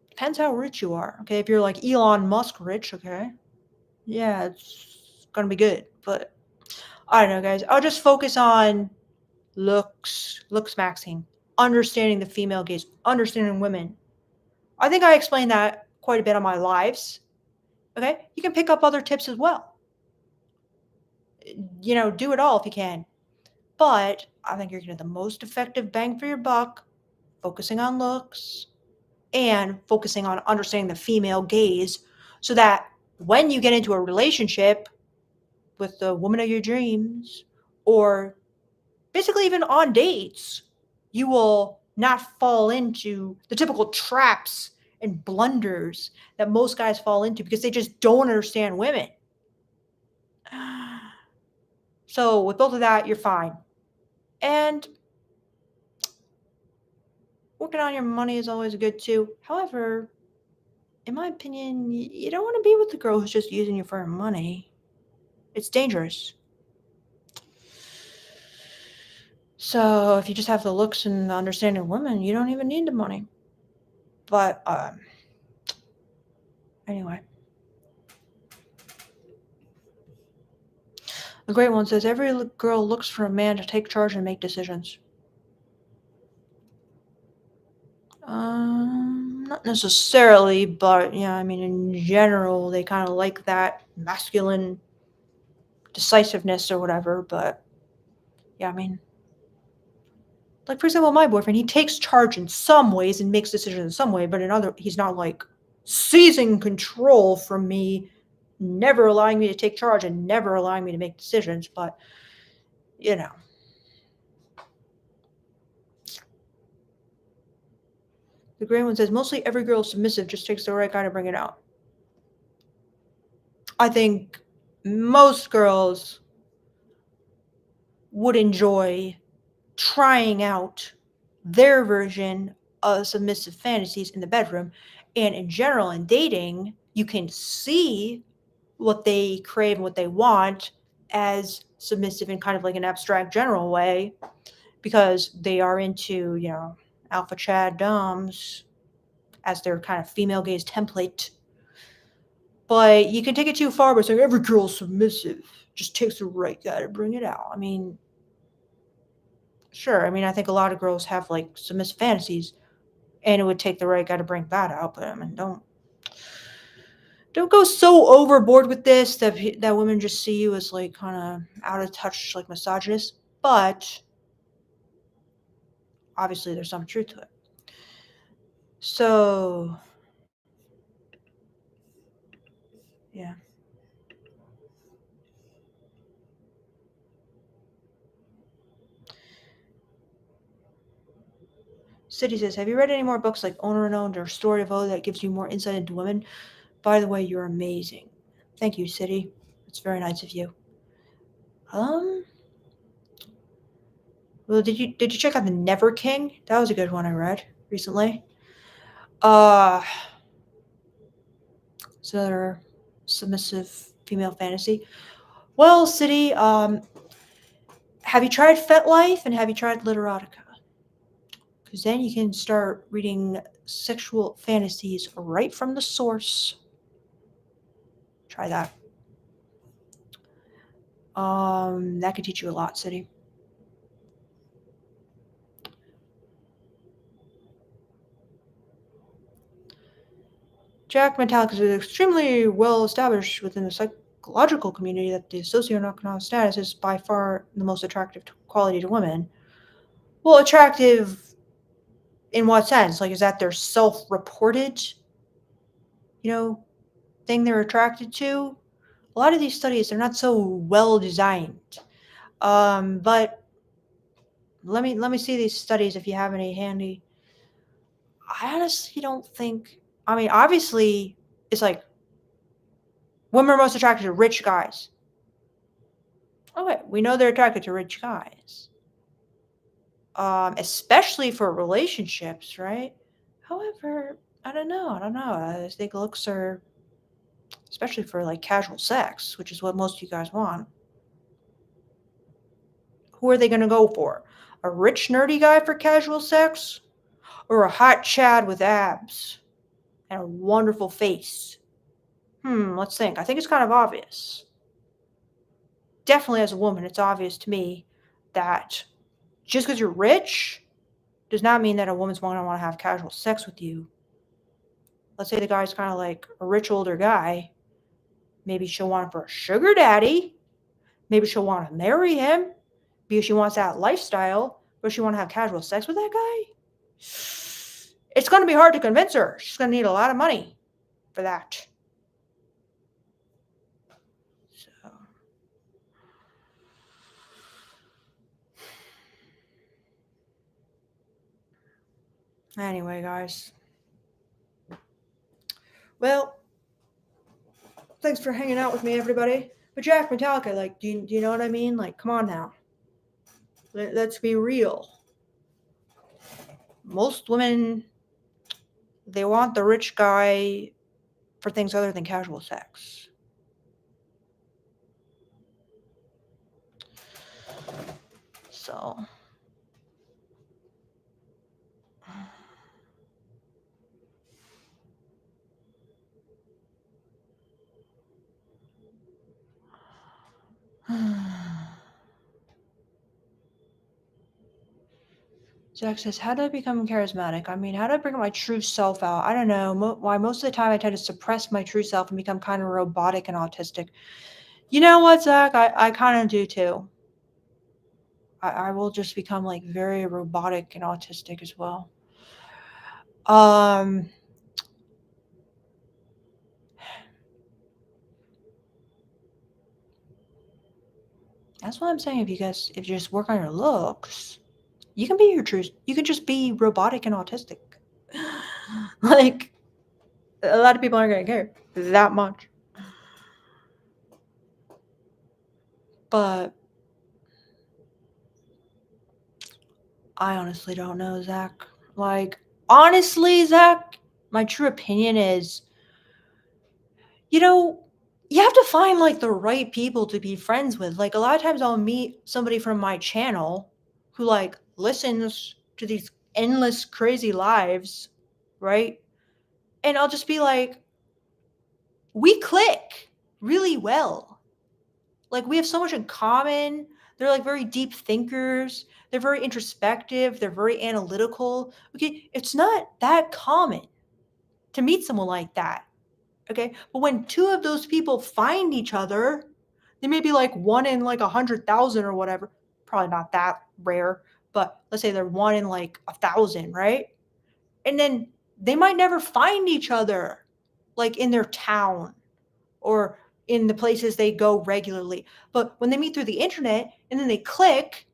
Depends how rich you are. Okay, if you're like Elon Musk rich, okay, yeah, it's going to be good. But I don't know, guys. I'll just focus on looks maxing, understanding the female gaze, understanding women. I think I explained that quite a bit on my lives. Okay, you can pick up other tips as well. You know, do it all if you can. But I think you're going to get the most effective bang for your buck focusing on looks and focusing on understanding the female gaze so that when you get into a relationship, with the woman of your dreams, or basically even on dates, you will not fall into the typical traps and blunders that most guys fall into because they just don't understand women. So with both of that, you're fine. And working on your money is always good too. However, in my opinion, you don't want to be with the girl who's just using you for her money. It's dangerous. So if you just have the looks and the understanding of women, you don't even need the money. But anyway. The great one says every girl looks for a man to take charge and make decisions. Not necessarily, but yeah, I mean, in general, they kind of like that masculine decisiveness or whatever. But yeah, I mean, like for example, my boyfriend, he takes charge in some ways and makes decisions in some way, but in other, he's not like seizing control from me, never allowing me to take charge and never allowing me to make decisions. But you know, the gray one says mostly every girl is submissive, just takes the right guy to bring it out. I think most girls would enjoy trying out their version of submissive fantasies in the bedroom. And in general, in dating, you can see what they crave and what they want as submissive in kind of like an abstract general way because they are into, alpha Chad Doms as their kind of female gaze template. But you can take it too far by saying every girl's submissive. Just takes the right guy to bring it out. I mean, sure. I mean, I think a lot of girls have like submissive fantasies, and it would take the right guy to bring that out. But I mean, don't go so overboard with this that women just see you as like kind of out of touch, like misogynist. But obviously, there's some truth to it. So, yeah. City says, have you read any more books like Owner and Owned or Story of O that gives you more insight into women? By the way, you're amazing. Thank you, City. It's very nice of you. Well, did you check out the Never King? That was a good one I read recently. Uh, it's another submissive female fantasy. Well, City, have you tried FetLife and have you tried Literotica? Because then you can start reading sexual fantasies right from the source. Try that. That could teach you a lot, City. Jack Metallic is extremely well established within the psychological community that the socioeconomic status is by far the most attractive quality to women. Well, attractive in what sense? Like, is that their self-reported, you know, thing they're attracted to? A lot of these studies are not so well designed. But let me see these studies if you have any handy. I honestly don't think. I mean, obviously, it's like women are most attracted to rich guys. Okay, we know they're attracted to rich guys, especially for relationships, right? However, I don't know. I don't know. I think looks are, especially for like casual sex, which is what most of you guys want. Who are they going to go for? A rich, nerdy guy for casual sex? Or a hot Chad with abs and a wonderful face? Let's think. I think it's kind of obvious. Definitely as a woman, it's obvious to me that just because you're rich does not mean that a woman's going to want to have casual sex with you. Let's say the guy's kind of like a rich older guy. Maybe she'll want him for a sugar daddy. Maybe she'll want to marry him because she wants that lifestyle, but she want to have casual sex with that guy. It's going to be hard to convince her. She's going to need a lot of money for that. So, Anyway, guys. Well, thanks for hanging out with me, everybody. But Jack, Metallica, like, do you know what I mean? Like, come on now. Let's be real. Most women, they want the rich guy for things other than casual sex. So. Jack says, how do I become charismatic? I mean, how do I bring my true self out? I don't know. Why most of the time I tend to suppress my true self and become kind of robotic and autistic. You know what, Zach? I kind of do too. I will just become like very robotic and autistic as well. That's what I'm saying. If you just work on your looks, you can be your true. You can just be robotic and autistic. Like a lot of people aren't gonna care that much. But I honestly don't know, Zach. Like, honestly, Zach, my true opinion is, you know, you have to find like the right people to be friends with. Like, a lot of times I'll meet somebody from my channel who like listens to these endless crazy lives, right? And I'll just be like, we click really well. Like, we have so much in common. They're like very deep thinkers. They're very introspective. They're very analytical. Okay. It's not that common to meet someone like that. Okay. But when two of those people find each other, they may be like one in like 100,000 or whatever. Probably not that rare, but let's say they're one in like 1,000, right? And then they might never find each other like in their town or in the places they go regularly. But when they meet through the internet and then they click,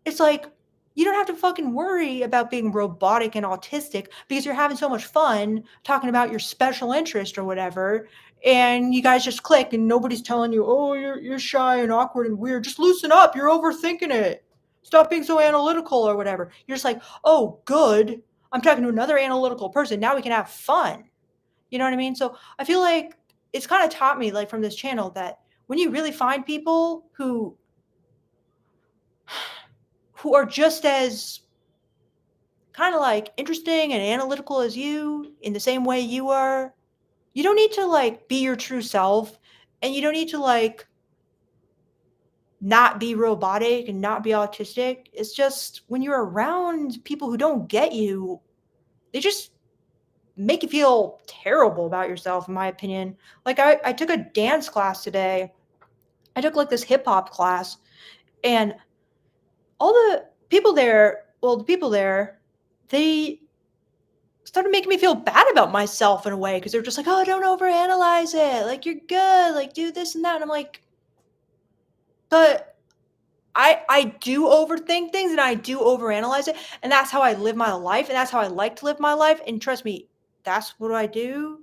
it's like you don't have to fucking worry about being robotic and autistic because you're having so much fun talking about your special interest or whatever. And you guys just click and nobody's telling you, oh, you're shy and awkward and weird. Just loosen up. You're overthinking it. Stop being so analytical or whatever. You're just like, oh, good. I'm talking to another analytical person. Now we can have fun. You know what I mean? So I feel like it's kind of taught me, like from this channel, that when you really find people who are just as kind of like interesting and analytical as you in the same way you are, you don't need to like be your true self, and you don't need to like not be robotic and not be autistic. It's just when you're around people who don't get you, they just make you feel terrible about yourself, in my opinion. Like I took a dance class today. I took like this hip hop class, and all the people there, they started making me feel bad about myself in a way because they're just like, oh, don't overanalyze it. Like, you're good. Like, do this and that. And I'm like, but I do overthink things and I do overanalyze it. And that's how I live my life. And that's how I like to live my life. And trust me, that's what I do.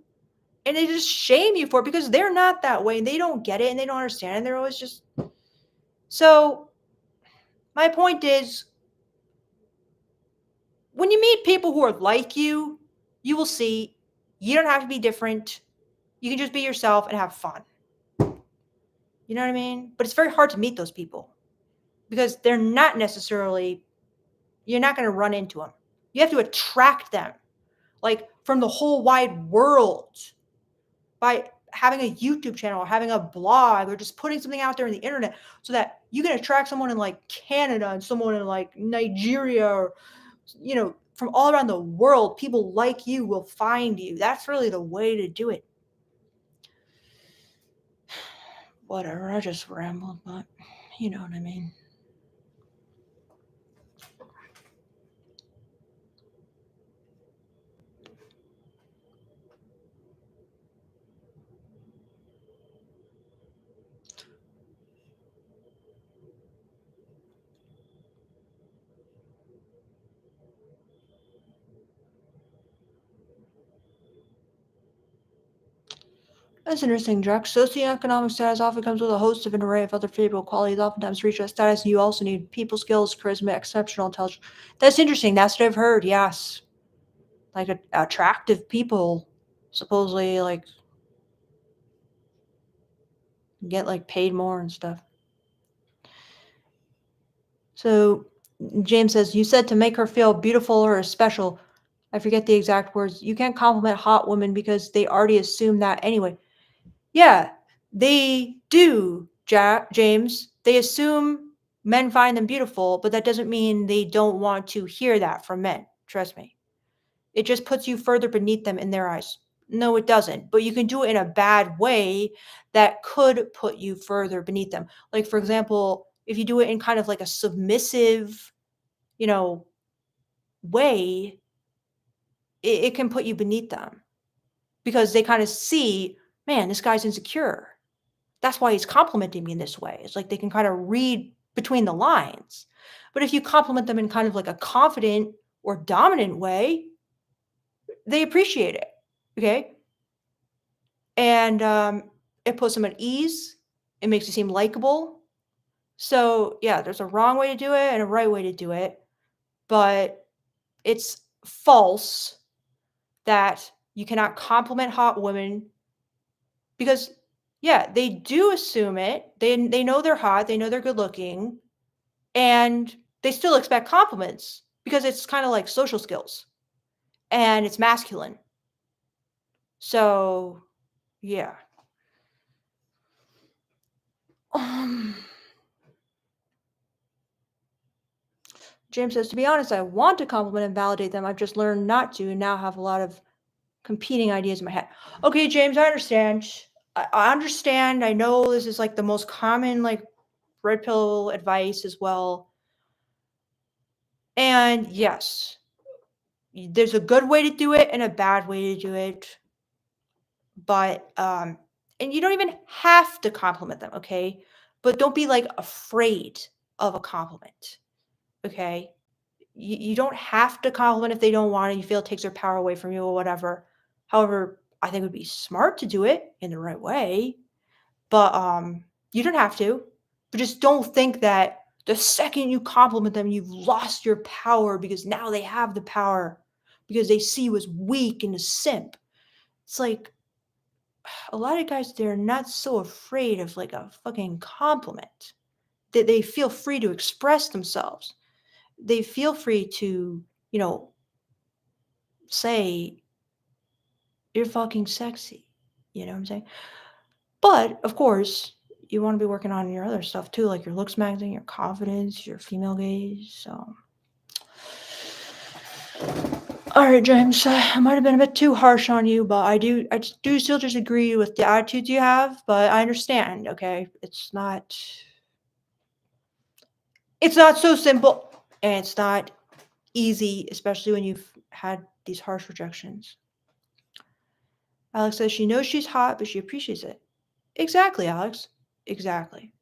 And they just shame you for it because they're not that way and they don't get it and they don't understand. And they're always just. So, my point is, when you meet people who are like you will see you don't have to be different. You can just be yourself and have fun. You know what I mean? But it's very hard to meet those people because they're not necessarily, you're not going to run into them. You have to attract them, like from the whole wide world, by having a YouTube channel or having a blog or just putting something out there on the internet so that you can attract someone in like Canada and someone in like Nigeria or, from all around the world. People like you will find you. That's really the way to do it. Whatever, I just rambled, but you know what I mean. That's interesting, Jack. Socioeconomic status often comes with a host of an array of other favorable qualities. Oftentimes, to reach that status, you also need people skills, charisma, exceptional intelligence. That's interesting. That's what I've heard. Yes, like attractive people, supposedly like get like paid more and stuff. So James says, you said to make her feel beautiful or special. I forget the exact words. You can't compliment hot women because they already assume that anyway. Yeah, they do, James. They assume men find them beautiful, but that doesn't mean they don't want to hear that from men. Trust me. It just puts you further beneath them in their eyes. No, it doesn't. But you can do it in a bad way that could put you further beneath them. Like, for example, if you do it in kind of like a submissive, you know, way, it can put you beneath them because they kind of see, man, this guy's insecure. That's why he's complimenting me in this way. It's like they can kind of read between the lines. But if you compliment them in kind of like a confident or dominant way, they appreciate it. Okay. And it puts them at ease. It makes you seem likable. So, yeah, there's a wrong way to do it and a right way to do it. But it's false that you cannot compliment hot women because, yeah, they do assume it. They know they're hot. They know they're good looking. And they still expect compliments because it's kind of like social skills and it's masculine. So, yeah. Um, James says, to be honest, I want to compliment and validate them. I've just learned not to and now have a lot of competing ideas in my head. Okay, James, I understand. I understand. I know this is like the most common, like, red pill advice as well. And yes, there's a good way to do it and a bad way to do it. But and you don't even have to compliment them, okay? But don't be like afraid of a compliment, okay? You don't have to compliment if they don't want it, you feel it takes their power away from you or whatever. However, I think it would be smart to do it in the right way, but you don't have to. But just don't think that the second you compliment them, you've lost your power because now they have the power because they see you as weak and a simp. It's like a lot of guys, they're not so afraid of like a fucking compliment. They feel free to express themselves. They feel free to, you know, say, you're fucking sexy. You know what I'm saying? But of course, you want to be working on your other stuff too, like your looks magazine, your confidence, your female gaze. So, all right, James, I might have been a bit too harsh on you, but I do still disagree with the attitudes you have. But I understand. Okay, it's not so simple, and it's not easy, especially when you've had these harsh rejections. Alex says she knows she's hot, but she appreciates it. Exactly, Alex. Exactly.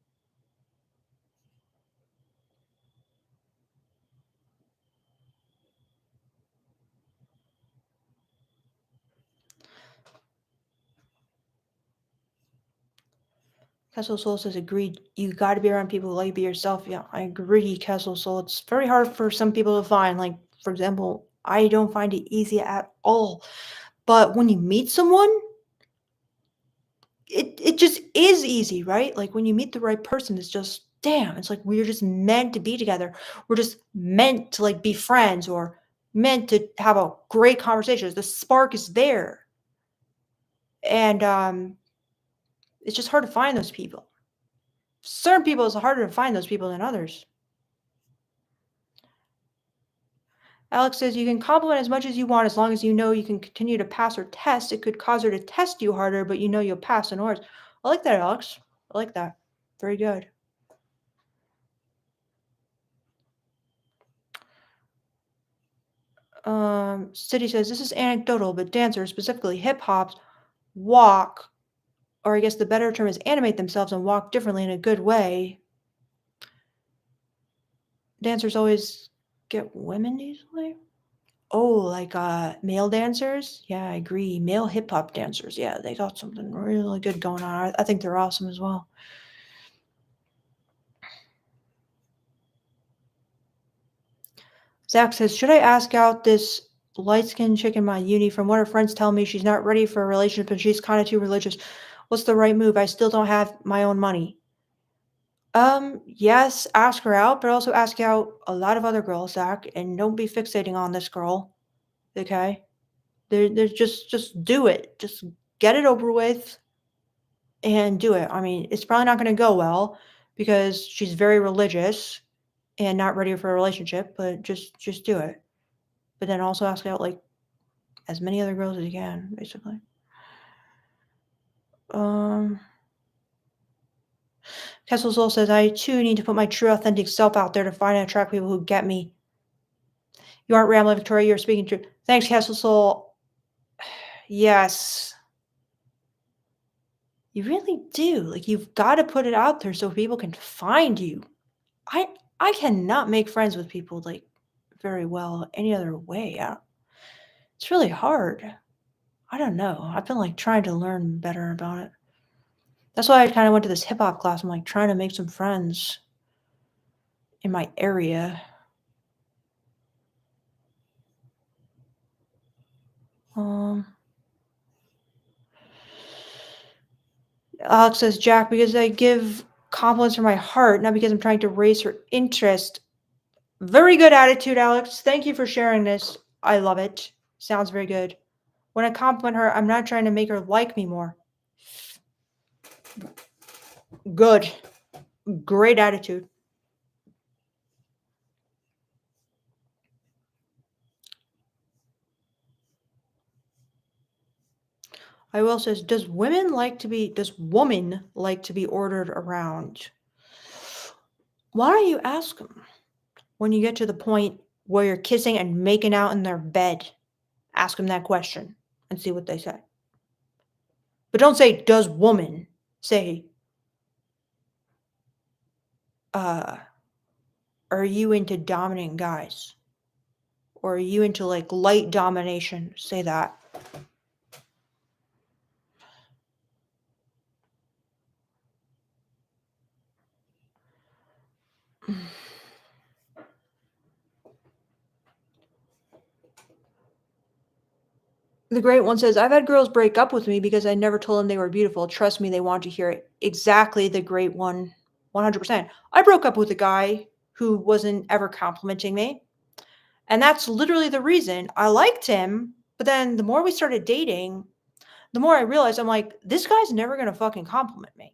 Castle Soul says, agreed. You got to be around people who let you be yourself. Yeah, I agree, Castle Soul. It's very hard for some people to find. Like, for example, I don't find it easy at all. But when you meet someone, it just is easy, right? Like when you meet the right person, it's just damn, it's like we're just meant to be together. We're just meant to like be friends or meant to have a great conversation. The spark is there. And it's just hard to find those people. Certain people, it's harder to find those people than others. Alex says you can compliment as much as you want as long as you know you can continue to pass or test. It could cause her to test you harder, but you know you'll pass in words. I like that, Alex. I like that. Very good. City says this is anecdotal, but dancers, specifically hip hops, walk, or I guess the better term is animate themselves and walk differently in a good way. Dancers always get women easily. Oh, like, male dancers? Yeah, I agree. Male hip hop dancers. Yeah, they got something really good going on. I think they're awesome as well. Zach says, should I ask out this light-skinned chick in my uni? From what her friends tell me, she's not ready for a relationship and she's kind of too religious. What's the right move? I still don't have my own money. Yes, ask her out, but also ask out a lot of other girls, Zach, and don't be fixating on this girl. Okay? There's just do it. Just get it over with and do it. I mean, it's probably not gonna go well because she's very religious and not ready for a relationship, but just do it. But then also ask out like as many other girls as you can, basically. Um, Kessel Soul says, I too need to put my true authentic self out there to find and attract people who get me. You aren't rambling, Victoria. You're speaking truth. Thanks, Kessel Soul. Yes, you really do. Like you've got to put it out there so people can find you. I I cannot make friends with people like very well any other way. It's really hard. I don't know. I've been like trying to learn better about it. That's why I kind of went to this hip hop class. I'm like trying to make some friends in my area. Um, Alex says, Jack, because I give compliments from my heart, not because I'm trying to raise her interest. Very good attitude, Alex. Thank you for sharing this. I love it. Sounds very good. When I compliment her, I'm not trying to make her like me more. Good. Great attitude. I will says, does woman like to be ordered around? Why don't you ask them when you get to the point where you're kissing and making out in their bed? Ask them that question and see what they say. But don't say, does woman? Say, uh, are you into dominant guys? Or are you into like light domination? Say that. The great one says, I've had girls break up with me because I never told them they were beautiful. Trust me, they want to hear it. Exactly, the great one. 100%. I broke up with a guy who wasn't ever complimenting me. And that's literally the reason I liked him. But then the more we started dating, the more I realized I'm like, this guy's never going to fucking compliment me.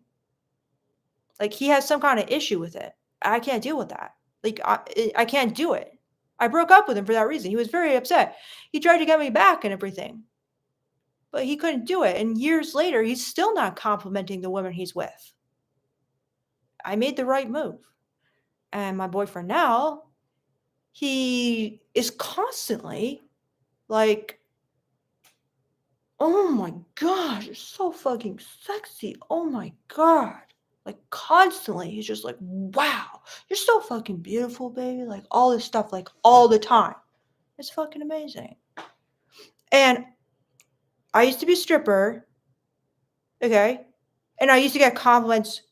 Like, he has some kind of issue with it. I can't deal with that. Like, I can't do it. I broke up with him for that reason. He was very upset. He tried to get me back and everything, but he couldn't do it. And years later, he's still not complimenting the women he's with. I made the right move. And my boyfriend now, he is constantly like, oh my God, you're so fucking sexy. Oh my God. Like constantly, he's just like, wow, you're so fucking beautiful, baby. Like all this stuff, like all the time. It's fucking amazing. And I used to be a stripper, okay? And I used to get compliments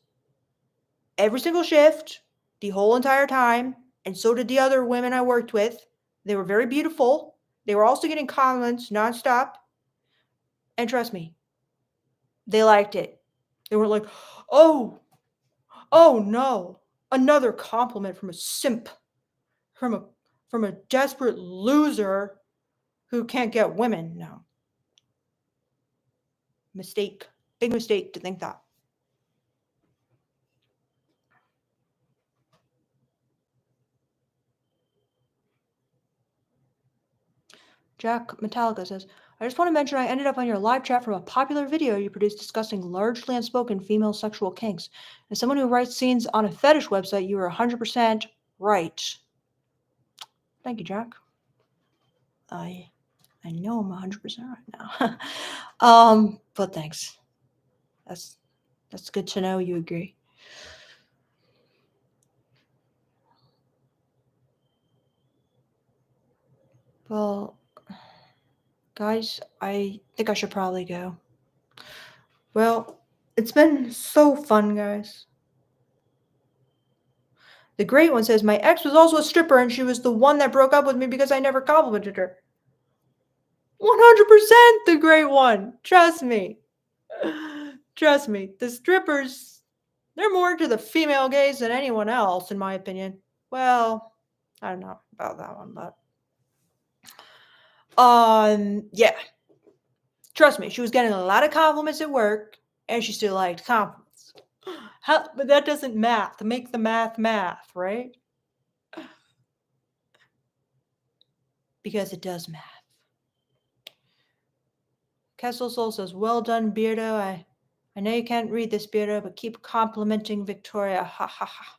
every single shift, the whole entire time. And so did the other women I worked with. They were very beautiful. They were also getting compliments nonstop. And trust me, they liked it. They weren't like, oh, oh no, another compliment from a simp, from a from a desperate loser who can't get women. No. Mistake. Big mistake to think that. Jack Metallica says, I just want to mention I ended up on your live chat from a popular video you produced discussing largely unspoken female sexual kinks. As someone who writes scenes on a fetish website, you were 100% right. Thank you, Jack. I I know I'm 100% right now. But thanks. That's that's good to know you agree. Well, guys, I think I should probably go. Well, it's been so fun, guys. The great one says, my ex was also a stripper and she was the one that broke up with me because I never complimented her. 100% the great one. Trust me. Trust me. The strippers, they're more to the female gaze than anyone else, in my opinion. Well, I don't know about that one, but yeah. Trust me, she was getting a lot of compliments at work, and she still liked compliments. But that doesn't make the math, right? Because it does math. Kessel Soul says, well done, Beardo. I know you can't read this, Beardo, but keep complimenting Victoria. Ha ha ha.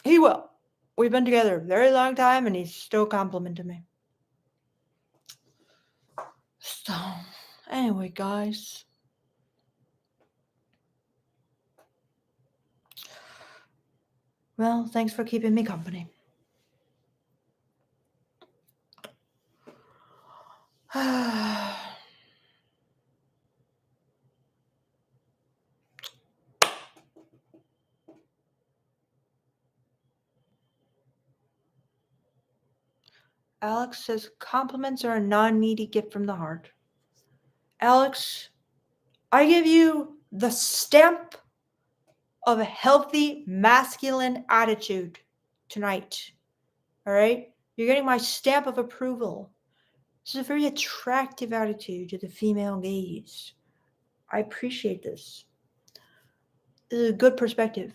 He will. We've been together a very long time, and he's still complimenting me. So, anyway, guys. Well, thanks for keeping me company. Alex says compliments are a non-needy gift from the heart. Alex, I give you the stamp of a healthy masculine attitude tonight. All right? You're getting my stamp of approval. This is a very attractive attitude to the female gaze. I appreciate this. This is a good perspective.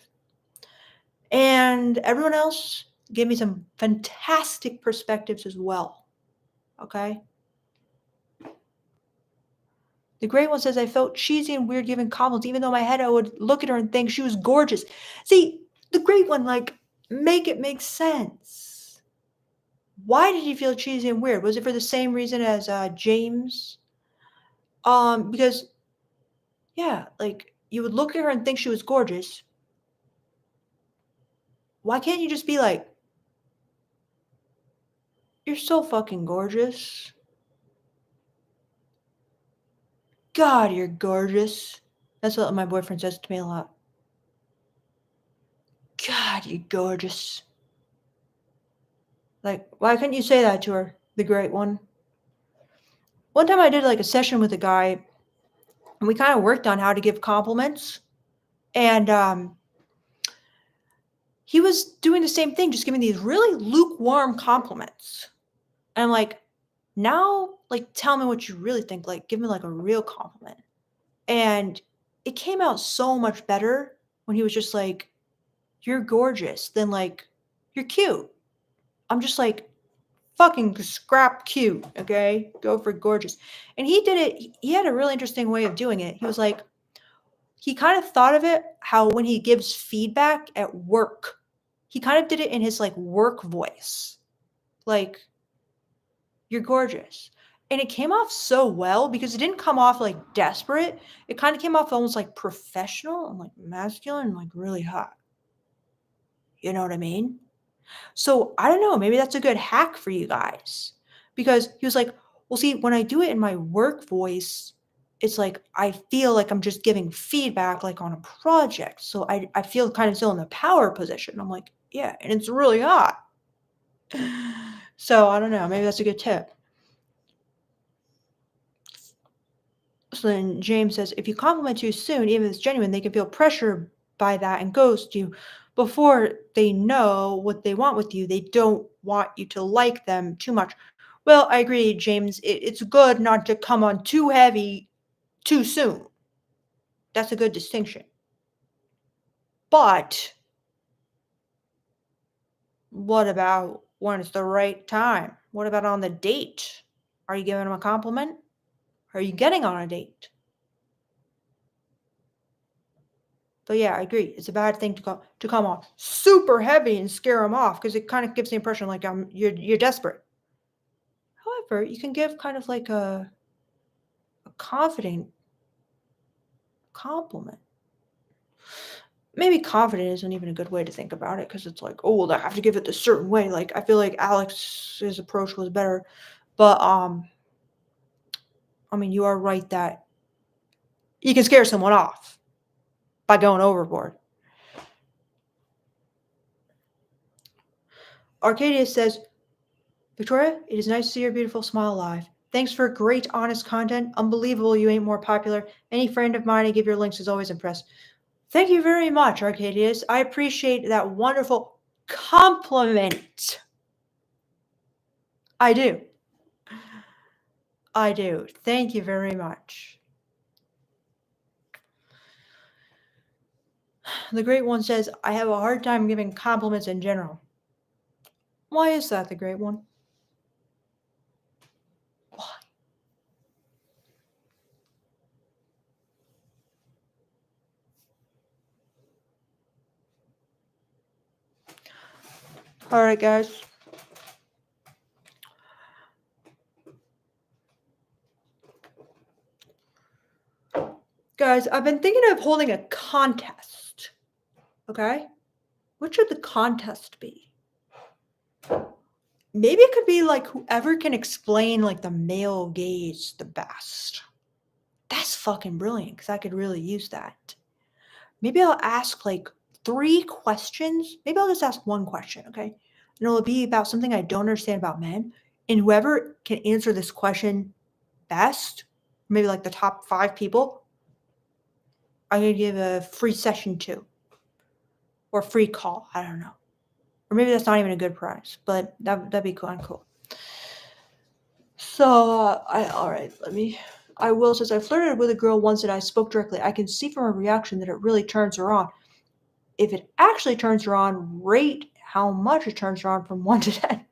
And everyone else gave me some fantastic perspectives as well. Okay? The great one says, I felt cheesy and weird giving compliments, even though in my head I would look at her and think she was gorgeous. See, the great one, like, make it make sense. Why did you feel cheesy and weird? Was it for the same reason as James? Because, yeah, like, you would look at her and think she was gorgeous. Why can't you just be like, you're so fucking gorgeous. God, you're gorgeous. That's what my boyfriend says to me a lot. God, you're gorgeous. Like, why couldn't you say that to her, the great one? One time I did like a session with a guy, and we kind of worked on how to give compliments. And he was doing the same thing, just giving these really lukewarm compliments. And I'm like, now, like, tell me what you really think. Like, give me like a real compliment. And it came out so much better when he was just like, you're gorgeous, than like, you're cute. I'm just like, fucking scrap cute, okay? Go for gorgeous. And he did it, he had a really interesting way of doing it. He was like, he kind of thought of it how when he gives feedback at work, he kind of did it in his like work voice. Like, you're gorgeous. And it came off so well because it didn't come off like desperate. It kind of came off almost like professional and like masculine and like really hot. You know what I mean? So I don't know, maybe that's a good hack for you guys. Because he was like, well, see, when I do it in my work voice, it's like I feel like I'm just giving feedback like on a project. So I feel kind of still in the power position. I'm like, yeah, and it's really hot. So I don't know, maybe that's a good tip. So then James says, if you compliment too soon, even if it's genuine, they can feel pressure by that and ghost you before they know what they want with you. They don't want you to like them too much. Well, I agree, James. It's good not to come on too heavy too soon. That's a good distinction. But what about when it's the right time? What about on the date? Are you giving them a compliment? Are you getting on a date? But yeah, I agree. It's a bad thing to come on super heavy and scare them off because it kind of gives the impression like you're desperate. However, you can give kind of like a confident compliment. maybe confident isn't even a good way to think about it because it's like, oh, well, I have to give it this certain way. Like, I feel like Alex's approach was better. But, I mean, you are right that you can scare someone off by going overboard. Arcadia says, Victoria, it is nice to see your beautiful smile live. Thanks for great, honest content. Unbelievable you ain't more popular. Any friend of mine I give your links is always impressed. Thank you very much, Arcadius. I appreciate that wonderful compliment. I do. I do. Thank you very much. The Great One says, I have a hard time giving compliments in general. Why is that, the Great One? Why? All right, guys. Guys, I've been thinking of holding a contest. Okay? What should the contest be? Maybe it could be like whoever can explain like the male gaze the best. That's fucking brilliant because I could really use that. Maybe I'll ask like 3 questions. Maybe I'll just ask 1 question, okay? And it'll be about something I don't understand about men. And whoever can answer this question best, maybe like the top 5 people, I'm gonna give a free session to. Or free call. I don't know. Or maybe that's not even a good price, but that'd be kind of cool. So I will, since I flirted with a girl once and I spoke directly, I can see from her reaction that it really turns her on. If it actually turns her on, rate how much it turns her on from 1 to 10.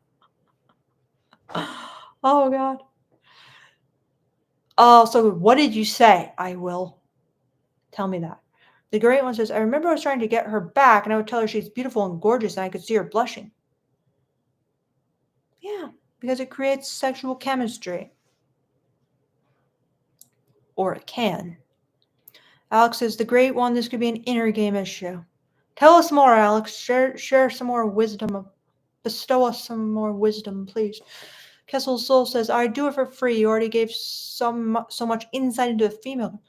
Oh god. Oh, so what did you say? I will. Tell me that. The Great One says, I remember I was trying to get her back and I would tell her she's beautiful and gorgeous and I could see her blushing. Yeah, because it creates sexual chemistry. Or it can. Alex says, the Great One, this could be an inner game issue. Tell us more, Alex. Share some more wisdom. Bestow us some more wisdom, please. Kessel Soul says, I do it for free. You already gave so much insight into a female.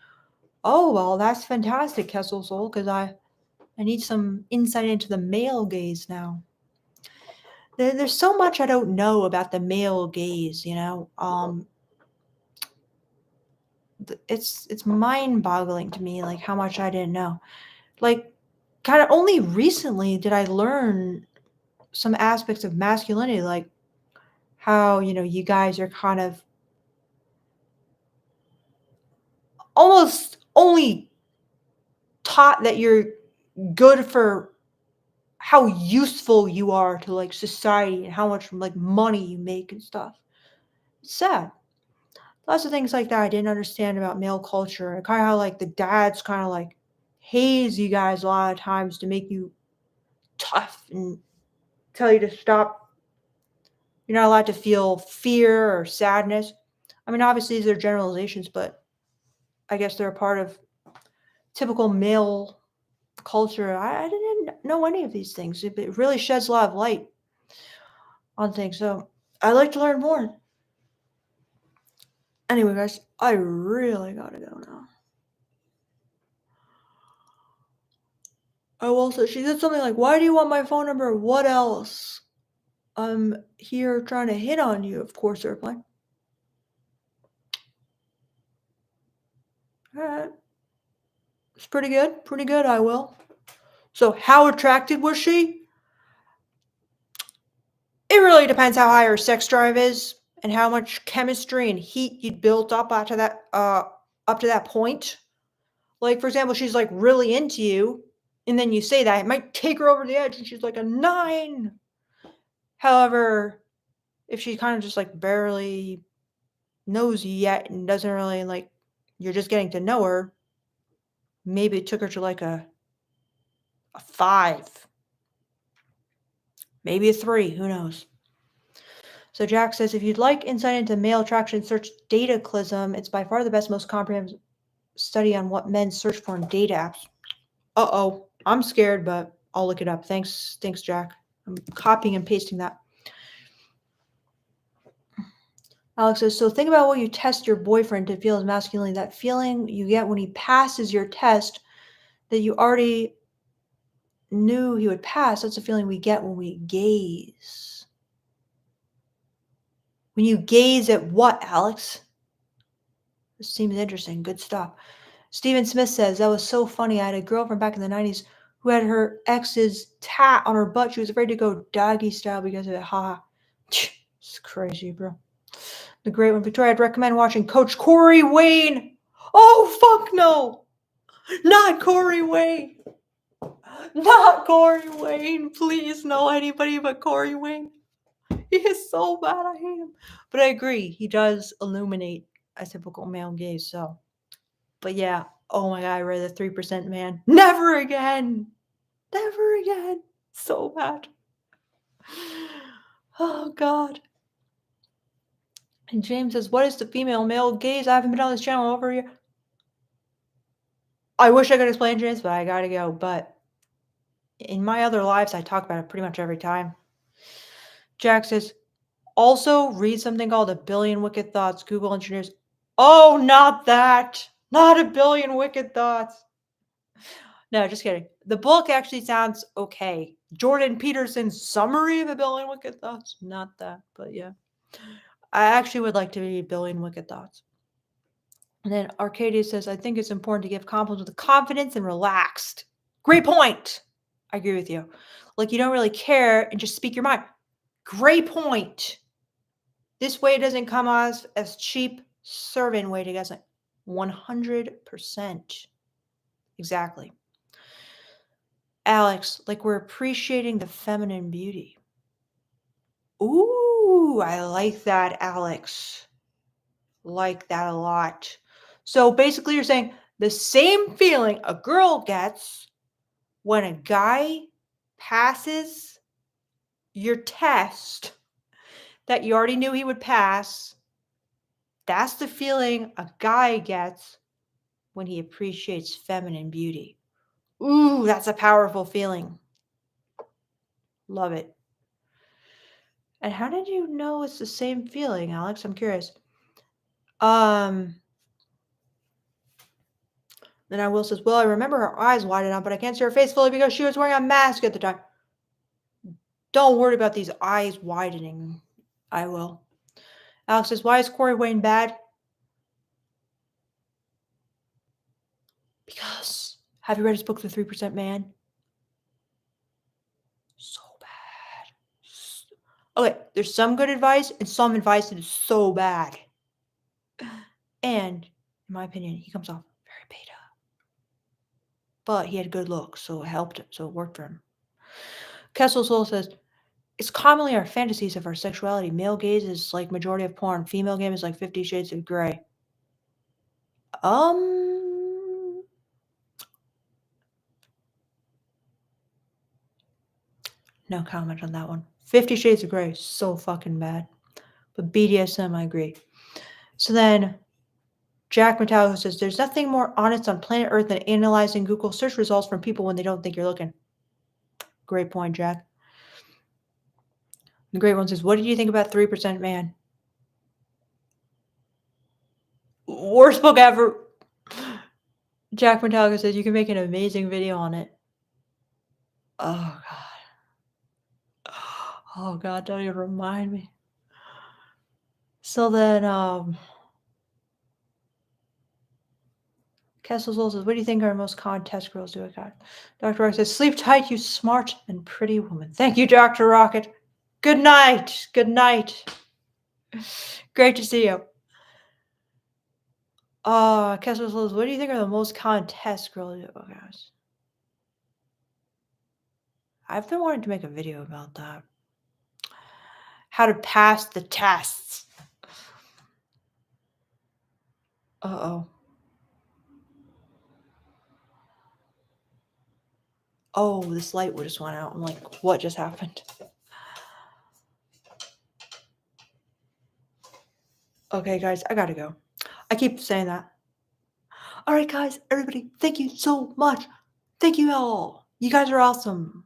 Oh, well, that's fantastic, Kessel Soul, because I need some insight into the male gaze now. There's so much I don't know about the male gaze, you know. It's mind-boggling to me, like how much I didn't know. Like, kind of only recently did I learn some aspects of masculinity, like how, you know, you guys are kind of almost only taught that you're good for how useful you are to like society and how much like money you make and stuff. It's sad. Lots of things like that I didn't understand about male culture and kind of how like the dads kind of like haze you guys a lot of times to make you tough and tell you to stop. You're not allowed to feel fear or sadness. I mean, obviously these are generalizations, but I guess they're a part of typical male culture. I didn't know any of these things. It really sheds a lot of light on things. So I'd like to learn more. Anyway, guys, I really gotta go now. Oh, also, she said something like, why do you want my phone number? What else? I'm here trying to hit on you, of course, airplane. Alright. It's pretty good. Pretty good, I will. So, how attracted was she? It really depends how high her sex drive is and how much chemistry and heat you'd built up up to that point. Like, for example, she's like really into you, and then you say that, it might take her over the edge, and she's like a 9. However, if she kind of just like barely knows you yet and doesn't really like, you're just getting to know her, maybe it took her to like a 5, maybe a 3, who knows. So Jack says, if you'd like insight into male attraction, search Dataclysm. It's by far the best, most comprehensive study on what men search for in data apps. Uh-oh. I'm scared, but I'll look it up. Thanks, Jack. I'm copying and pasting that. Alex says, so think about what you test your boyfriend to feel his masculinity. That feeling you get when he passes your test that you already knew he would pass. That's a feeling we get when we gaze. When you gaze at what, Alex? This seems interesting. Good stuff. Stephen Smith says, that was so funny. I had a girlfriend back in the 90s who had her ex's tat on her butt. She was afraid to go doggy style because of it. Ha. It's crazy, bro. The great one. Victoria, I'd recommend watching Coach Corey Wayne. Oh, fuck no. Not Corey Wayne. Not Corey Wayne. Please, no anybody but Corey Wayne. He is so bad. I hate him. But I agree. He does illuminate a typical male gaze. So, but yeah. Oh my God. I read the 3% man. Never again. Never again. So bad. Oh God. And James says, what is the female male gaze? I haven't been on this channel over a year. I wish I could explain, James, but I gotta go. But in my other lives, I talk about it pretty much every time. Jack says, also read something called A Billion Wicked Thoughts. Google engineers. Oh, not that. Not A Billion Wicked Thoughts. No, just kidding. The book actually sounds okay. Jordan Peterson's summary of A Billion Wicked Thoughts. Not that, but yeah. I actually would like to read A Billion Wicked Thoughts. And then Arcadia says, I think it's important to give compliments with confidence and relaxed. Great point. I agree with you. Like you don't really care and just speak your mind. Great point. This way it doesn't come off as cheap serving way to guess it. 100%. Exactly. Alex, like we're appreciating the feminine beauty. Ooh, I like that, Alex. Like that a lot. So basically you're saying the same feeling a girl gets when a guy passes your test that you already knew he would pass, that's the feeling a guy gets when he appreciates feminine beauty. Ooh, that's a powerful feeling. Love it. And how did you know it's the same feeling, Alex? I'm curious. Then I will says, well, I remember her eyes widened up, but I can't see her face fully because she was wearing a mask at the time. Don't worry about these eyes widening. I will. Alex says, why is Corey Wayne bad? Because have you read his book, The 3% Man? So bad. Okay, there's some good advice and some advice that is so bad. And in my opinion, he comes off very beta. But he had good looks, so it helped him, so it worked for him. Kessel Soul says, it's commonly our fantasies of our sexuality. Male gaze is like majority of porn. Female game is like 50 Shades of Grey. No comment on that one. 50 Shades of Grey, so fucking bad. But BDSM, I agree. So then Jack Metallico says, there's nothing more honest on planet Earth than analyzing Google search results from people when they don't think you're looking. Great point, Jack. The great one says, what did you think about 3% Man? Worst book ever. Jack Metallico says, you can make an amazing video on it. Oh, God. Oh, God, don't even remind me. So then, Kessel Soul says, what do you think our most common test girls do? God. Dr. Rocket says, sleep tight, you smart and pretty woman. Thank you, Dr. Rocket. Good night. Good night. Great to see you. Kessel Soul says, what do you think are the most common test girls do? Oh, gosh. I've been wanting to make a video about that. How to pass the tests. Uh-oh. Oh, this light just went out. I'm like, what just happened? Okay, guys, I gotta go. I keep saying that. All right, guys, everybody, thank you so much. Thank you all. You guys are awesome.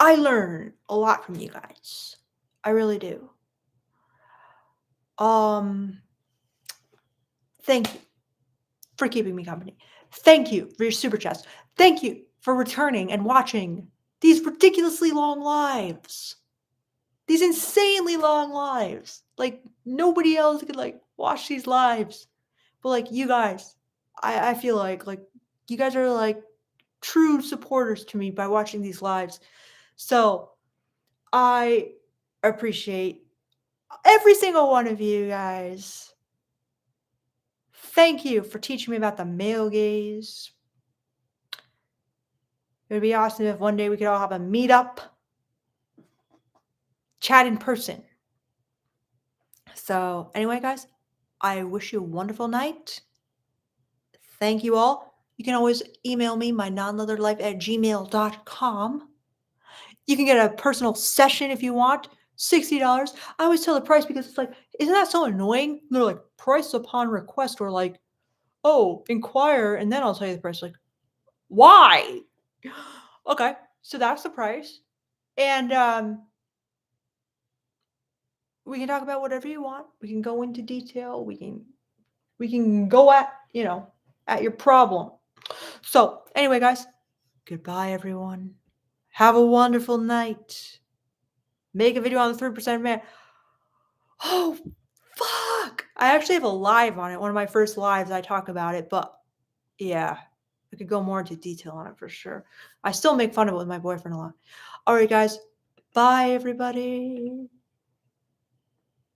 I learn a lot from you guys. I really do. Um, Thank you for keeping me company. Thank you for your super chats. Thank you for returning and watching these ridiculously long lives. These insanely long lives. Like nobody else could like watch these lives. But like you guys, I feel like you guys are like true supporters to me by watching these lives. So I appreciate every single one of you guys. Thank you for teaching me about the male gaze. It would be awesome if one day we could all have a meetup, chat in person. So, anyway, guys, I wish you a wonderful night. Thank you all. You can always email me, my nonleatherlife@gmail.com. You can get a personal session if you want, $60. I always tell the price because it's like, isn't that so annoying? And they're like, price upon request, or like, oh, inquire, and then I'll tell you the price. Like, why? Okay, so that's the price. And we can talk about whatever you want. We can go into detail. We can go at your problem. So, anyway, guys, goodbye everyone. Have a wonderful night. Make a video on the 3% man. Oh, fuck. I actually have a live on it. One of my first lives I talk about it, but yeah, I could go more into detail on it for sure. I still make fun of it with my boyfriend a lot. All right, guys. Bye everybody.